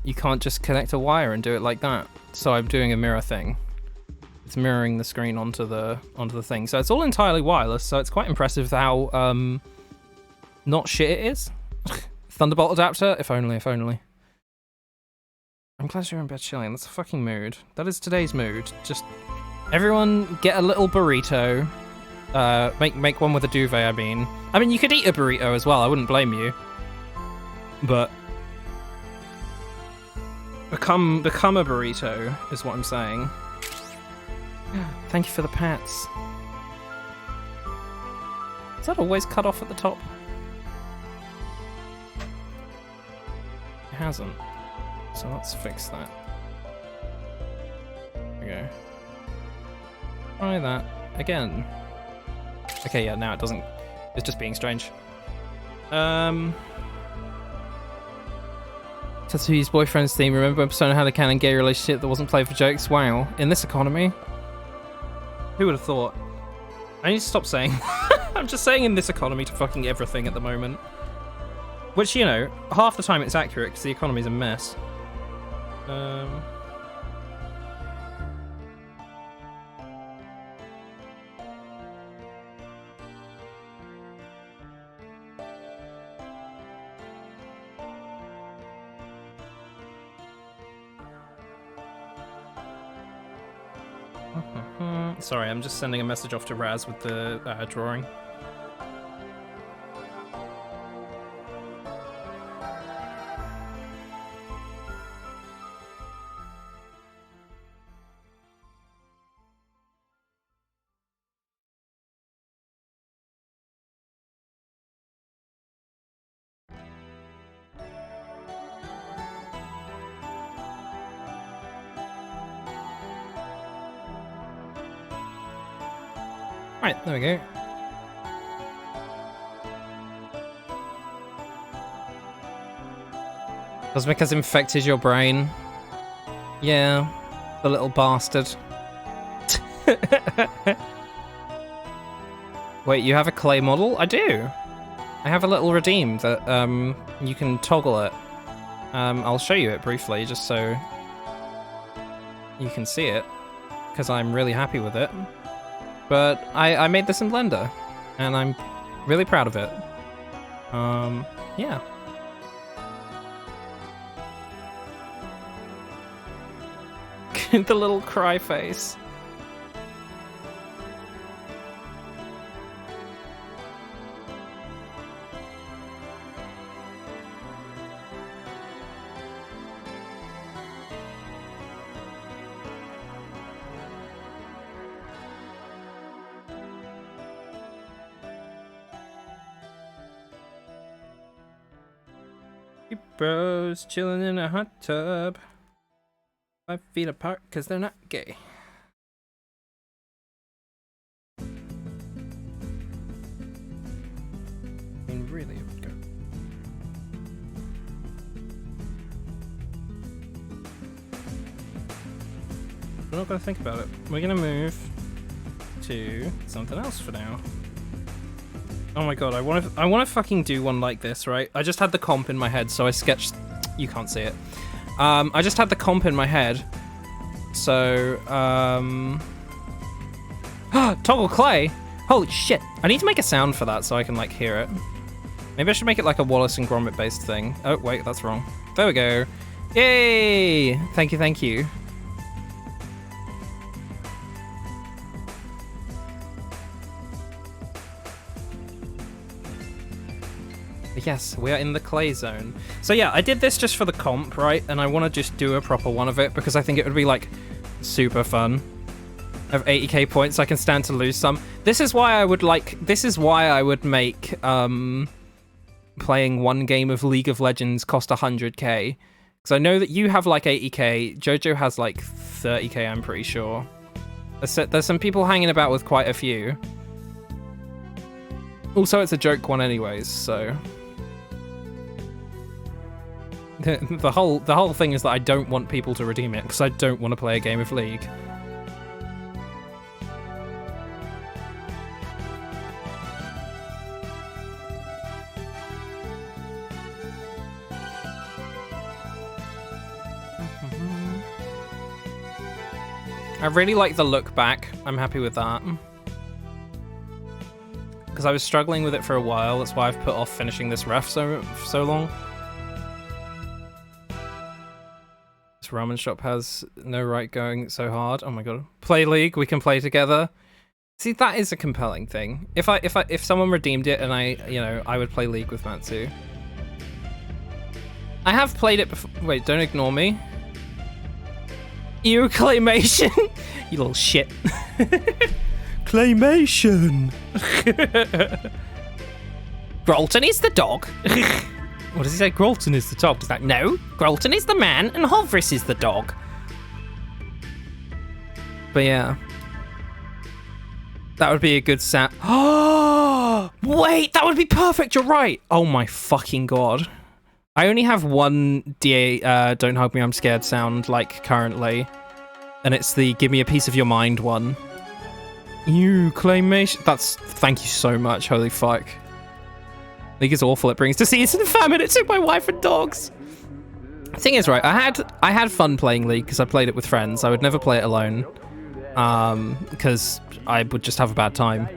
you can't just connect a wire and do it like that. So I'm doing a mirror thing. It's mirroring the screen onto the thing. So it's all entirely wireless. So it's quite impressive how not shit it is. Thunderbolt adapter, if only, if only. I'm glad you're in bed chilling. That's a fucking mood. That is today's mood. Just everyone get a little burrito. Make one with a duvet. I mean, you could eat a burrito as well. I wouldn't blame you. But become a burrito is what I'm saying. Thank you for the pats. Is that always cut off at the top? It hasn't. So let's fix that. There we go. Try that again. Okay, yeah, now it doesn't. It's just being strange. Tatsui's boyfriend's theme. Remember when Persona had a canon gay relationship that wasn't played for jokes? Wow. In this economy? Who would have thought? I need to stop saying I'm just saying in this economy to fucking everything at the moment. Which, you know, half the time it's accurate because the economy's a mess. Sorry, I'm just sending a message off to Raz with the drawing. Right, there we go. Cosmic has infected your brain. Yeah, the little bastard. Wait, you have a clay model? I do. I have a little redeem that you can toggle it. I'll show you it briefly just so you can see it, because I'm really happy with it. But I made this in Blender, and I'm really proud of it. Yeah. The little cry face. Bros chilling in a hot tub, 5 feet apart because they're not gay. I mean, really, it would go. We're not going to think about it. We're going to move to something else for now. Oh my god, I want to fucking do one like this, right? I just had the comp in my head, so I sketched... You can't see it. I just had the comp in my head. So, Toggle clay! Holy shit! I need to make a sound for that so I can, like, hear it. Maybe I should make it like a Wallace and Gromit based thing. Oh, wait, that's wrong. There we go. Yay! Thank you, thank you. Yes, we are in the clay zone. So yeah, I did this just for the comp, right? And I want to just do a proper one of it because I think it would be like super fun. I have 80k points, I can stand to lose some. This is why I would make playing one game of League of Legends cost 100k. Because I know that you have like 80k, Jojo has like 30k, I'm pretty sure. There's some people hanging about with quite a few. Also, it's a joke one anyways, so... The whole thing is that I don't want people to redeem it because I don't want to play a game of League. I really like the look back. I'm happy with that. Because I was struggling with it for a while. That's why I've put off finishing this ref so long. This ramen shop has no right going so hard. Oh my god. Play League, we can play together. See, that is a compelling thing. If someone redeemed it and I would play League with Matsu. I have played it before. Wait, don't ignore me. You claymation. You little shit. Claymation. Grolton is the dog. What does he say? Grolton is the dog. Does that no? Grolton is the man and Hovris is the dog. But yeah. That would be a good sound. Oh, wait, that would be perfect. You're right. Oh my fucking god. I only have one DA Don't Hug Me, I'm Scared sound, like, currently. And it's the Give Me a Piece of Your Mind one. You claymation. Thank you so much, holy fuck. League is awful, it brings disease and famine, it took my wife and dogs. The thing is, right, I had fun playing League because I played it with friends. I would never play it alone. Because I would just have a bad time.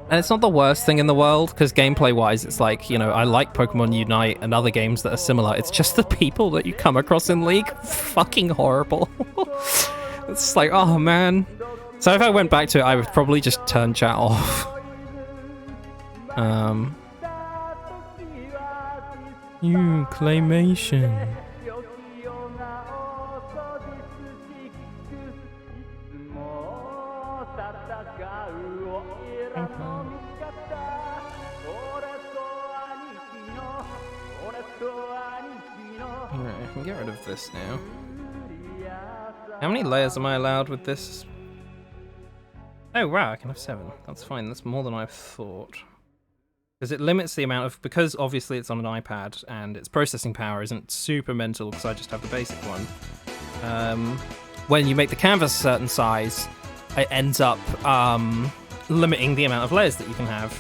And it's not the worst thing in the world, because gameplay-wise, it's like, I like Pokemon Unite and other games that are similar. It's just the people that you come across in League, fucking horrible. It's like, oh man. So if I went back to it, I would probably just turn chat off. You claymation. Alright, I can get rid of this now. How many layers am I allowed with this? Oh wow, I can have 7. That's fine, that's more than I thought. Because it limits the amount of... Because obviously it's on an iPad and its processing power isn't super mental because I just have the basic one. When you make the canvas a certain size, it ends up limiting the amount of layers that you can have.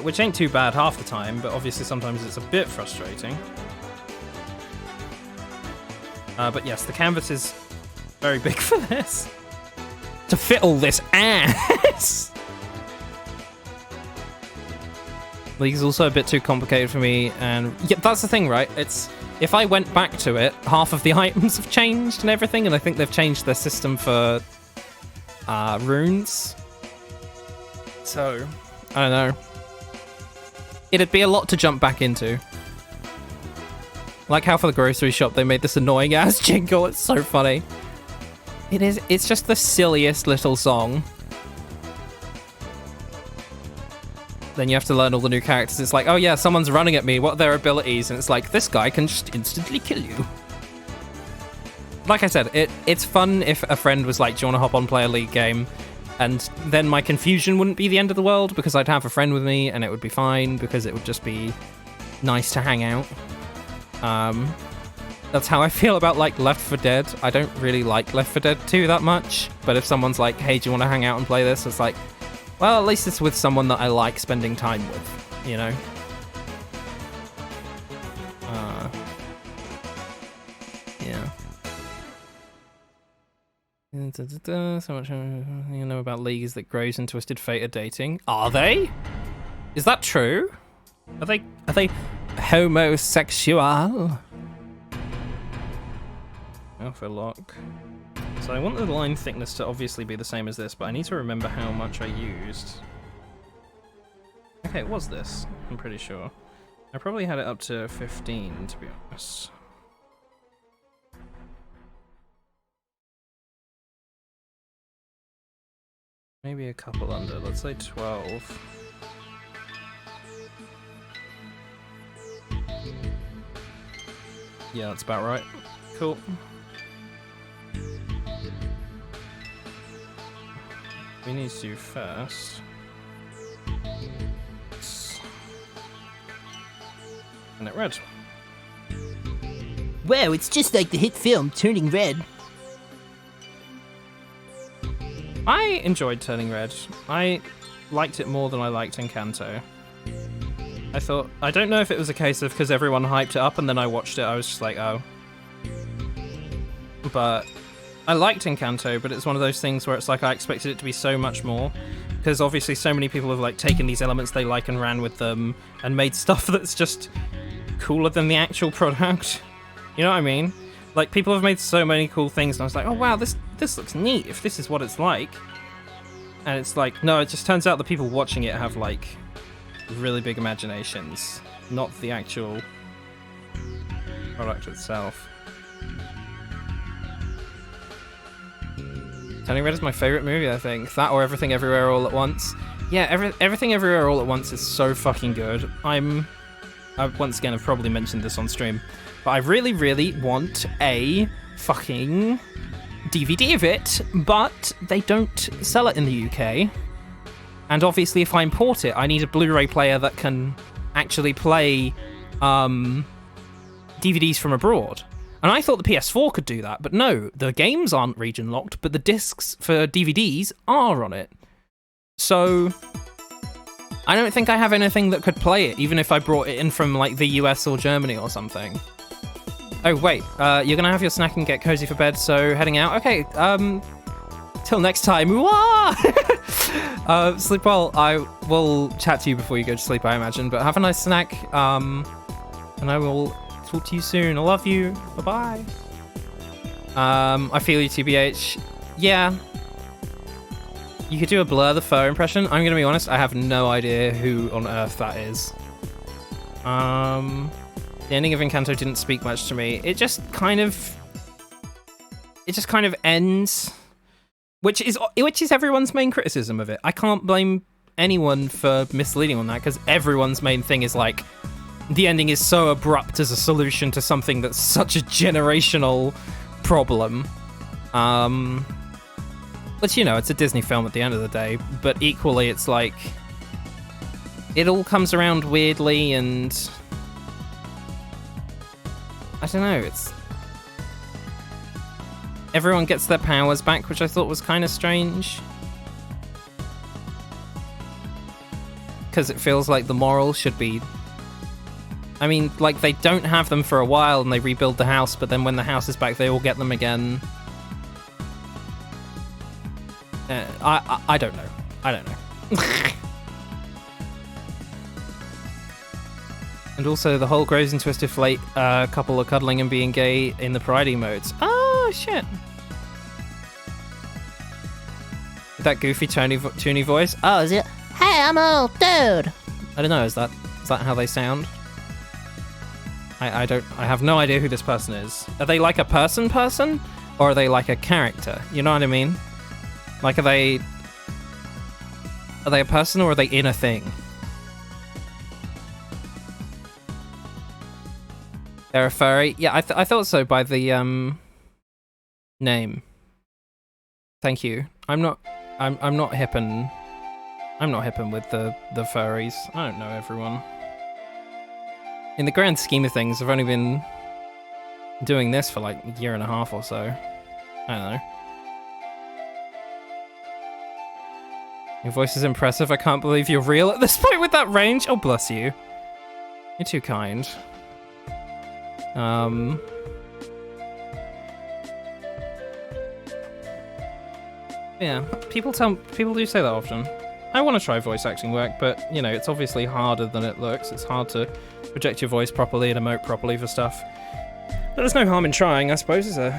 Which ain't too bad half the time, but obviously sometimes it's a bit frustrating. But yes, the canvas is very big for this. To fit all this ass! League is also a bit too complicated for me, and yeah, that's the thing, right? It's if I went back to it, half of the items have changed and everything, and I think they've changed their system for runes. So, I don't know. It'd be a lot to jump back into. Like how for the grocery shop they made this annoying ass jingle. It's so funny. It is. It's just the silliest little song. Then you have to learn all the new characters. It's like, oh yeah, someone's running at me. What are their abilities? And it's like, this guy can just instantly kill you. Like I said, it's fun if a friend was like, do you want to hop on, play a League game? And then my confusion wouldn't be the end of the world because I'd have a friend with me and it would be fine because it would just be nice to hang out. That's how I feel about like Left 4 Dead. I don't really like Left 4 Dead 2 that much, but if someone's like, hey, do you want to hang out and play this? It's like, well, at least it's with someone that I like spending time with, you know? Yeah. So much you know about League is that Graves and Twisted Fate are dating. Are they? Is that true? Are they homosexual? Alpha lock. So I want the line thickness to obviously be the same as this, but I need to remember how much I used. Okay, it was this, I'm pretty sure. I probably had it up to 15, to be honest. Maybe a couple under, let's say 12. Yeah, that's about right. Cool. We need to first. And it red. Wow, it's just like the hit film Turning Red. I enjoyed Turning Red. I liked it more than I liked Encanto. I don't know if it was a case of because everyone hyped it up and then I watched it, I was just like, oh. But I liked Encanto, but it's one of those things where it's like I expected it to be so much more, because obviously so many people have like taken these elements they like and ran with them and made stuff that's just cooler than the actual product. You know what I mean? Like, people have made so many cool things, and I was like, oh wow, this looks neat if this is what it's like. And it's like, no, it just turns out the people watching it have like really big imaginations, not the actual product itself. Turning Red is my favorite movie, I think. That or Everything Everywhere All at Once. Yeah, Everything Everywhere All at Once is so fucking good. Once again, I've probably mentioned this on stream, but I really, really want a fucking DVD of it, but they don't sell it in the UK. And obviously, if I import it, I need a Blu-ray player that can actually play DVDs from abroad. And I thought the PS4 could do that, but no, the games aren't region locked, but the discs for DVDs are on it. So I don't think I have anything that could play it, even if I brought it in from like the US or Germany or something. Oh wait, you're gonna have your snack and get cozy for bed, so heading out. Okay, till next time. Sleep well. I will chat to you before you go to sleep, I imagine, but have a nice snack, and I will talk to you soon. I love you. Bye-bye. I feel you, TBH. Yeah. You could do a Blur the Fur impression. I'm gonna be honest, I have no idea who on earth that is. The ending of Encanto didn't speak much to me. It just kind of ends, which is everyone's main criticism of it. I can't blame anyone for misleading on that, because everyone's main thing is like, the ending is so abrupt as a solution to something that's such a generational problem. But you know, it's a Disney film at the end of the day, but equally it's like, it all comes around weirdly, and I don't know, it's... Everyone gets their powers back, which I thought was kind of strange. Because it feels like the moral should be... I mean, like, they don't have them for a while and they rebuild the house, but then when the house is back, they all get them again. I don't know. I don't know. And also, the whole grows into a stiff late couple are cuddling and being gay in the parade emotes. Oh, shit. That goofy toony voice. Oh, is it? Hey, I'm an old dude. I don't know, is that how they sound? I have no idea who this person is. Are they like a person? Or are they like a character? You know what I mean? Like, are they a person, or are they in a thing? They're a furry? Yeah, I thought so by the name. Thank you. I'm not hippin' with the furries. I don't know everyone. In the grand scheme of things, I've only been doing this for like a year and a half or so. I don't know. Your voice is impressive. I can't believe you're real at this point with that range. Oh, bless you. You're too kind. Yeah, people do say that often. I want to try voice acting work, but, you know, it's obviously harder than it looks. It's hard to project your voice properly and emote properly for stuff. But there's no harm in trying, I suppose, is there?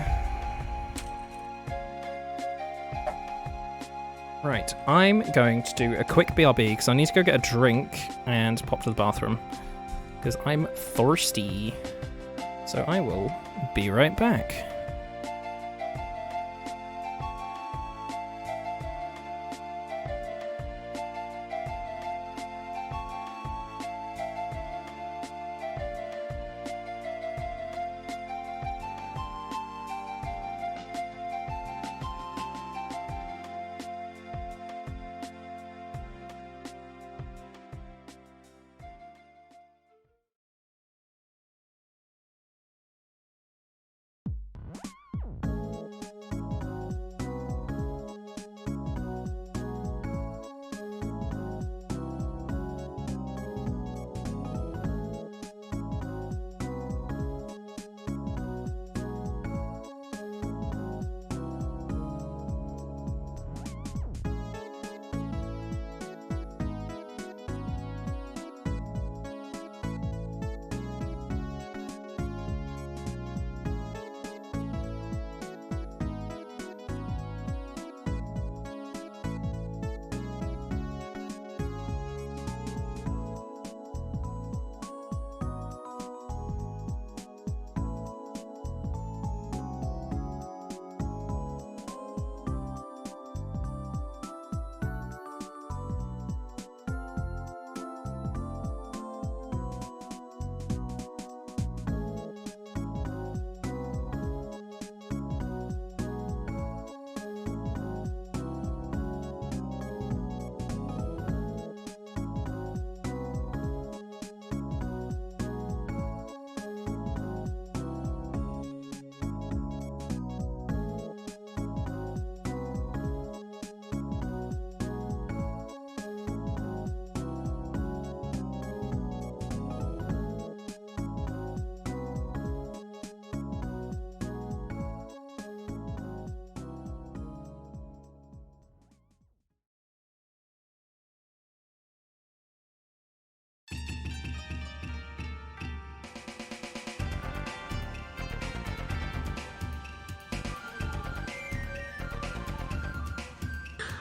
Right, I'm going to do a quick BRB, because I need to go get a drink and pop to the bathroom. Because I'm thirsty. So I will be right back.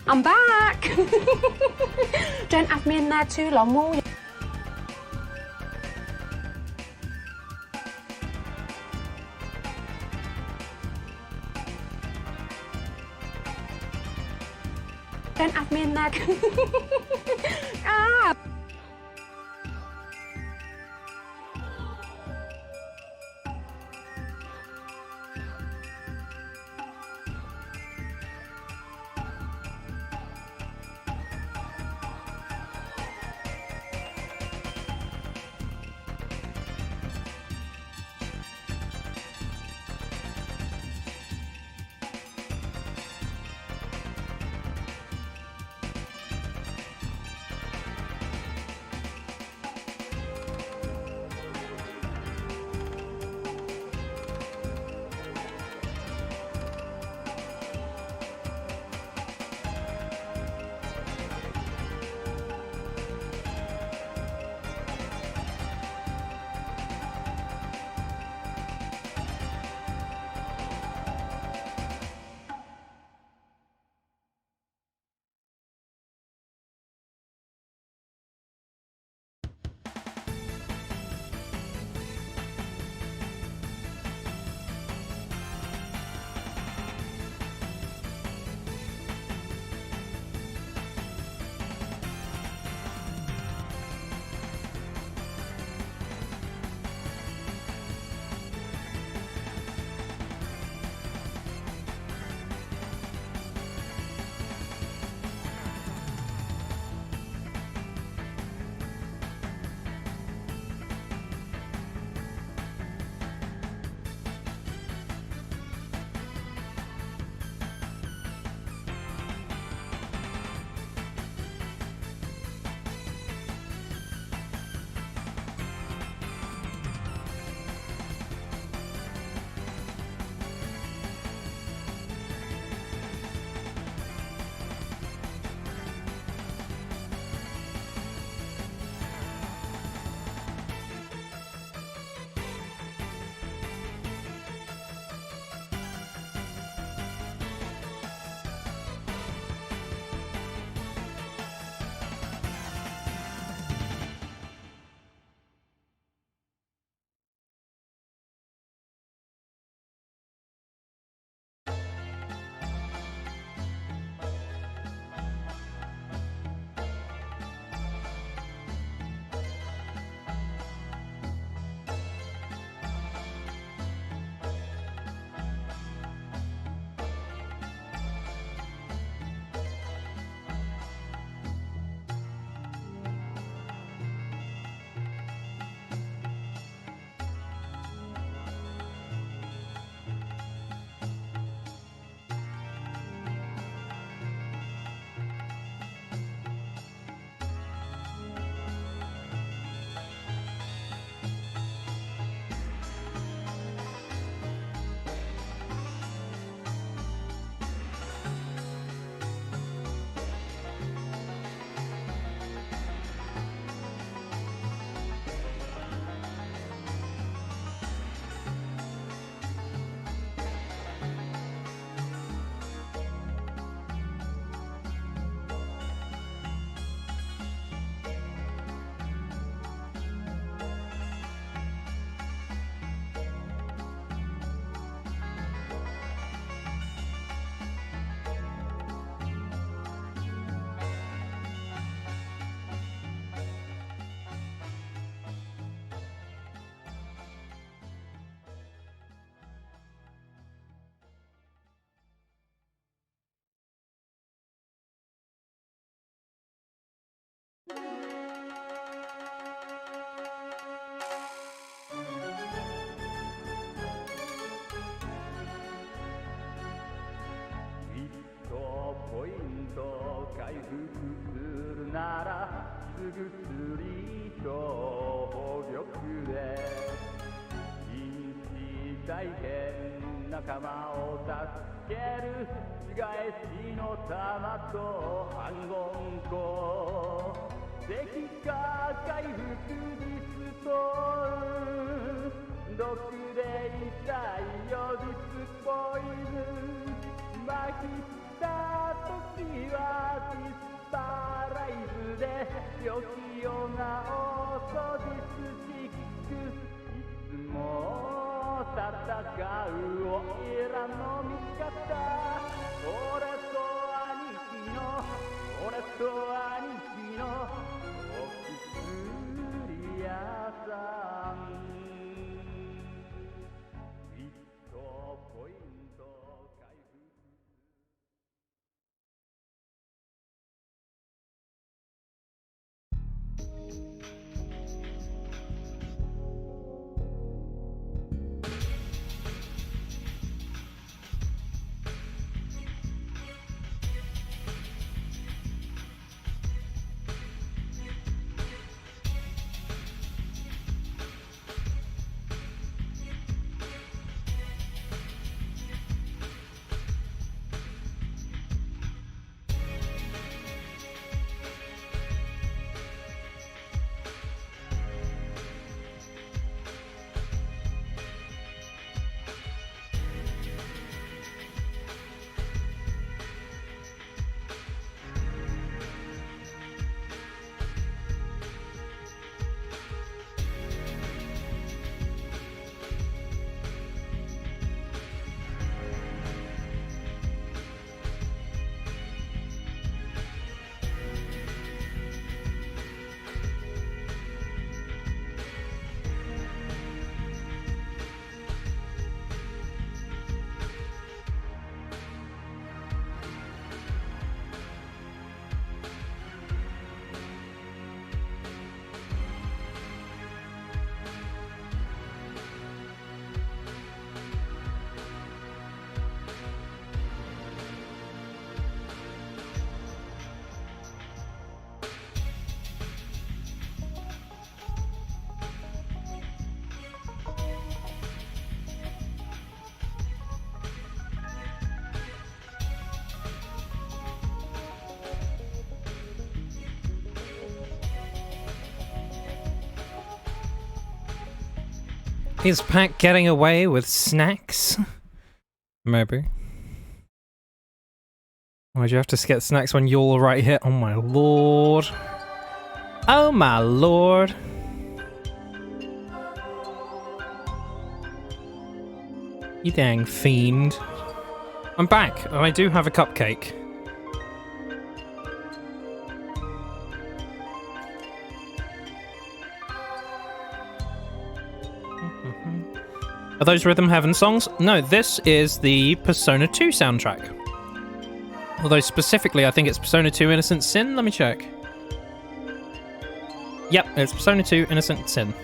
I'm back! Don't have me in there too long, will you? Don't have me in there. Ah! Is Pack getting away with snacks? Maybe. Why'd you have to get snacks when you're right here? Oh my lord. Oh my lord. You dang fiend. I'm back, and I do have a cupcake. Are those Rhythm Heaven songs? No, this is the Persona 2 soundtrack. Although specifically, I think it's Persona 2 Innocent Sin. Let me check. Yep, it's Persona 2 Innocent Sin.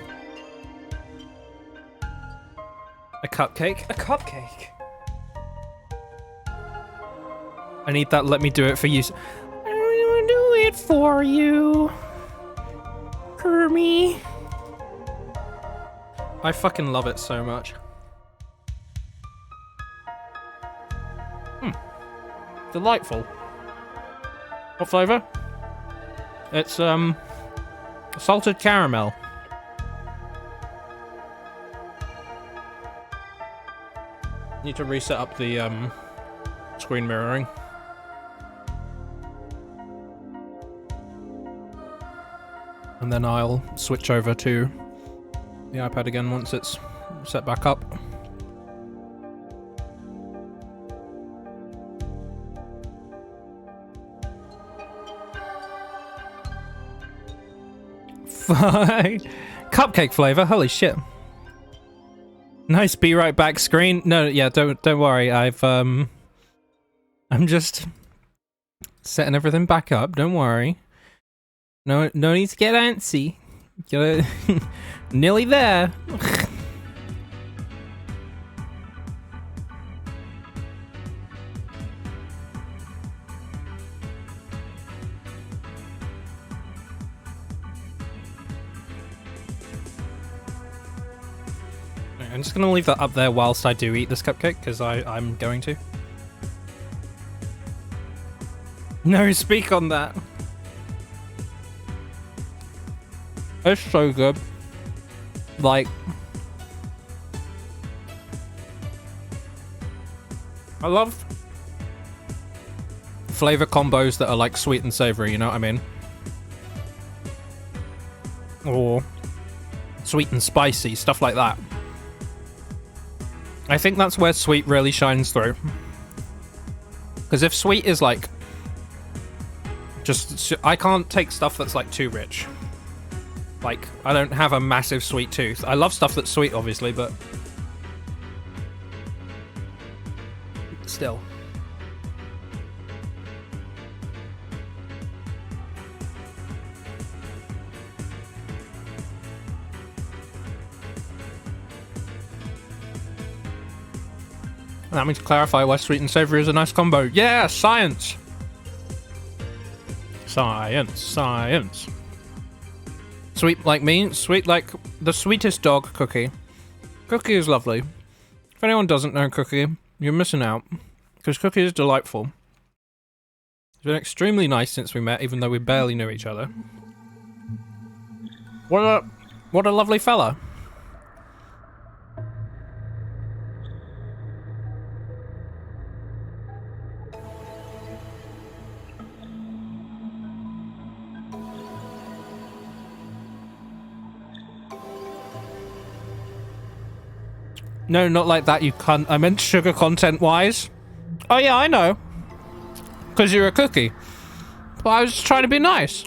A cupcake? A cupcake? I need that let me do it for you. I want to do it for you. Kermie. I fucking love it so much. Delightful. What flavor? It's salted caramel. Need to reset up the screen mirroring. And then I'll switch over to the iPad again once it's set back up. Cupcake flavor, holy shit. Nice be right back screen. No, yeah, don't worry. I'm just setting everything back up. Don't worry. No need to get antsy. You're nearly there. I'm just gonna leave that up there whilst I do eat this cupcake, because I'm going to. No, speak on that. It's so good. Like, I love flavor combos that are like sweet and savory, you know what I mean? Or sweet and spicy, stuff like that. I think that's where sweet really shines through. Because if sweet is like... just... I can't take stuff that's like too rich. Like, I don't have a massive sweet tooth. I love stuff that's sweet, obviously, but... still. Allow me to clarify why sweet and savory is a nice combo. Yeah, science! Science, science. Sweet like me, sweet like the sweetest dog, Cookie. Cookie is lovely. If anyone doesn't know Cookie, you're missing out. Because Cookie is delightful. He's been extremely nice since we met, even though we barely knew each other. What a lovely fella. No, not like that, you cunt. I meant sugar content-wise. Oh yeah, I know. Because you're a cookie. But I was just trying to be nice.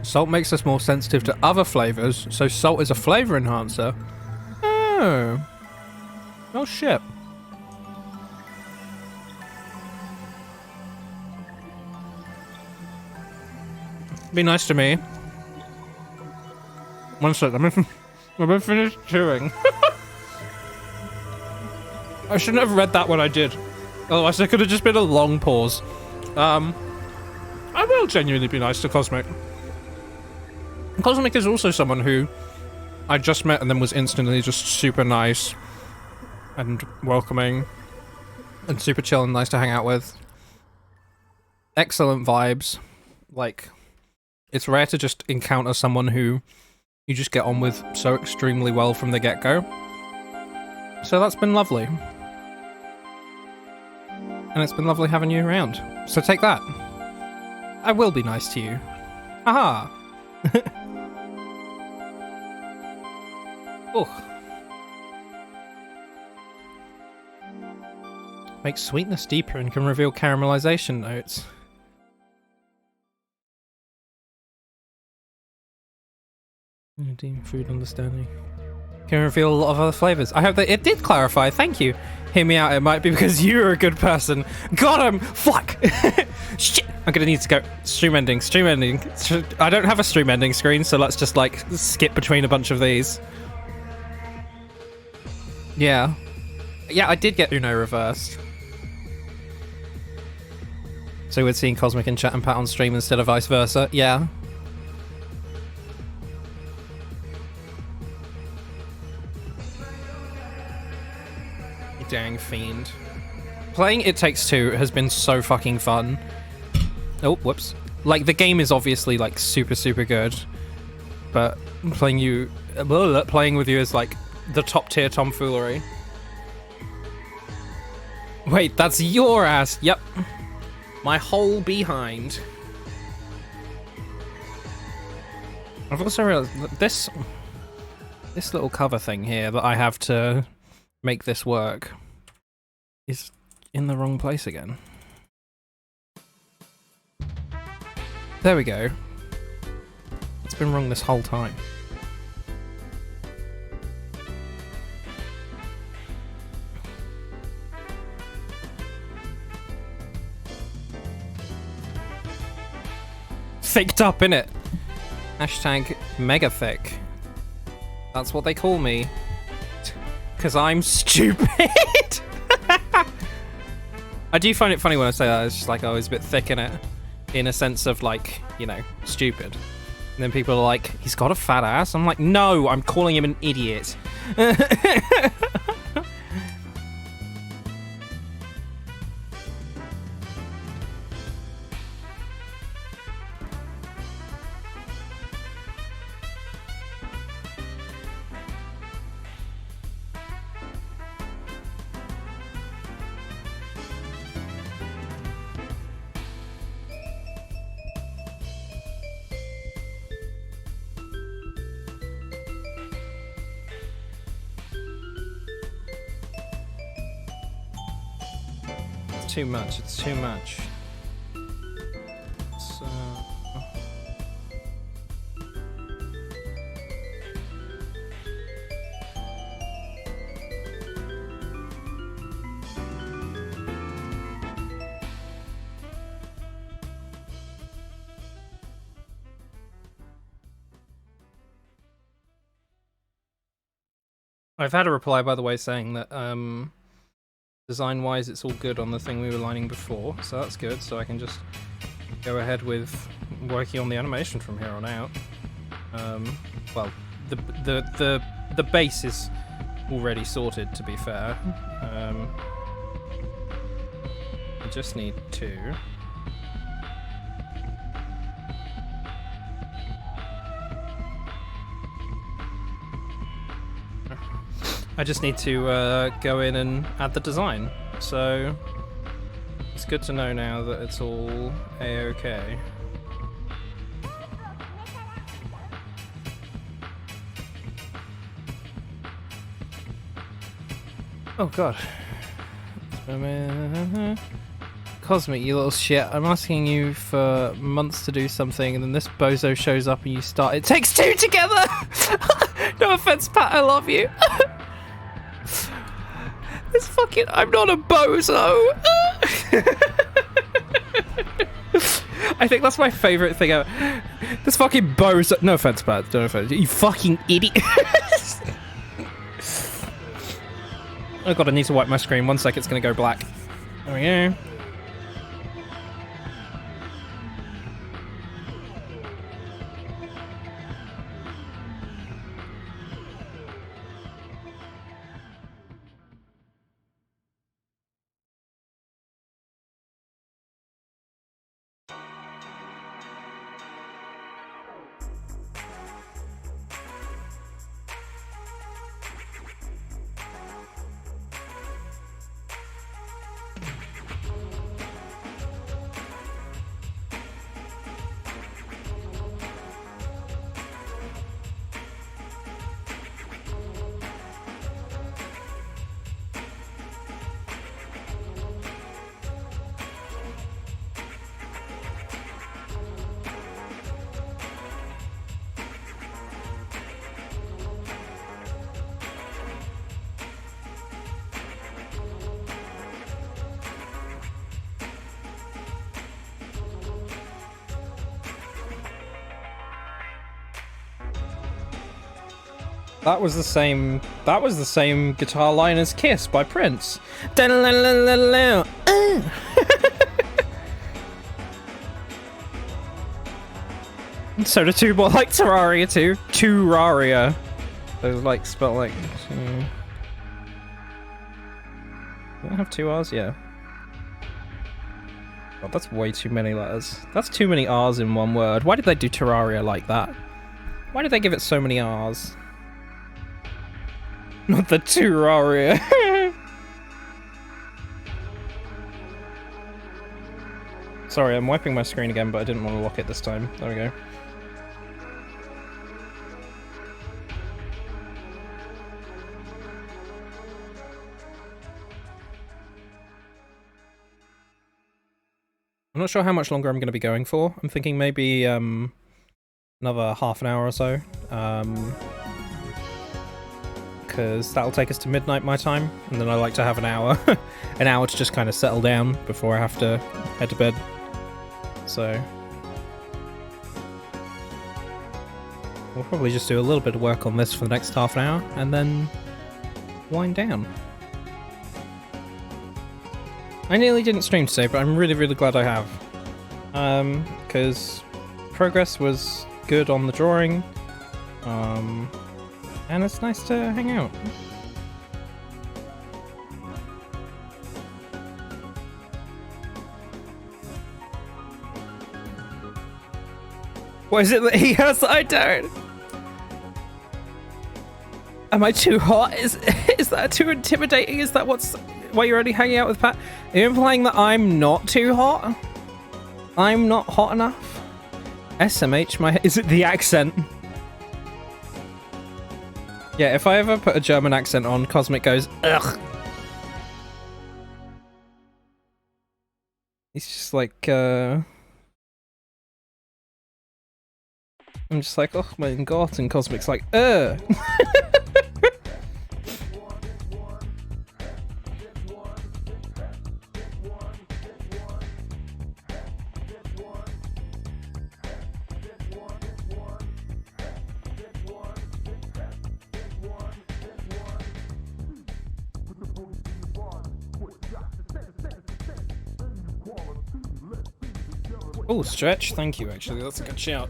Salt makes us more sensitive to other flavors, so salt is a flavor enhancer. Oh. Oh shit. Be nice to me. One sec, let me finish chewing. I shouldn't have read that when I did. Otherwise there could have just been a long pause. I will genuinely be nice to Cosmic. Cosmic is also someone who I just met and then was instantly just super nice and welcoming and super chill and nice to hang out with. Excellent vibes. Like... it's rare to just encounter someone who you just get on with so extremely well from the get-go. So that's been lovely. And it's been lovely having you around. So take that. I will be nice to you. Haha. Oh. Makes sweetness deeper and can reveal caramelization notes. Deep food understanding. Can reveal a lot of other flavors. I hope that it did clarify. Thank you. Hear me out. It might be because you're a good person. Got him. Fuck. Shit. I'm gonna need to go. Stream ending. Stream ending. I don't have a stream ending screen, so let's just like skip between a bunch of these. Yeah. Yeah, I did get Uno reversed. So we're seeing Cosmic and Chat and Pat on stream instead of vice versa. Yeah. Dang fiend. Playing It Takes Two has been so fucking fun. Oh, whoops. Like, the game is obviously, like, super, super good. But playing with you is, like, the top tier tomfoolery. Wait, that's your ass. Yep. My whole behind. I've also realized that this little cover thing here that I have to make this work is in the wrong place again. There we go. It's been wrong this whole time. Thicked up, innit? Hashtag mega thick. That's what they call me. Because I'm stupid. I do find it funny when I say that. It's just like, oh, it's a bit thick in it. In a sense of like, you know, stupid. And then people are like, he's got a fat ass. I'm like, no, I'm calling him an idiot. too much. It's too much. So... I've had a reply, by the way, saying that design-wise it's all good on the thing we were lining before, so that's good. So I can just go ahead with working on the animation from here on out. Well, the base is already sorted, to be fair. I just need to. I just need to go in and add the design, so it's good to know now that it's all a-okay. Oh god. Cosmic, you little shit. I'm asking you for months to do something and then this bozo shows up and you start. It takes two together! No offense, Pat, I love you. This fucking... I'm not a bozo! I think that's my favourite thing ever. This fucking bozo... No offense, Pat. No offense. You fucking idiot. Oh god, I need to wipe my screen. 1 sec, it's gonna go black. There we go. That was the same guitar line as Kiss by Prince. So the two more like Terraria too. Terraria. Those like spelled like do I have two R's? Yeah. God, that's way too many letters. That's too many R's in one word. Why did they do Terraria like that? Why did they give it so many R's? Not the Terraria. Sorry, I'm wiping my screen again, but I didn't want to lock it this time. There we go. I'm not sure how much longer I'm going to be going for. I'm thinking maybe another half an hour or so. Because that'll take us to midnight my time, and then I like to have an hour to just kind of settle down before I have to head to bed. So we'll probably just do a little bit of work on this for the next half an hour, and then wind down. I nearly didn't stream today, but I'm really, really glad I have. Because progress was good on the drawing. And it's nice to hang out. What is it that he has that I don't? Am I too hot? Is that too intimidating? Is that why you're only hanging out with Pat? Are you implying that I'm not too hot? I'm not hot enough? SMH, is it the accent? Yeah, if I ever put a German accent on, Cosmic goes, ugh. He's just like, I'm just like, oh my god, and Cosmic's like, Oh, stretch, thank you actually, that's a good shout.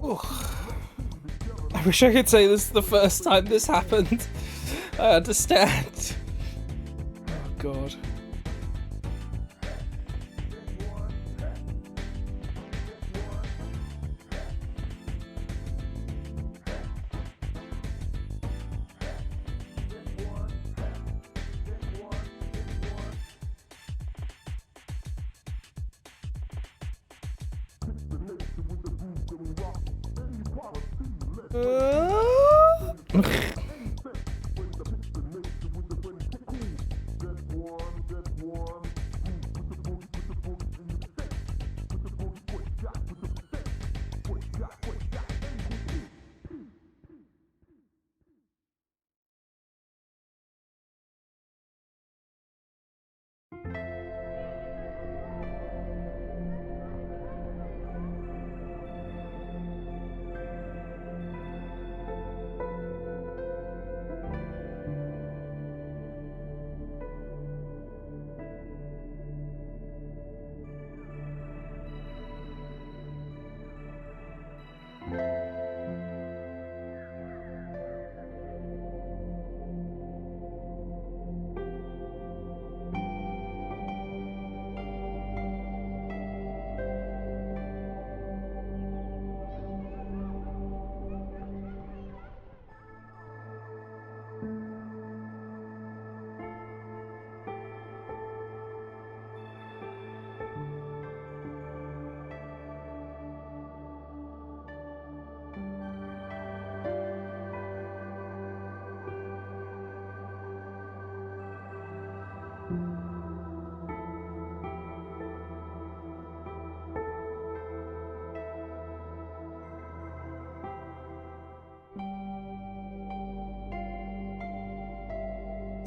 Ooh. I wish I could say this is the first time this happened. I understand. Oh god.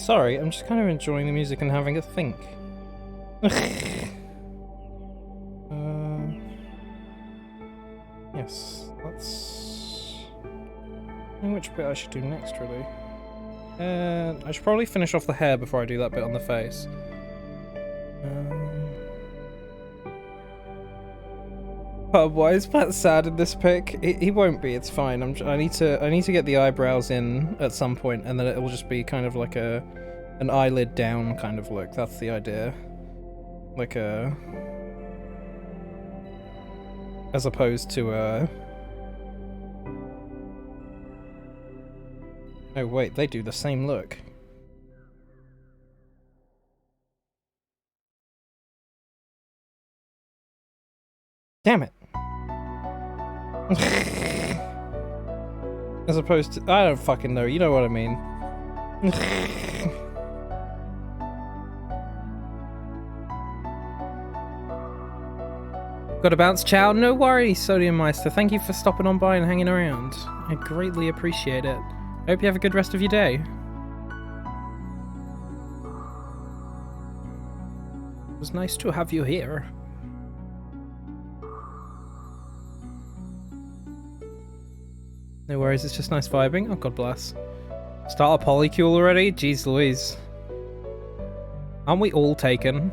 Sorry, I'm just kind of enjoying the music and having a think. Yes, let's... I don't know which bit I should do next, really. I should probably finish off the hair before I do that bit on the face. Why is Pat sad in this pic? He won't be. It's fine. I need to get the eyebrows in at some point, and then it will just be kind of like an eyelid down kind of look. That's the idea. Like a, as opposed to a. Oh wait, they do the same look. Damn it. As opposed to... I don't fucking know, you know what I mean. Gotta bounce, chow. No worries, Sodium Meister. Thank you for stopping on by and hanging around. I greatly appreciate it. I hope you have a good rest of your day. It was nice to have you here. No worries, it's just nice vibing. Oh, God bless. Start a polycule already? Jeez Louise. Aren't we all taken?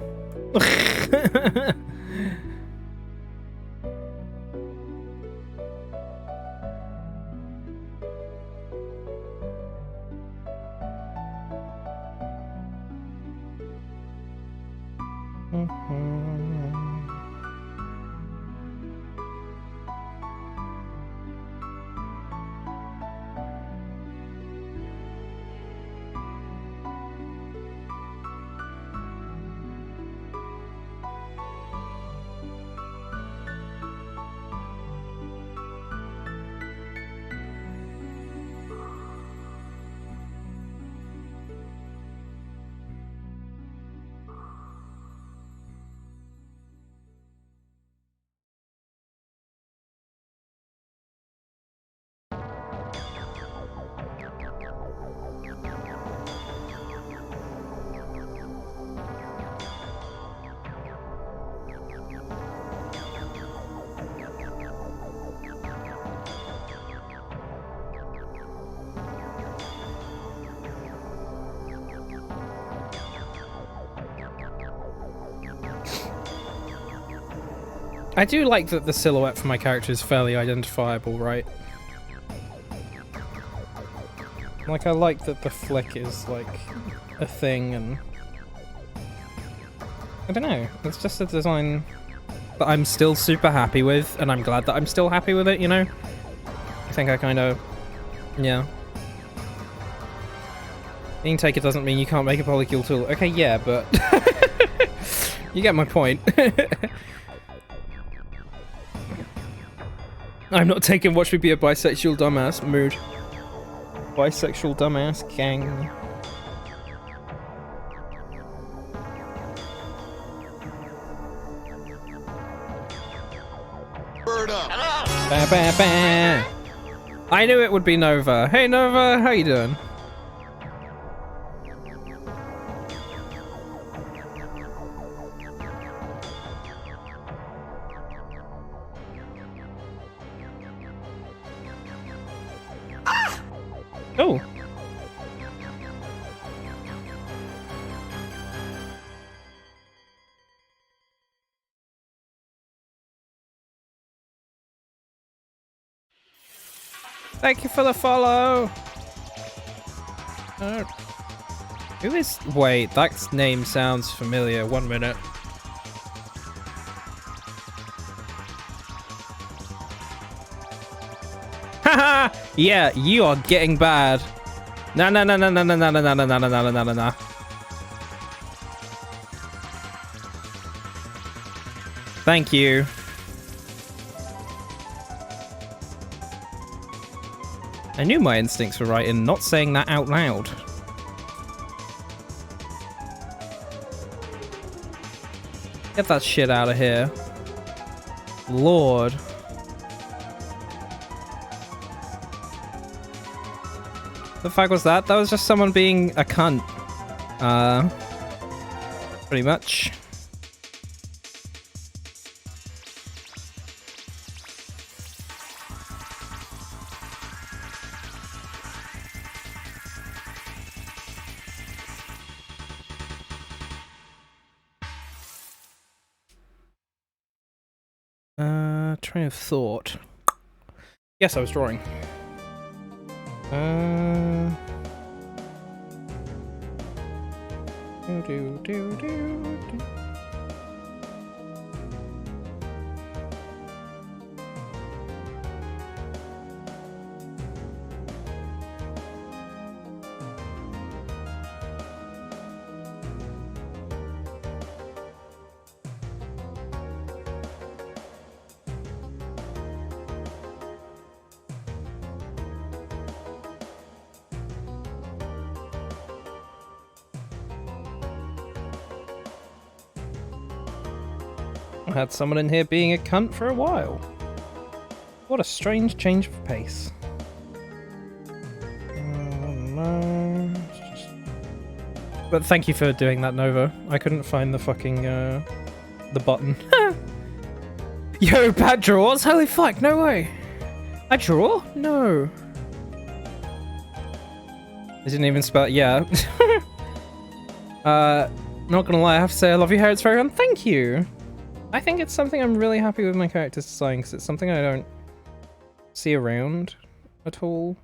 I do like that the silhouette for my character is fairly identifiable, right? Like, I like that the flick is, like, a thing, and... I don't know, it's just a design that I'm still super happy with, and I'm glad that I'm still happy with it, you know? I think I kind of... yeah. Being taker doesn't mean you can't make a polycule tool. Okay, yeah, but... you get my point. I'm not taking watch me be a bisexual dumbass mood. Bisexual dumbass gang. Bird up. Ba, ba, ba. I knew it would be Nova. Hey Nova, how you doing? Oh. Thank you for the follow. Who is... wait, that name sounds familiar. 1 minute. Haha! Yeah, you are getting bad. No, no, no, no, no, no, no, no, no, no, no, no, no, no, no. Thank you. I knew my instincts were right in not saying that out loud. Get that shit out of here. Lord. The fuck was that? That was just someone being a cunt. Pretty much. Train of thought. Yes, I was drawing. I had someone in here being a cunt for a while. What a strange change of pace. But thank you for doing that, Nova. I couldn't find the fucking, the button. Yo, bad draws? Holy fuck, no way. I draw? No. I didn't even spell it, yeah. Not gonna lie, I have to say I love your hair, it's very fun. Thank you. I think it's something I'm really happy with my character's design, because it's something I don't see around at all.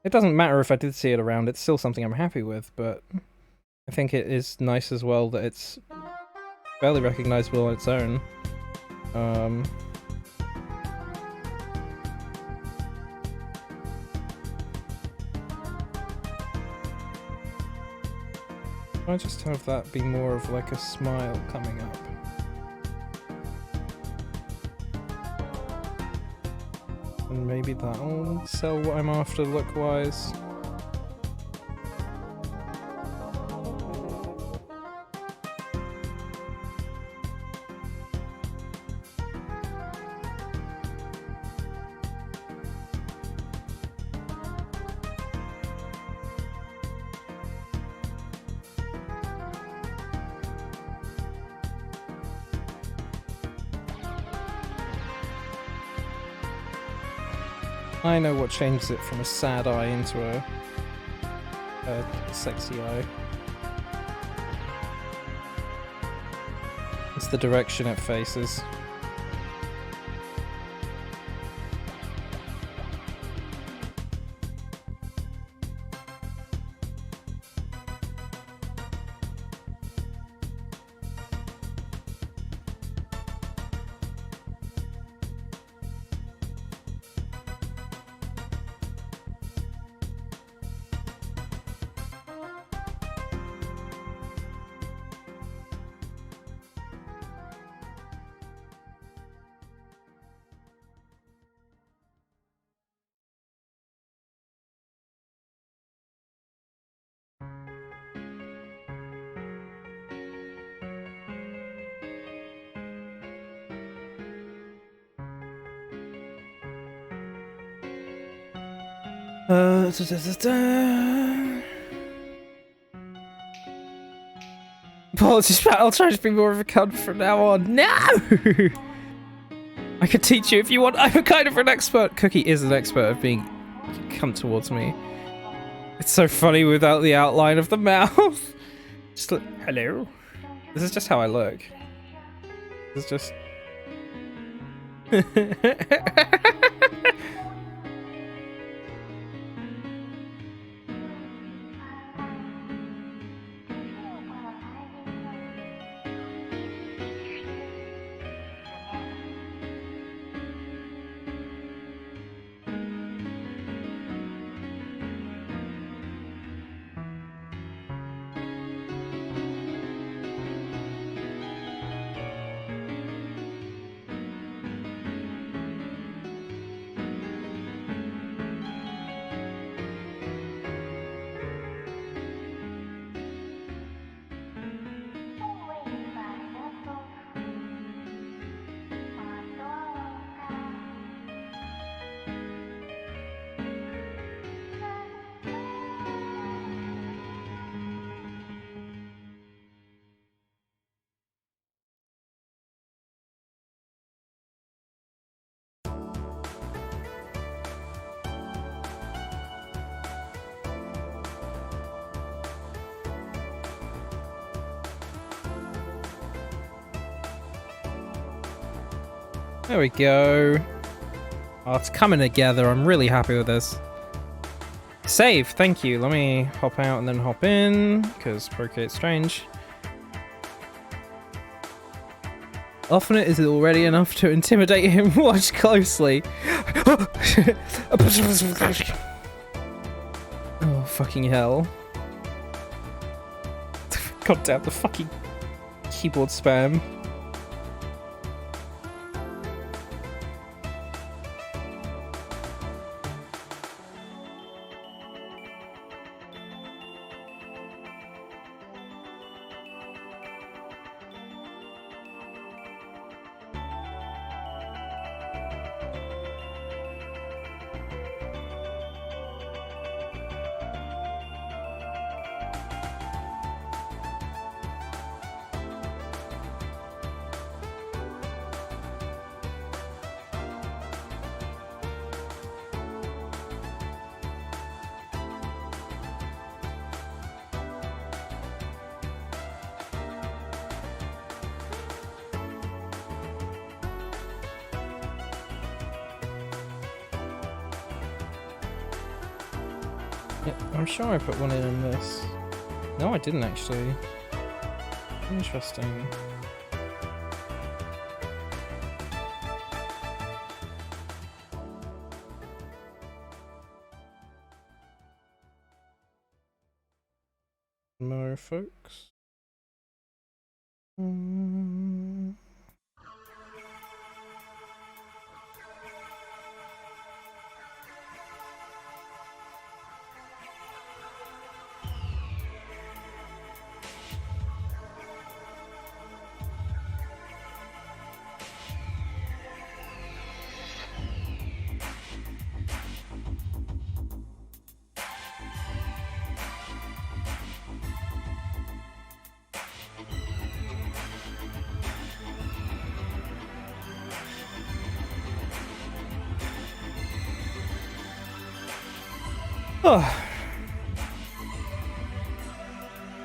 It doesn't matter if I did see it around, it's still something I'm happy with, but I think it is nice as well that it's fairly recognizable on its own. I just have that be more of like a smile coming up. And maybe that'll sell what I'm after look-wise. I know what changes it from a sad eye into a sexy eye. It's the direction it faces. Da, da, da, da. Apologies, Pat. I'll try to be more of a cunt from now on. No! I could teach you if you want. I'm kind of an expert. Cookie is an expert of being a cunt towards me. It's so funny without the outline of the mouth. Just look. Hello. This is just how I look. This is just. There we go. Oh, it's coming together. I'm really happy with this. Save, thank you. Let me hop out and then hop in, because Procreate's strange. Often it is already enough to intimidate him. Watch closely. Oh, fucking hell. God damn, the fucking keyboard spam. I'm sure I put one in this. No, I didn't actually. Interesting. No, folks. Oh.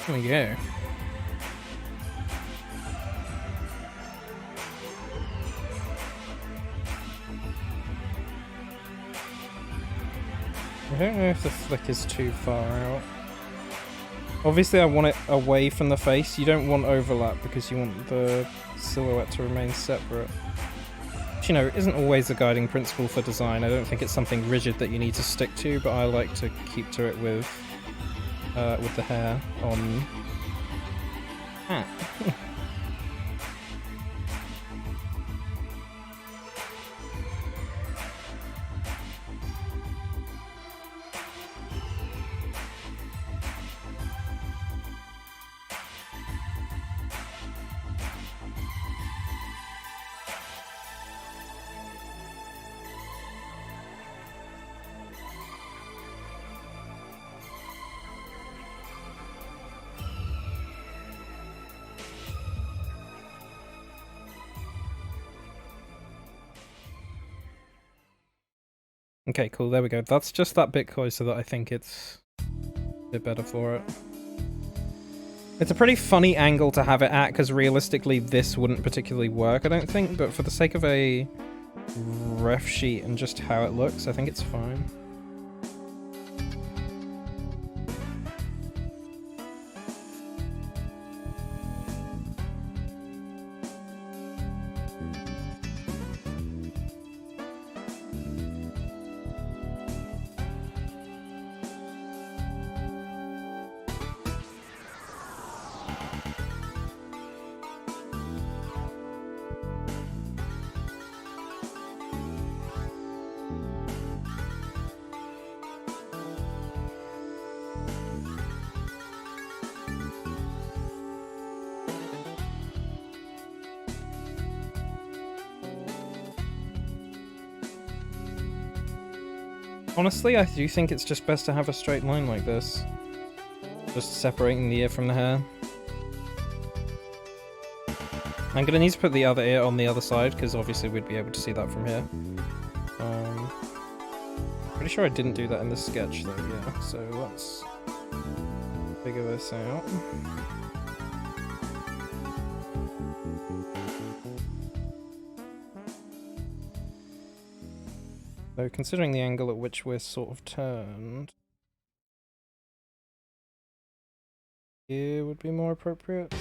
There we go. I don't know if the flick is too far out. Obviously I want it away from the face. You don't want overlap because you want the silhouette to remain separate. Which, you know, isn't always a guiding principle for design. I don't think it's something rigid that you need to stick to, but I like to keep to it with the hair on. Ah. Okay, cool, there we go. That's just that bit closer that I think it's a bit better for it. It's a pretty funny angle to have it at, because realistically this wouldn't particularly work, I don't think, but for the sake of a ref sheet and just how it looks, I think it's fine. Honestly, I do think it's just best to have a straight line like this. Just separating the ear from the hair. I'm gonna need to put the other ear on the other side, because obviously we'd be able to see that from here. Pretty sure I didn't do that in the sketch though, yeah. So let's figure this out. So considering the angle at which we're sort of turned, here would be more appropriate.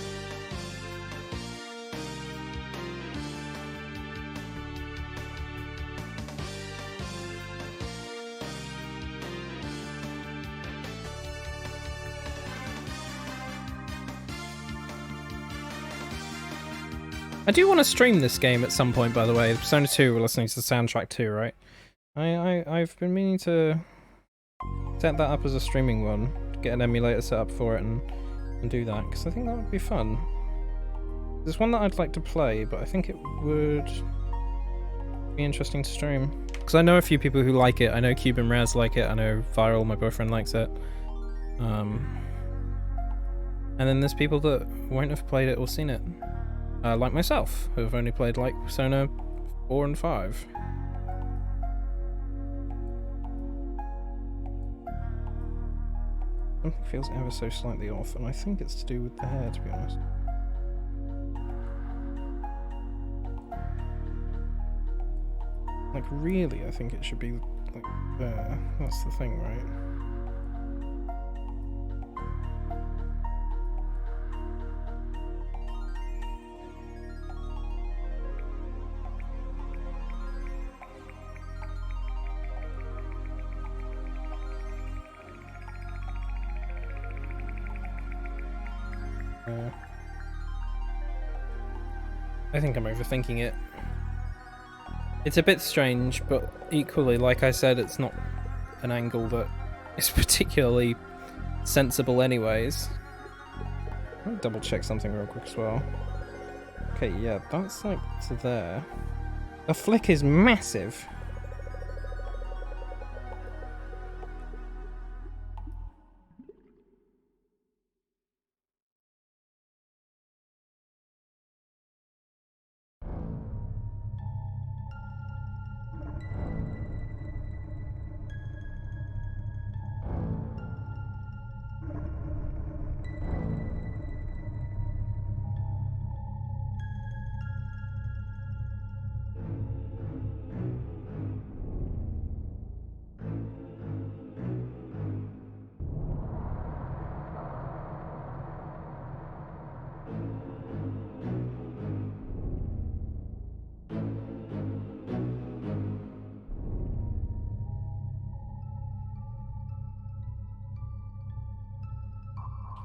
I do want to stream this game at some point, by the way. Persona 2, we're listening to the soundtrack too, right? I've been meaning to set that up as a streaming one, get an emulator set up for it and do that, because I think that would be fun. There's one that I'd like to play, but I think it would be interesting to stream. Because I know a few people who like it. I know Cuban Raz like it, I know Viral, my boyfriend, likes it. And then there's people that won't have played it or seen it. Like myself, who have only played like Persona 4 and 5. Something feels ever so slightly off, and I think it's to do with the hair, to be honest. Like, really, I think it should be, like, there. That's the thing, right? I think I'm overthinking it. It's a bit strange, but equally, like I said, it's not an angle that is particularly sensible anyways. I'll double check something real quick as well. Okay, yeah, that's like to there. The flick is massive.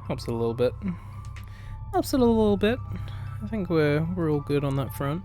Helps a little bit. Helps it a little bit. I think we're all good on that front.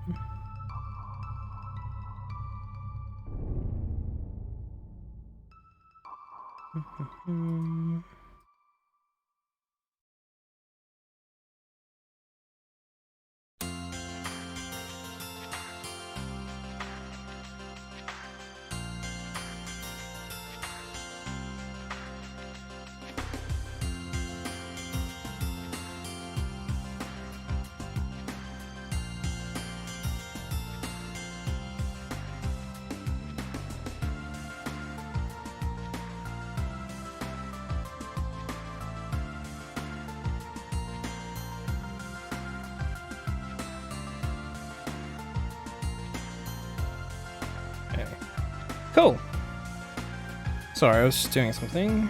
Sorry, I was just doing something.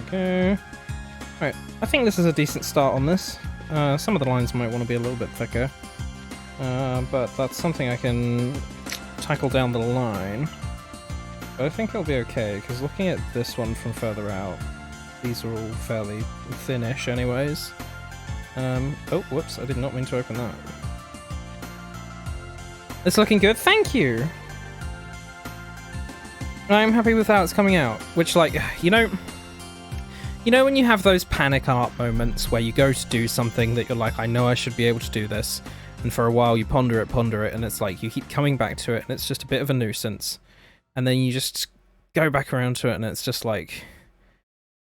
Okay. Right, I think this is a decent start on this. Some of the lines might want to be a little bit thicker. But that's something I can tackle down the line. But I think it'll be okay, because looking at this one from further out, these are all fairly thin-ish anyways. Oh, whoops, I did not mean to open that. It's looking good, thank you! I'm happy with how it's coming out, which, like, you know when you have those panic art moments where you go to do something that you're like, I know I should be able to do this, and for a while you ponder it, and it's like you keep coming back to it, and it's just a bit of a nuisance, and then you just go back around to it, and it's just like,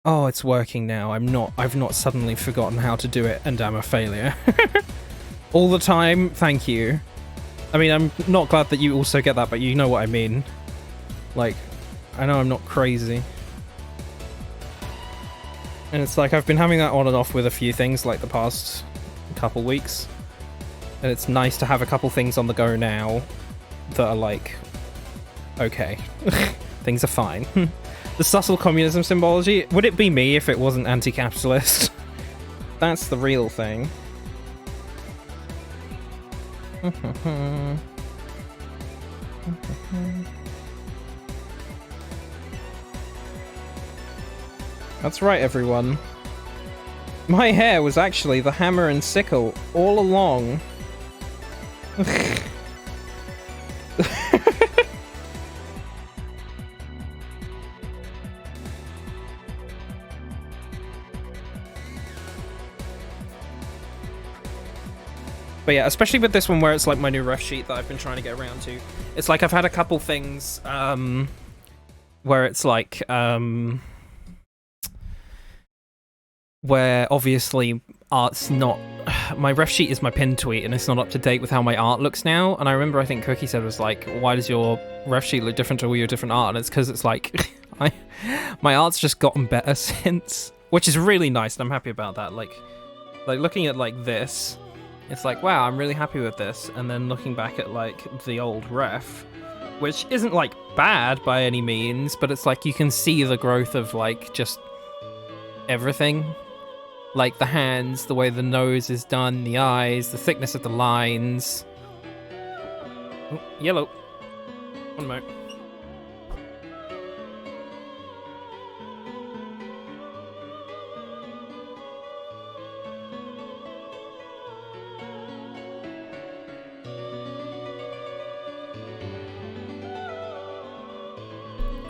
oh, it's working now. I've not suddenly forgotten how to do it, and I'm a failure. All the time, thank you. I mean, I'm not glad that you also get that, but you know what I mean. Like, I know I'm not crazy. And it's like, I've been having that on and off with a few things, like, the past couple weeks. And it's nice to have a couple things on the go now that are like, okay, things are fine. The subtle communism symbology, would it be me if it wasn't anti-capitalist? That's the real thing. That's right, everyone. My hair was actually the hammer and sickle all along. But yeah, especially with this one where it's like my new ref sheet that I've been trying to get around to. It's like I've had a couple things where it's like where obviously art's not, my ref sheet is my pinned tweet and it's not up to date with how my art looks now. And I remember I think Cookie said was like, why does your ref sheet look different to all your different art? And it's because it's like my art's just gotten better since, which is really nice, and I'm happy about that. Like looking at like this, it's like, wow, I'm really happy with this. And then looking back at like the old ref, which isn't like bad by any means, but it's like you can see the growth of like just everything. Like the hands, the way the nose is done, the eyes, the thickness of the lines. Oh, yellow. One moment.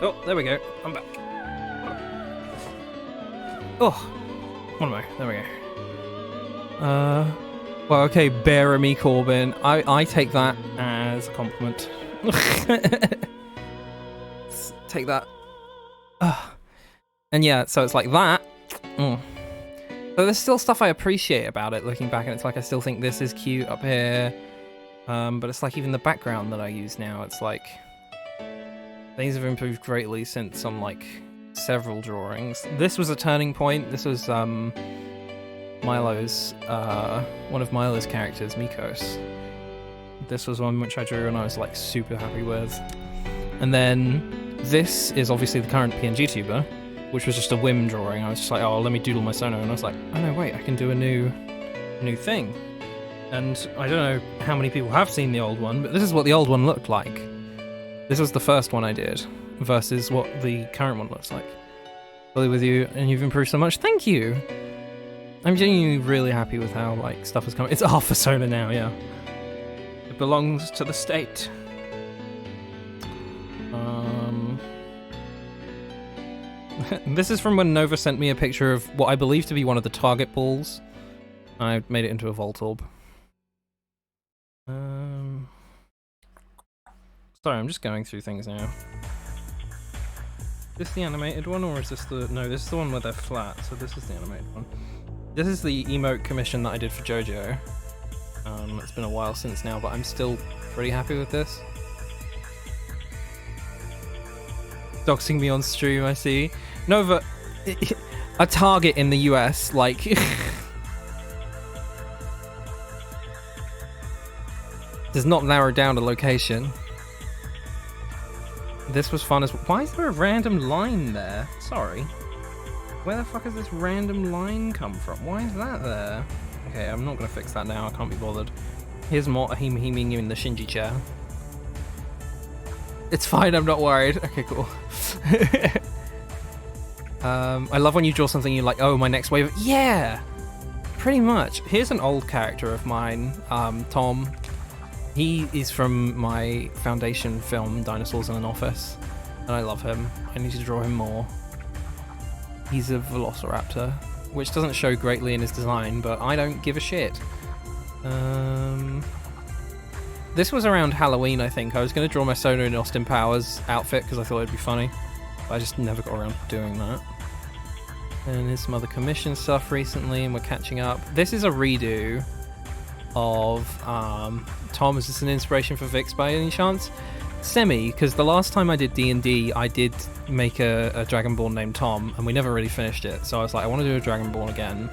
Oh, there we go. I'm back. Oh, one more. There we go. Well, okay, Jeremy Corbyn. I take that as a compliment. Take that. And yeah, so it's like that. But there's still stuff I appreciate about it looking back, and it's like I still think this is cute up here. But it's like even the background that I use now, it's like things have improved greatly since on like several drawings. This was a turning point. This was Milo's one of Milo's characters, Mikos. This was one which I drew and I was like super happy with. And then this is obviously the current PNG tuber, which was just a whim drawing. I was just like, oh, let me doodle my Sono, and I was like, oh no, wait, I can do a new thing. And I don't know how many people have seen the old one, but this is what the old one looked like. This was the first one I did versus what the current one looks like. Fully with you, and you've improved so much. Thank you. I'm genuinely really happy with how like stuff is coming. It's Alpha Solar now, yeah. It belongs to the state. This is from when Nova sent me a picture of what I believe to be one of the target balls. I made it into a Voltorb. Sorry, I'm just going through things now. Is this the animated one, or is this the... No, this is the one where they're flat, so this is the animated one. This is the emote commission that I did for JoJo. It's been a while since now, but I'm still pretty happy with this. Doxing me on stream, I see. Nova, a target in the US, like... does not narrow down a location. This was fun as well. Why is there a random line there? Sorry. Where the fuck has this random line come from? Why is that there? Okay, I'm not gonna fix that now. I can't be bothered. Here's more Ahim in the Shinji chair. It's fine, I'm not worried. Okay, cool. I love when you draw something you're like, oh, my next wave. Yeah! Pretty much. Here's an old character of mine, Tom. He is from my foundation film, Dinosaurs in an Office. And I love him. I need to draw him more. He's a Velociraptor, which doesn't show greatly in his design, but I don't give a shit. This was around Halloween, I think. I was going to draw my Sono in Austin Powers outfit because I thought it'd be funny. But I just never got around to doing that. And there's some other commission stuff recently, and we're catching up. This is a redo of Tom. Is this an inspiration for Vix by any chance? Semi, because the last time I did D&D, I did make a Dragonborn named Tom, and we never really finished it. So I was like, I want to do a Dragonborn again.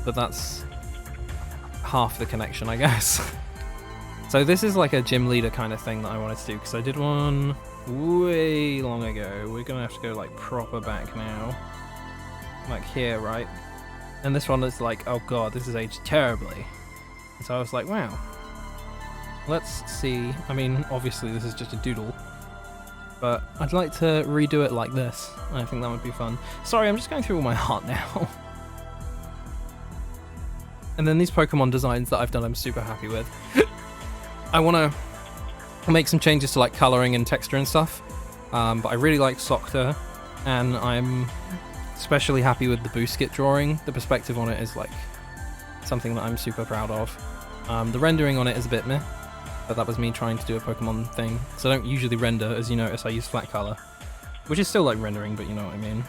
But that's half the connection, I guess. So this is like a gym leader kind of thing that I wanted to do, because I did one way long ago. We're gonna have to go like proper back now, like here, right? And this one is like, oh god, this is aged terribly. And so I was like, wow, let's see. I mean, obviously this is just a doodle, but I'd like to redo it like this. I think that would be fun. Sorry, I'm just going through all my art now. And then these Pokemon designs that I've done, I'm super happy with. I want to make some changes to like coloring and texture and stuff, but I really like Socta, and I'm especially happy with the Booskit drawing. The perspective on it is like something that I'm super proud of. The rendering on it is a bit meh, but that was me trying to do a Pokemon thing. So I don't usually render, as you notice. I use flat color, which is still like rendering, but you know what I mean.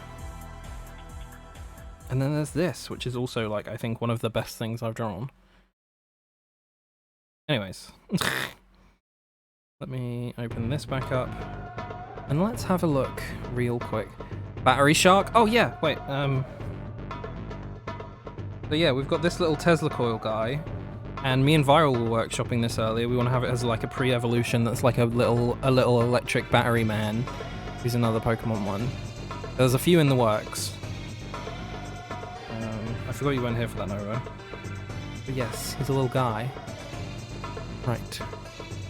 And then there's this, which is also like, I think, one of the best things I've drawn. Anyways, let me open this back up, and let's have a look real quick. Battery Shark? Oh yeah, wait, so yeah, we've got this little Tesla coil guy, and me and Viral were workshopping this earlier. We want to have it as like a pre-evolution that's like a little electric battery man. He's another Pokemon one. There's a few in the works. I forgot you weren't here for that, Nova. But yes, he's a little guy. Right.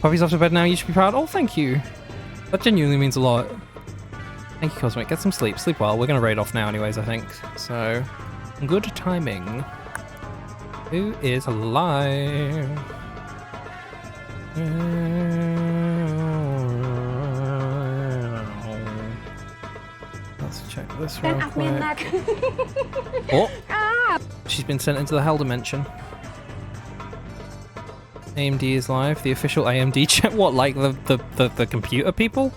Puppy's off to bed now, you should be proud. Oh, thank you. That genuinely means a lot. Thank you, Cosmic. Get some sleep. Sleep well. We're going to raid off now anyways, I think. So, good timing. Who is alive? Let's check this real quick. Oh! She's been sent into the Hell Dimension. AMD is live. The official AMD chat. What, like the computer people?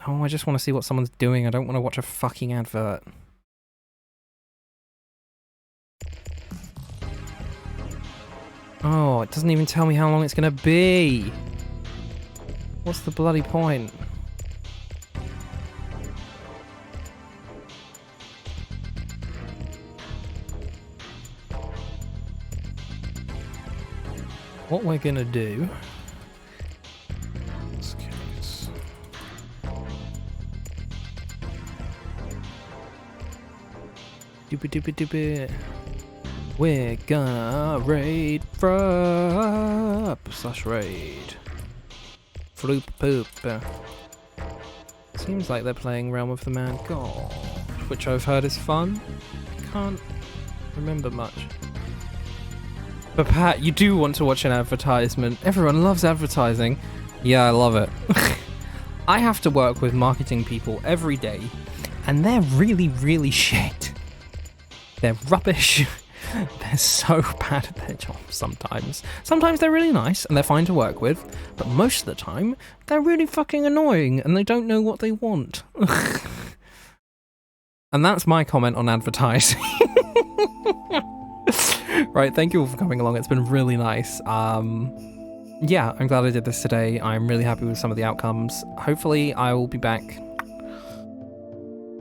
Oh, I just want to see what someone's doing. I don't want to watch a fucking advert. Oh, it doesn't even tell me how long it's gonna be. What's the bloody point? What we're gonna do... Doopy. We're gonna raid /raid. Floop poop. Seems like they're playing Realm of the Mad God, which I've heard is fun. Can't remember much. But Pat, you do want to watch an advertisement. Everyone loves advertising. Yeah, I love it. I have to work with marketing people every day, and they're really, really shit. They're rubbish. They're so bad at their job sometimes. Sometimes they're really nice and they're fine to work with, but most of the time, they're really fucking annoying and they don't know what they want. And that's my comment on advertising. Right, thank you all for coming along. It's been really nice. Yeah, I'm glad I did this today. I'm really happy with some of the outcomes. Hopefully I will be back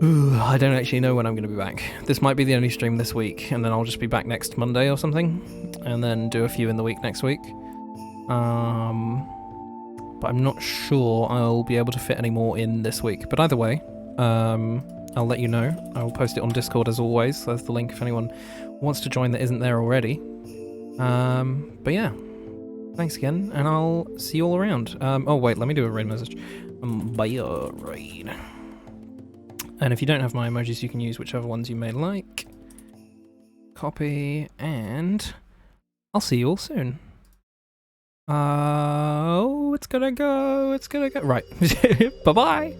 I don't actually know when I'm going to be back. This might be the only stream this week, and then I'll just be back next Monday or something, and then do a few in the week next week. But I'm not sure I'll be able to fit any more in this week. But either way, I'll let you know. I will post it on Discord as always. There's the link if anyone wants to join that isn't there already. But yeah, thanks again, and I'll see you all around. Oh wait, let me do a raid message. Bye, raid. And if you don't have my emojis, you can use whichever ones you may like. Copy, and I'll see you all soon. Oh, it's gonna go. Right. Bye-bye.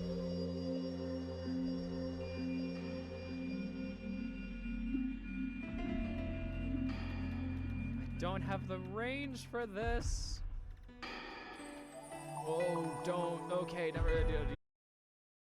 Don't have the range for this. Oh, don't. Okay, never.